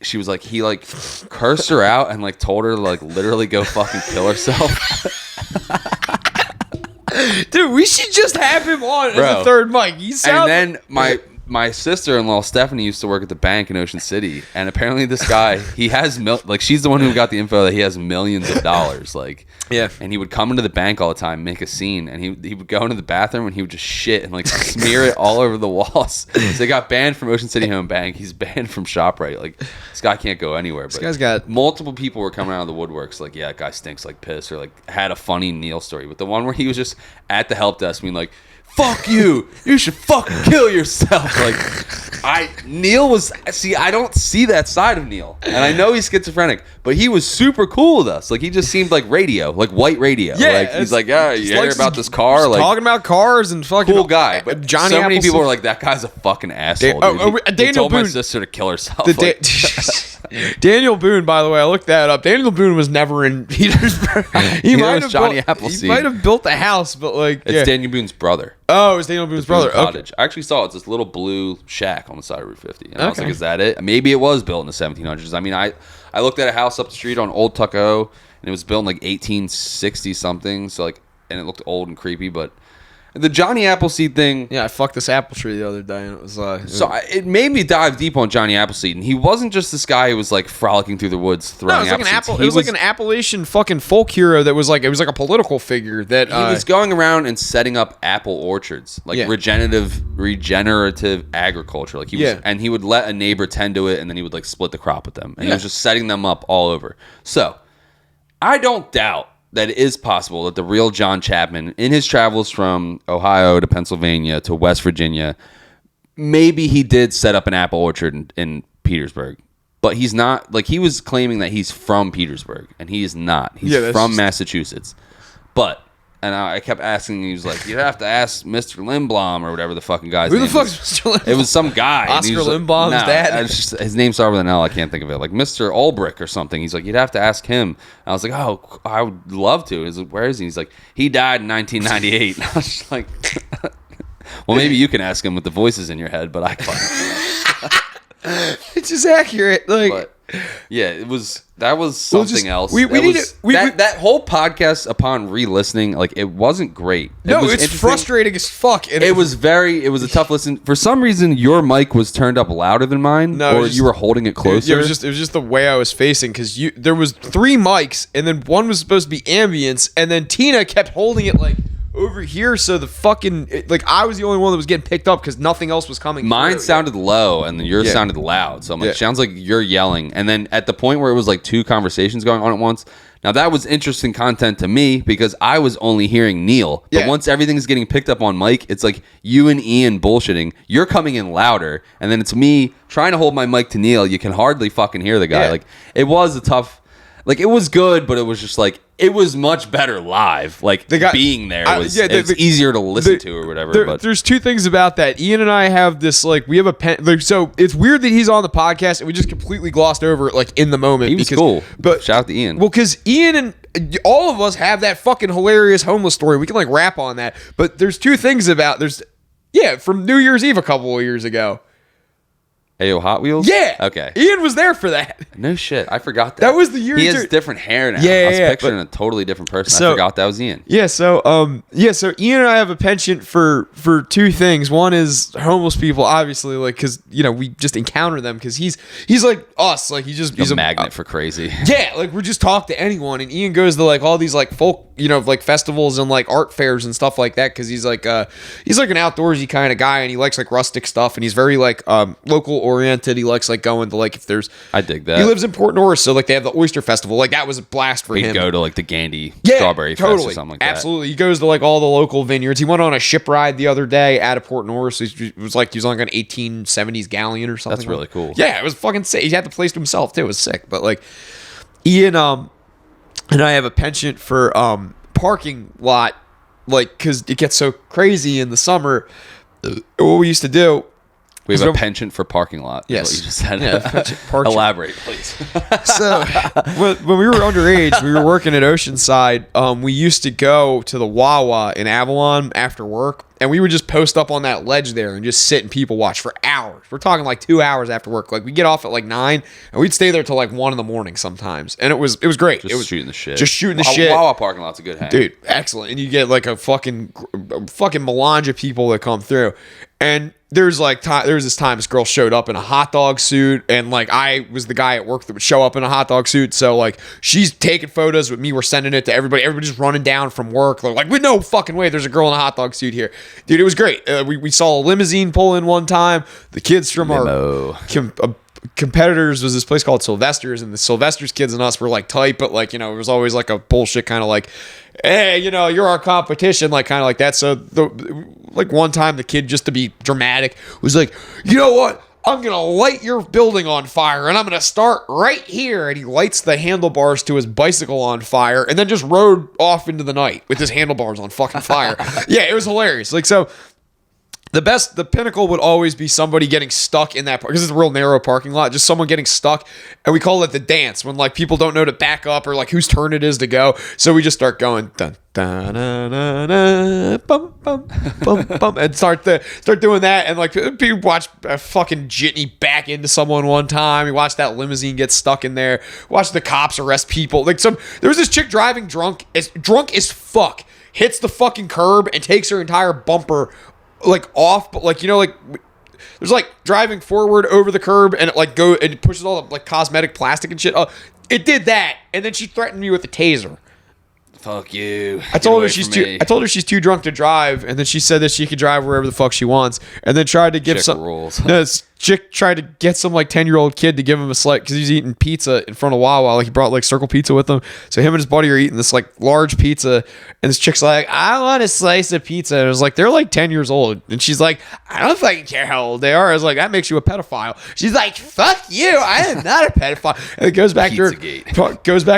she was like, he like cursed her out and like told her to like literally go fucking kill herself. Dude, we should just have him on as a third mic. And then my sister-in-law Stephanie used to work at the bank in Ocean City, and apparently this guy, he has like she's the one who got the info that he has millions of dollars, like and he would come into the bank all the time, make a scene, and he would go into the bathroom and he would just shit and like smear it all over the walls. So they got banned from Ocean City Home Bank. He's banned from ShopRite. Like this guy can't go anywhere. But this guy's got multiple people were coming out of the woodworks like, yeah, that guy stinks like piss, or like had a funny Neil story. But the one where he was just at the help desk being like, "Fuck you! You should fucking kill yourself!" Like, Neil was. See, I don't see that side of Neil, and I know he's schizophrenic, but he was super cool with us. Like, he just seemed like radio, like white radio. Yeah, like, he's like, "Yeah, you hear about this car?" Like, talking about cars and fucking cool guy. But Johnny. So many people were like, "That guy's a fucking asshole." He told my sister to kill herself. Daniel Boone, by the way, I looked that up. Daniel Boone was never in Petersburg. He might have built a house, but like it's Daniel Boone's brother. Oh, it's Daniel Boone's brother. Cottage. Okay. I actually saw it's this little blue shack on the side of Route 50. And I was like, is that it? Maybe it was built in the 1700s. I mean, I looked at a house up the street on Old Tuckahoe, and it was built in like 1860 something. So like, and it looked old and creepy, but the Johnny Appleseed thing. Yeah, I fucked this apple tree the other day, and it was it made me dive deep on Johnny Appleseed, and he wasn't just this guy who was like frolicking through the woods throwing apples. It was like an Appalachian fucking folk hero that was like, it was like a political figure that he was going around and setting up apple orchards, like regenerative agriculture. Like and he would let a neighbor tend to it, and then he would like split the crop with them, and he was just setting them up all over. So I don't doubt that it is possible that the real John Chapman, in his travels from Ohio to Pennsylvania to West Virginia, maybe he did set up an apple orchard in Petersburg, but he's not, like, he was claiming that he's from Petersburg, and he is not. He's from Massachusetts. But, and I kept asking, he was like, you'd have to ask Mr. Lindblom or whatever the fucking guy's name was. Who the fuck's Mr. Lindblom? It was some guy. Oscar Lindblom's dad? His name started with an L. I can't think of it. Like Mr. Ulbrich or something. He's like, you'd have to ask him. And I was like, oh, I would love to. He's like, where is he? He's like, he died in 1998. And I was just like, well, maybe you can ask him with the voices in your head, but I can't. It's just accurate. Like, but, yeah, that was something else. That whole podcast, upon re-listening, like, it wasn't great. It's frustrating as fuck. It was a tough listen. For some reason, your mic was turned up louder than mine, or you were holding it closer. It was just the way I was facing, because there was 3 mics, and then one was supposed to be ambience, and then Tina kept holding it like over here, so the fucking, like, I was the only one that was getting picked up because nothing else was coming. Mine sounded low and then yours sounded loud, so I'm like, sounds like you're yelling. And then at the point where it was like 2 conversations going on at once, now that was interesting content to me because I was only hearing Neil, but once everything's getting picked up on mic, it's like you and Ian bullshitting, you're coming in louder, and then it's me trying to hold my mic to Neil. You can hardly fucking hear the guy. Like, it was a tough, like, it was good, but it was just like, it was much better live. Like, being there was it's easier to listen to or whatever. But there's 2 things about that. Ian and I have this, like, we have a pen. Like, so it's weird that he's on the podcast and we just completely glossed over it, like, in the moment. He was cool. But shout out to Ian. Well, because Ian and all of us have that fucking hilarious homeless story. We can, like, rap on that. But there's 2 things about from New Year's Eve a couple of years ago. Ayo, Hot Wheels? Yeah. Okay. Ian was there for that. No shit. I forgot that. That was the year. He has different hair now. Yeah, I was picturing a totally different person. I forgot that was Ian. Yeah, so so Ian and I have a penchant for 2 things. One is homeless people, obviously, like, because, you know, we just encounter them because he's like us, like, he's a magnet for crazy. Yeah, like, we just talk to anyone, and Ian goes to, like, all these, like, folk, you know, like, festivals and, like, art fairs and stuff like that because he's like an outdoorsy kind of guy, and he likes, like, rustic stuff, and he's very, like, local oriented. He likes, like, going to, like, if there's, I dig that. He lives in Port Norris, so, like, they have the Oyster Festival. Like, that was a blast for him. He'd go to, like, the Gandy Strawberry Fest or something like that. Absolutely. He goes to, like, all the local vineyards. He went on a ship ride the other day out of Port Norris. He was on, like, an 1870s galleon or something. That's really cool. Yeah, it was fucking sick. He had the place to himself, too. It was sick. But, like, Ian and I have a penchant for parking lot, like, because it gets so crazy in the summer. What we used to do, we have a penchant for parking lot. Yes. What you just said. Yeah, elaborate, please. So, when we were underage, we were working at Oceanside. We used to go to the Wawa in Avalon after work, and we would just post up on that ledge there and just sit and people watch for hours. We're talking like 2 hours after work. Like, we get off at like 9, and we'd stay there till like 1 in the morning sometimes, and it was great. It was shooting the shit. Just shooting the shit. Wawa parking lot's a good hang, dude. Excellent, and you get like a fucking melange of people that come through, and there was this time this girl showed up in a hot dog suit, and like I was the guy at work that would show up in a hot dog suit. So like she's taking photos with me. We're sending it to everybody. Everybody's running down from work. Like, with no fucking way there's a girl in a hot dog suit here. Dude, it was great. We saw a limousine pull in one time. The kids from our competitors was this place called Sylvester's, and the Sylvester's kids and us were like tight, but like, you know, it was always like a bullshit kind of like, hey, you know, you're our competition, like kind of like that. So like one time the kid, just to be dramatic, was like, you know what? I'm going to light your building on fire, and I'm going to start right here. And he lights the handlebars to his bicycle on fire and then just rode off into the night with his handlebars on fucking fire. Yeah, it was hilarious. Like, so the pinnacle would always be somebody getting stuck in that park, because it's a real narrow parking lot, just someone getting stuck, and we call it the dance, when like people don't know to back up or like whose turn it is to go. So we just start going dun dun dun dun, dun bum bum bum bum, and start doing that, and like people watch a fucking jitney back into someone one time. We watched that limousine get stuck in there. Watched the cops arrest people. Like there was this chick driving drunk as fuck, hits the fucking curb and takes her entire bumper like off, but like, you know, like there's like driving forward over the curb, and it like and it pushes all the like cosmetic plastic and shit. It did that, and then she threatened me with a taser. fuck you. I told her she's too drunk to drive, and then she said that she could drive wherever the fuck she wants, and then tried to give Chick some rules. No, this chick tried to get some like 10-year-old kid to give him a slice because he's eating pizza in front of Wawa. Like he brought like Circle Pizza with him, so him and his buddy are eating this like large pizza, and this chick's like, I want a slice of pizza, and it was like they're like 10 years old, and she's like, I don't fucking care how old they are. I was like, that makes you a pedophile. She's like, fuck you, I am not a pedophile. And it goes back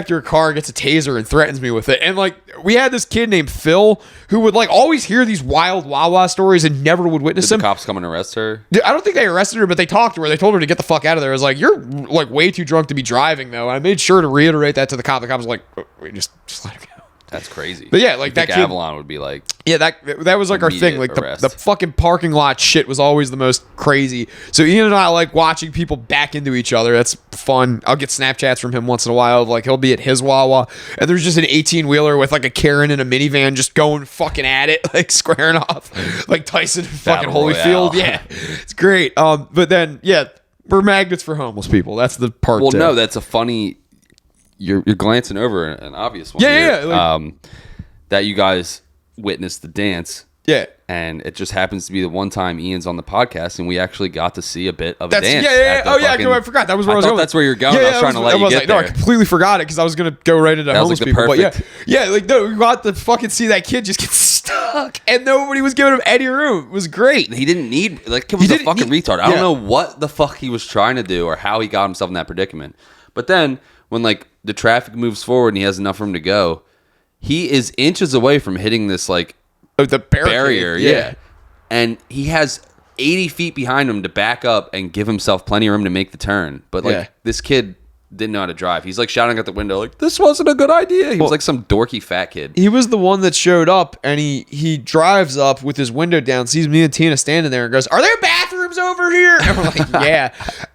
to her car, gets a taser, and threatens me with it. And like we had this kid named Phil who would like always hear these wild Wawa stories and never would witness them. Did the cops come and arrest her? I don't think they arrested her, but they talked to her. They told her to get the fuck out of there. I was like, you're like way too drunk to be driving, though. And I made sure to reiterate that to the cop. The cop was like, oh, wait, just let her go. That's crazy. But yeah, like that kid, Avalon would be like, yeah, that was like our thing. Like the fucking parking lot shit was always the most crazy. So Ian and I like watching people back into each other. That's fun. I'll get Snapchats from him once in a while. Like he'll be at his Wawa, and there's just an 18-wheeler with like a Karen in a minivan just going fucking at it, like squaring off, like Tyson and fucking Holyfield. Yeah, it's great. But then yeah, we're magnets for homeless people. That's the part. Well, no, that's a funny. You're glancing over an obvious one. Yeah, like, that you guys witnessed the dance. Yeah. And it just happens to be the one time Ian's on the podcast, and we actually got to see a bit of a dance. Yeah. Oh, yeah. I forgot. That was where I was going. That's where you're going. I was trying to let you get there. No, I completely forgot it because I was going to go right into homeless people. But yeah, like, no, we got to fucking see that kid just get stuck, and nobody was giving him any room. It was great. He didn't need, like, kid was a fucking retard. I don't know what the fuck he was trying to do or how he got himself in that predicament. But then, when, like, the traffic moves forward and he has enough room to go, he is inches away from hitting this, like, the barrier. Yeah. And he has 80 feet behind him to back up and give himself plenty of room to make the turn. But, like, this kid didn't know how to drive. He's, like, shouting out the window, like, this wasn't a good idea. He was, like, some dorky fat kid. He was the one that showed up, and he drives up with his window down, sees me and Tina standing there, and goes, are there bathrooms over here? And we're like, yeah.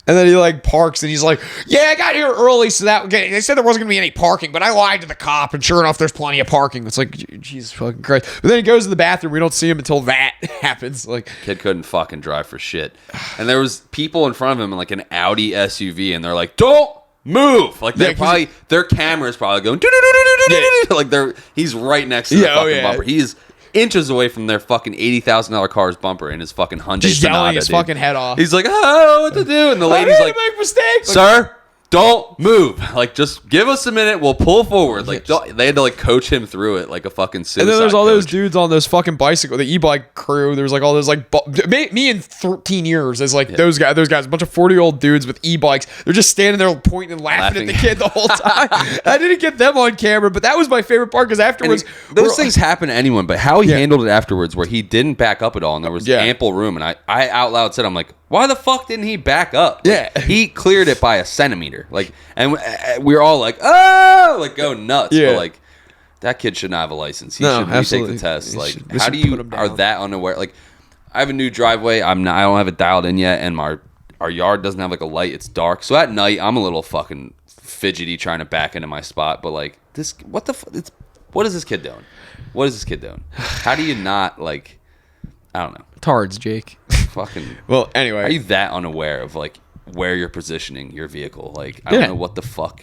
And then he, like, parks, and he's like, yeah, I got here early, so that they said there wasn't going to be any parking, but I lied to the cop, and sure enough, there's plenty of parking. It's like, Jesus fucking Christ. But then he goes to the bathroom. We don't see him until that happens. Like, kid couldn't fucking drive for shit. And there was people in front of him in, like, an Audi SUV, and they're like, don't move. Like, they're probably, their camera's probably going, like, he's right next to the fucking bumper. He is inches away from their fucking $80,000 car's bumper in his fucking Hyundai just Sonata, yelling his fucking head off. He's like, I don't know what to do. And the lady's like, make mistakes. Sir, don't move. Like, just give us a minute. We'll pull forward. Like, they had to, like, coach him through it like a fucking suicide And then there's all coach. those dudes on those fucking bicycle, the e-bike crew. There's like all those like me in 13 years is like those guys, a bunch of 40-year-old dudes with e-bikes. They're just standing there pointing and laughing at the kid the whole time. I didn't get them on camera, but that was my favorite part because afterwards those things happen to anyone. But how he handled it afterwards, where he didn't back up at all, and there was ample room, and I out loud said, I'm like, why the fuck didn't he back up? Like, he cleared it by a centimeter. Like, and we were all like, oh, like go nuts. But like, that kid should not have a license. He should retake the test. Like, how do you are that unaware? Like, I have a new driveway. I don't have it dialed in yet, and our yard doesn't have like a light. It's dark, so at night I'm a little fucking fidgety trying to back into my spot. But like, what is this kid doing? What is this kid doing? How do you not like? I don't know. Tards, Jake. Fucking. Well, anyway, are you that unaware of like where you're positioning your vehicle? Like, I don't know what the fuck.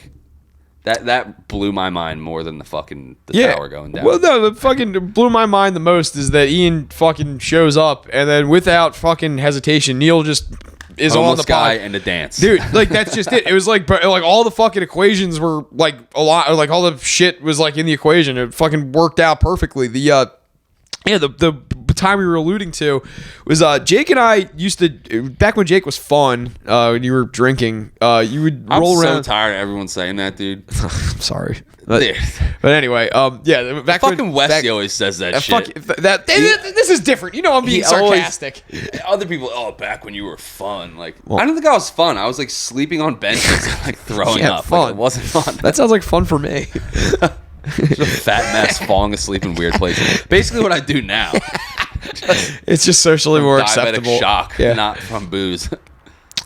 That blew my mind more than the tower going down. Well, no, the fucking blew my mind the most is that Ian fucking shows up, and then without fucking hesitation, Neil just is homeless on the guy and a dance, dude. Like, that's just it. It was like all the fucking equations were like a lot. Like, all the shit was like in the equation. It fucking worked out perfectly. The time we were alluding to was Jake and I used to, back when Jake was fun, when you were drinking, you would roll around. I'm so tired of everyone saying that, dude. I'm sorry. But anyway, back fucking Westy always says that shit. This is different. You know, I'm being sarcastic. Other people, back when you were fun. Like, I don't think I was fun. I was like sleeping on benches and like throwing up. Fun. Like, it wasn't fun. That sounds like fun for me. Just a fat mess falling asleep in weird places. Basically what I do now. It's just socially more acceptable. Shock, not from booze.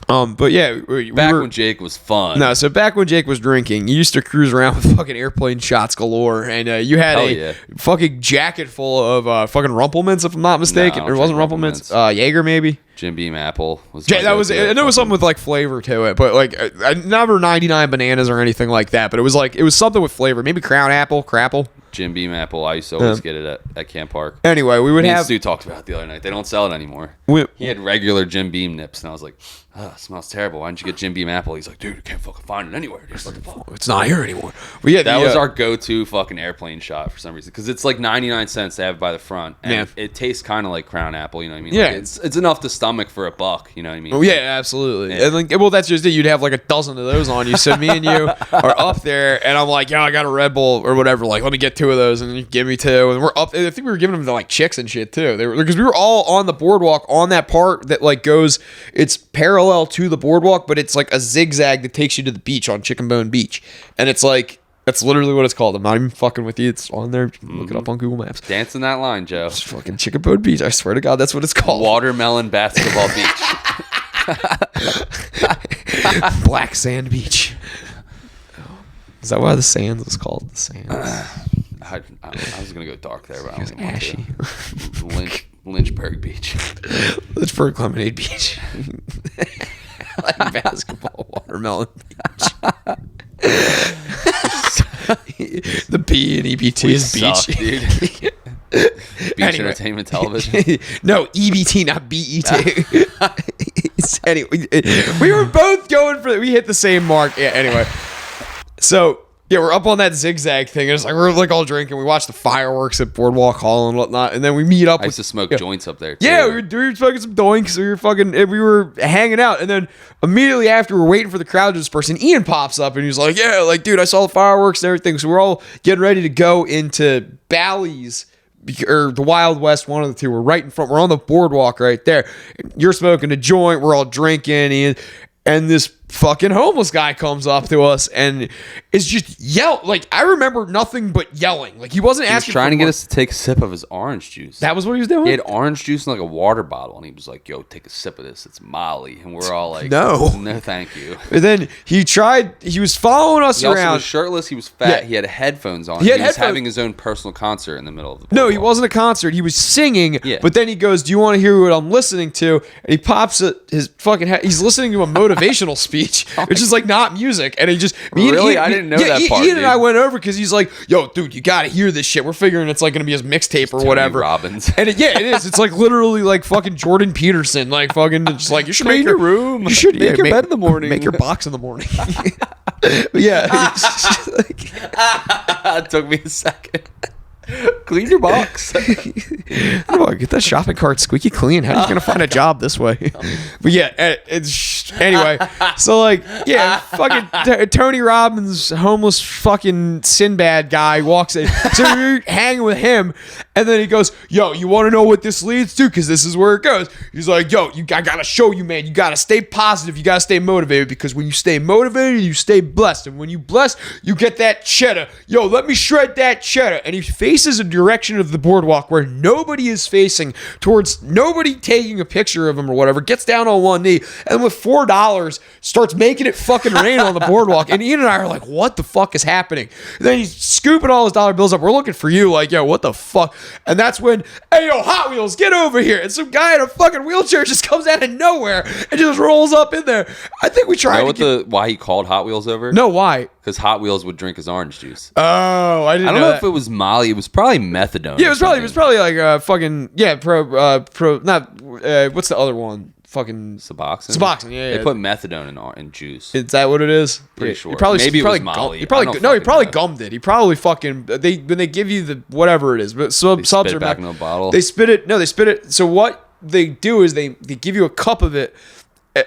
But yeah, back when Jake was fun. No, so back when Jake was drinking, you used to cruise around with fucking airplane shots galore, and you had a fucking jacket full of fucking Rumplemans, if I'm not mistaken. No, or wasn't Rumplemans. Jaeger maybe. Jim Beam apple was That was, and it was something with like flavor to it, but like I never 99 bananas or anything like that. But it was something with flavor, maybe Crown Apple, Crapple. Jim Beam apple. I used to always get it at Camp Park. Anyway, we would have. Stu talked about it the other night. They don't sell it anymore. He had regular Jim Beam nips, and I was like, "Oh, it smells terrible. Why didn't you get Jim Beam apple?" He's like, "Dude, you can't fucking find it anywhere. Just what the fuck? It's not here anymore." But yeah, that was our go-to fucking airplane shot for some reason because it's like 99 cents. They have it by the front, and it tastes kind of like Crown Apple. You know what I mean? Yeah, like it's enough to stomach for $1. You know what I mean? Oh yeah, absolutely. Yeah. And like, well, that's just it. You'd have like a dozen of those on you. So me and you are up there, and I'm like, "Yo, I got a Red Bull or whatever. Like, let me get 2 of those, and you give me 2." And we're up. I think we were giving them to like chicks and shit too. They were because we were all on the boardwalk on that part that like goes. It's parallel to the boardwalk, but it's like a zigzag that takes you to the beach on Chicken Bone Beach, and it's like that's literally what it's called. I'm not even fucking with you. It's on there. Look it up on Google Maps. Dancing that line, Joe. It's fucking Chicken Bone Beach. I swear to God, that's what it's called. Watermelon Basketball Beach. Black Sand Beach. Is that why the Sands was called the Sands? I was gonna go dark there, but I don't even ashy. Want to. Lynchburg Beach. Lynchburg Lemonade Beach. Like basketball watermelon beach. The B in EBT is beach. Suck, dude. Beach Entertainment Television. No, EBT, not BET. Anyway, we were both going for. We hit the same mark. Yeah. Anyway, so. Yeah, we're up on that zigzag thing. And it's like we're like all drinking. We watch the fireworks at Boardwalk Hall and whatnot, and then we meet up. I used to smoke joints up there. Too. Yeah, we were smoking some doinks. We were hanging out, and then immediately after, we're waiting for the crowd to disperse. And Ian pops up, and he's like, "Yeah, like dude, I saw the fireworks and everything." So we're all getting ready to go into Bally's or the Wild West, one of the two. We're right in front. We're on the boardwalk right there. You're smoking a joint. We're all drinking, and this fucking homeless guy comes up to us and is just like I remember nothing but yelling. Like he wasn't asking. He was trying to get us to take a sip of his orange juice. That was what he was doing. He had orange juice in like a water bottle, and he was like, "Yo, take a sip of this. It's Molly." And we're all like, "No, thank you." And then he was following us around. He also was shirtless. He was fat. Yeah. He had headphones on. He was having his own personal concert in the middle of the boardwalk. No, he wasn't a concert. He was singing. Yeah. But then he goes, "Do you want to hear what I'm listening to?" And he pops his fucking head. He's listening to a motivational speech, which is like not music. And he just I didn't know that part. Ian and I went over because he's like, "Yo, dude, you got to hear this shit." We're figuring it's like going to be his mixtape or whatever. Robbins. And it is. It's like literally like fucking Jordan Peterson, like fucking just like you should make your room. You should make your bed in the morning. Make your box in the morning. But yeah, it took me a second. Clean your box. Oh, get that shopping cart squeaky clean. How are you gonna find a job this way? But yeah, it's anyway. So like, yeah, fucking Tony Robbins, homeless fucking Sinbad guy walks in. So we're hanging with him, and then he goes, "Yo, you want to know what this leads to? Because this is where it goes." He's like, "Yo, I gotta show you, man. You gotta stay positive. You gotta stay motivated because when you stay motivated, you stay blessed, and when you bless, you get that cheddar. Yo, let me shred that cheddar." And he faces a direction of the boardwalk where nobody is facing towards, nobody taking a picture of him or whatever, gets down on one knee, and with $4 starts making it fucking rain on the boardwalk. And Ian and I are like, what the fuck is happening? And then he's scooping all his dollar bills up. We're looking for you, like, yo, what the fuck? And that's when, "Hey, yo, Hot Wheels, get over here." And some guy in a fucking wheelchair just comes out of nowhere and just rolls up in there. I think we tried why he called Hot Wheels over? No, why? Because Hot Wheels would drink his orange juice. Oh, I didn't know know if it was Molly. It was probably methadone. Yeah, it was probably like fucking what's the other one? Fucking Suboxone. Yeah. They put methadone in juice. Is that what it is? Pretty sure. Maybe it was Molly. He probably gummed it. He probably fucking when they give you the whatever it is, but subs are back in a bottle. They spit it. No, they spit it. So what they do is they give you a cup of it.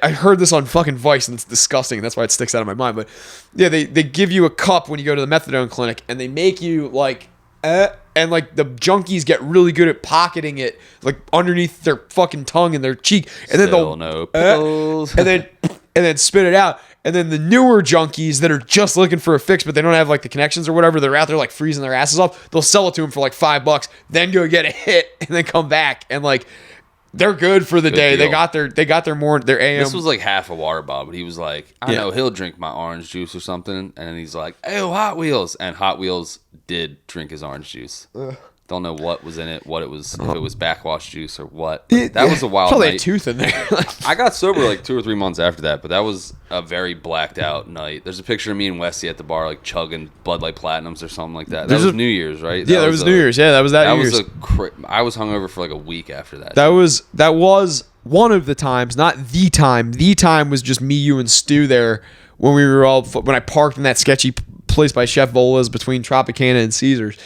I heard this on fucking Vice, and it's disgusting. That's why it sticks out of my mind. But yeah, they give you a cup when you go to the methadone clinic, and they make you like, and like the junkies get really good at pocketing it like underneath their fucking tongue and their cheek, and then they'll and then spit it out. And then the newer junkies that are just looking for a fix, but they don't have like the connections or whatever, they're out there like freezing their asses off. They'll sell it to them for like $5, then go get a hit, and then come back and like. They're good for the day. Deal. They got their AM. This was like half a water bottle, but he was like, I know he'll drink my orange juice or something. And then he's like, "Hey, Hot Wheels." And Hot Wheels did drink his orange juice. Don't know what was in it, what it was, if it was backwash juice or what. That was a wild probably night. a tooth in there. I got sober like 2 or 3 months after that, but that was a very blacked out night. There's a picture of me and Westy at the bar, like chugging Bud Light Platinums or something like that. That was New Year's, right? Yeah, that was New Year's. Yeah, that was New Year's. I was hungover for like a week after that. That was one of the times, not the time. The time was just me, you, and Stu there when when I parked in that sketchy place by Chef Vola's between Tropicana and Caesars.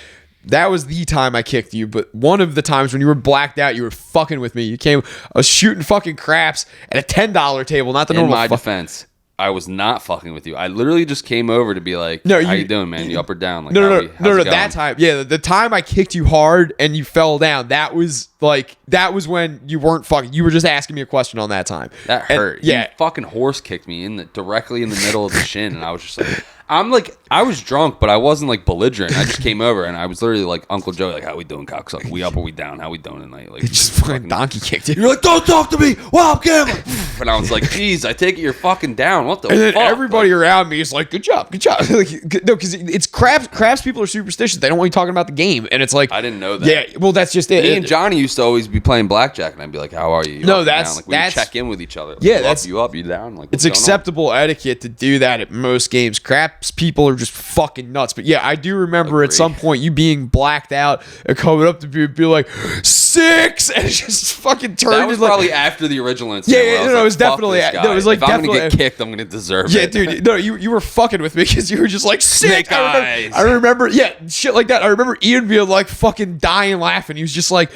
That was the time I kicked you, but one of the times when you were blacked out, you were fucking with me. You came, I was shooting fucking craps at a $10 table, not the normal. In my defense, I was not fucking with you. I literally just came over to be like, how you doing, man? You up or down? Like, no. That time, yeah, the time I kicked you hard and you fell down, that was when you weren't fucking. You were just asking me a question on that time. That hurt. Yeah, you fucking horse kicked me directly in the middle of the shin, and I was just like. I was drunk, but I wasn't like belligerent. I just came over and I was literally like Uncle Joe, like, how we doing, cocksucker? We up or we down? How we doing tonight? Like, it just fucking donkey kicked you. You're like, don't talk to me while I'm gambling. And I was like, geez, I take it you're fucking down. What the fuck? And then everybody around me is like, good job. Like, no, because it's craps people are superstitious. They don't want you talking about the game. And it's like, I didn't know that. Yeah, well, that's just it. Me and Johnny used to always be playing blackjack, and I'd be like, how are you? No, that's like, we would check in with each other. Like, yeah, you up, you down. Like, it's acceptable etiquette to do that at most games. Craps people are just fucking nuts. But yeah, I do remember at some point you being blacked out and coming up to be like 6 and just fucking turned. That was probably after the original incident. Yeah, it was definitely. No, it was like, if I'm gonna get kicked, I'm gonna deserve it. Yeah, dude. No, you were fucking with me because you were just like 6. Snake eyes. I remember. Yeah, shit like that. I remember Ian being like fucking dying laughing. He was just like,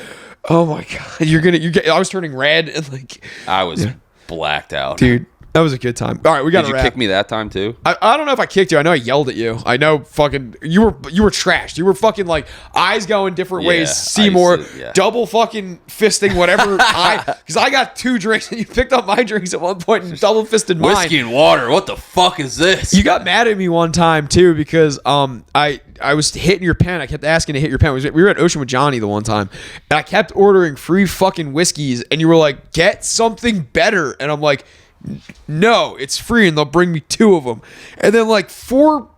"Oh my god, I was turning red and like I was blacked out, dude." That was a good time. All right, we got to wrap. Did you kick me that time too? I don't know if I kicked you. I know I yelled at you. I know fucking you were trashed. You were fucking like eyes going different ways. Seymour double fucking fisting whatever. Because I got 2 drinks and you picked up my drinks at one point and double fisted mine. Whiskey and water. What the fuck is this? You got mad at me one time too because I was hitting your pen. I kept asking to hit your pen. We were at Ocean with Johnny the one time, and I kept ordering free fucking whiskeys, and you were like, "Get something better," and I'm like. No, it's free and they'll bring me 2 of them. And then like 4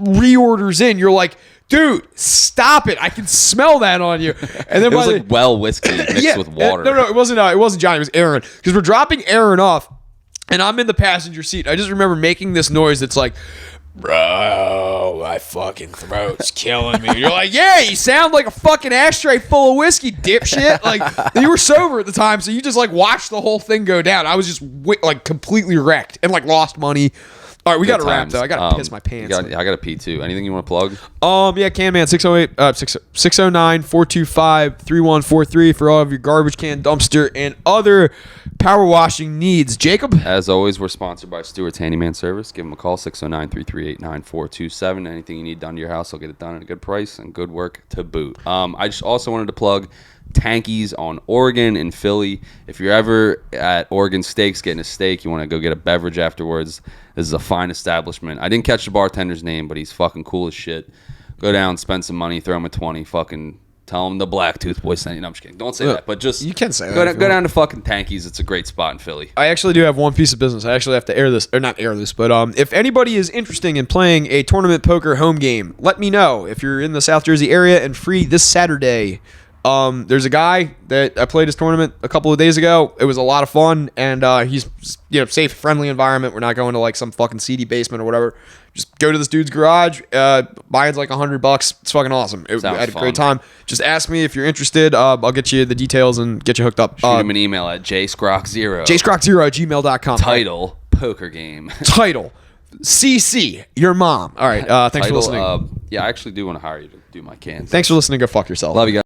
reorders in, you're like, dude, stop it. I can smell that on you. And then it was like whiskey mixed with water. No, it wasn't Johnny, it was Aaron. Because we're dropping Aaron off and I'm in the passenger seat. I just remember making this noise that's like, bro, my fucking throat's killing me. You're like, yeah, you sound like a fucking ashtray full of whiskey, dipshit. Like, you were sober at the time, so you just like watched the whole thing go down. I was just like completely wrecked and like lost money. All right, we got to wrap though. I got to piss my pants. I got to pee too. Anything you want to plug? Yeah, Can Man 609-425-3143 for all of your garbage can, dumpster, and other power washing needs. Jacob? As always, we're sponsored by Stewart's Handyman Service. Give them a call, 609-338-9427. Anything you need done to your house, I'll get it done at a good price and good work to boot. I just also wanted to plug Tanky's on Oregon and Philly. If you're ever at Oregon Steaks getting a steak, you want to go get a beverage afterwards, this is a fine establishment. I didn't catch the bartender's name, but he's fucking cool as shit. Go down, spend some money, throw him a 20, fucking tell him the BLACKTOOth boy sent you. No, I'm just kidding. Don't say that, but just you can say go that. Go down to fucking Tanky's. It's a great spot in Philly. I actually do have one piece of business. I actually have to air this, or not air this, but if anybody is interested in playing a tournament poker home game, let me know. If you're in the South Jersey area and free this Saturday. There's a guy that I played his tournament a couple of days ago. It was a lot of fun, and he's safe, friendly environment. We're not going to like some fucking seedy basement or whatever. Just go to this dude's garage. Mine's like $100. It's fucking awesome. I had a great time. Just ask me if you're interested. I'll get you the details and get you hooked up. Shoot him an email at jscrock0. jscrock0@gmail.com. Title, poker game. Title, CC, your mom. All right, thanks for listening. Yeah, I actually do want to hire you to do my cans. Thanks for listening. Go fuck yourself. Love you guys.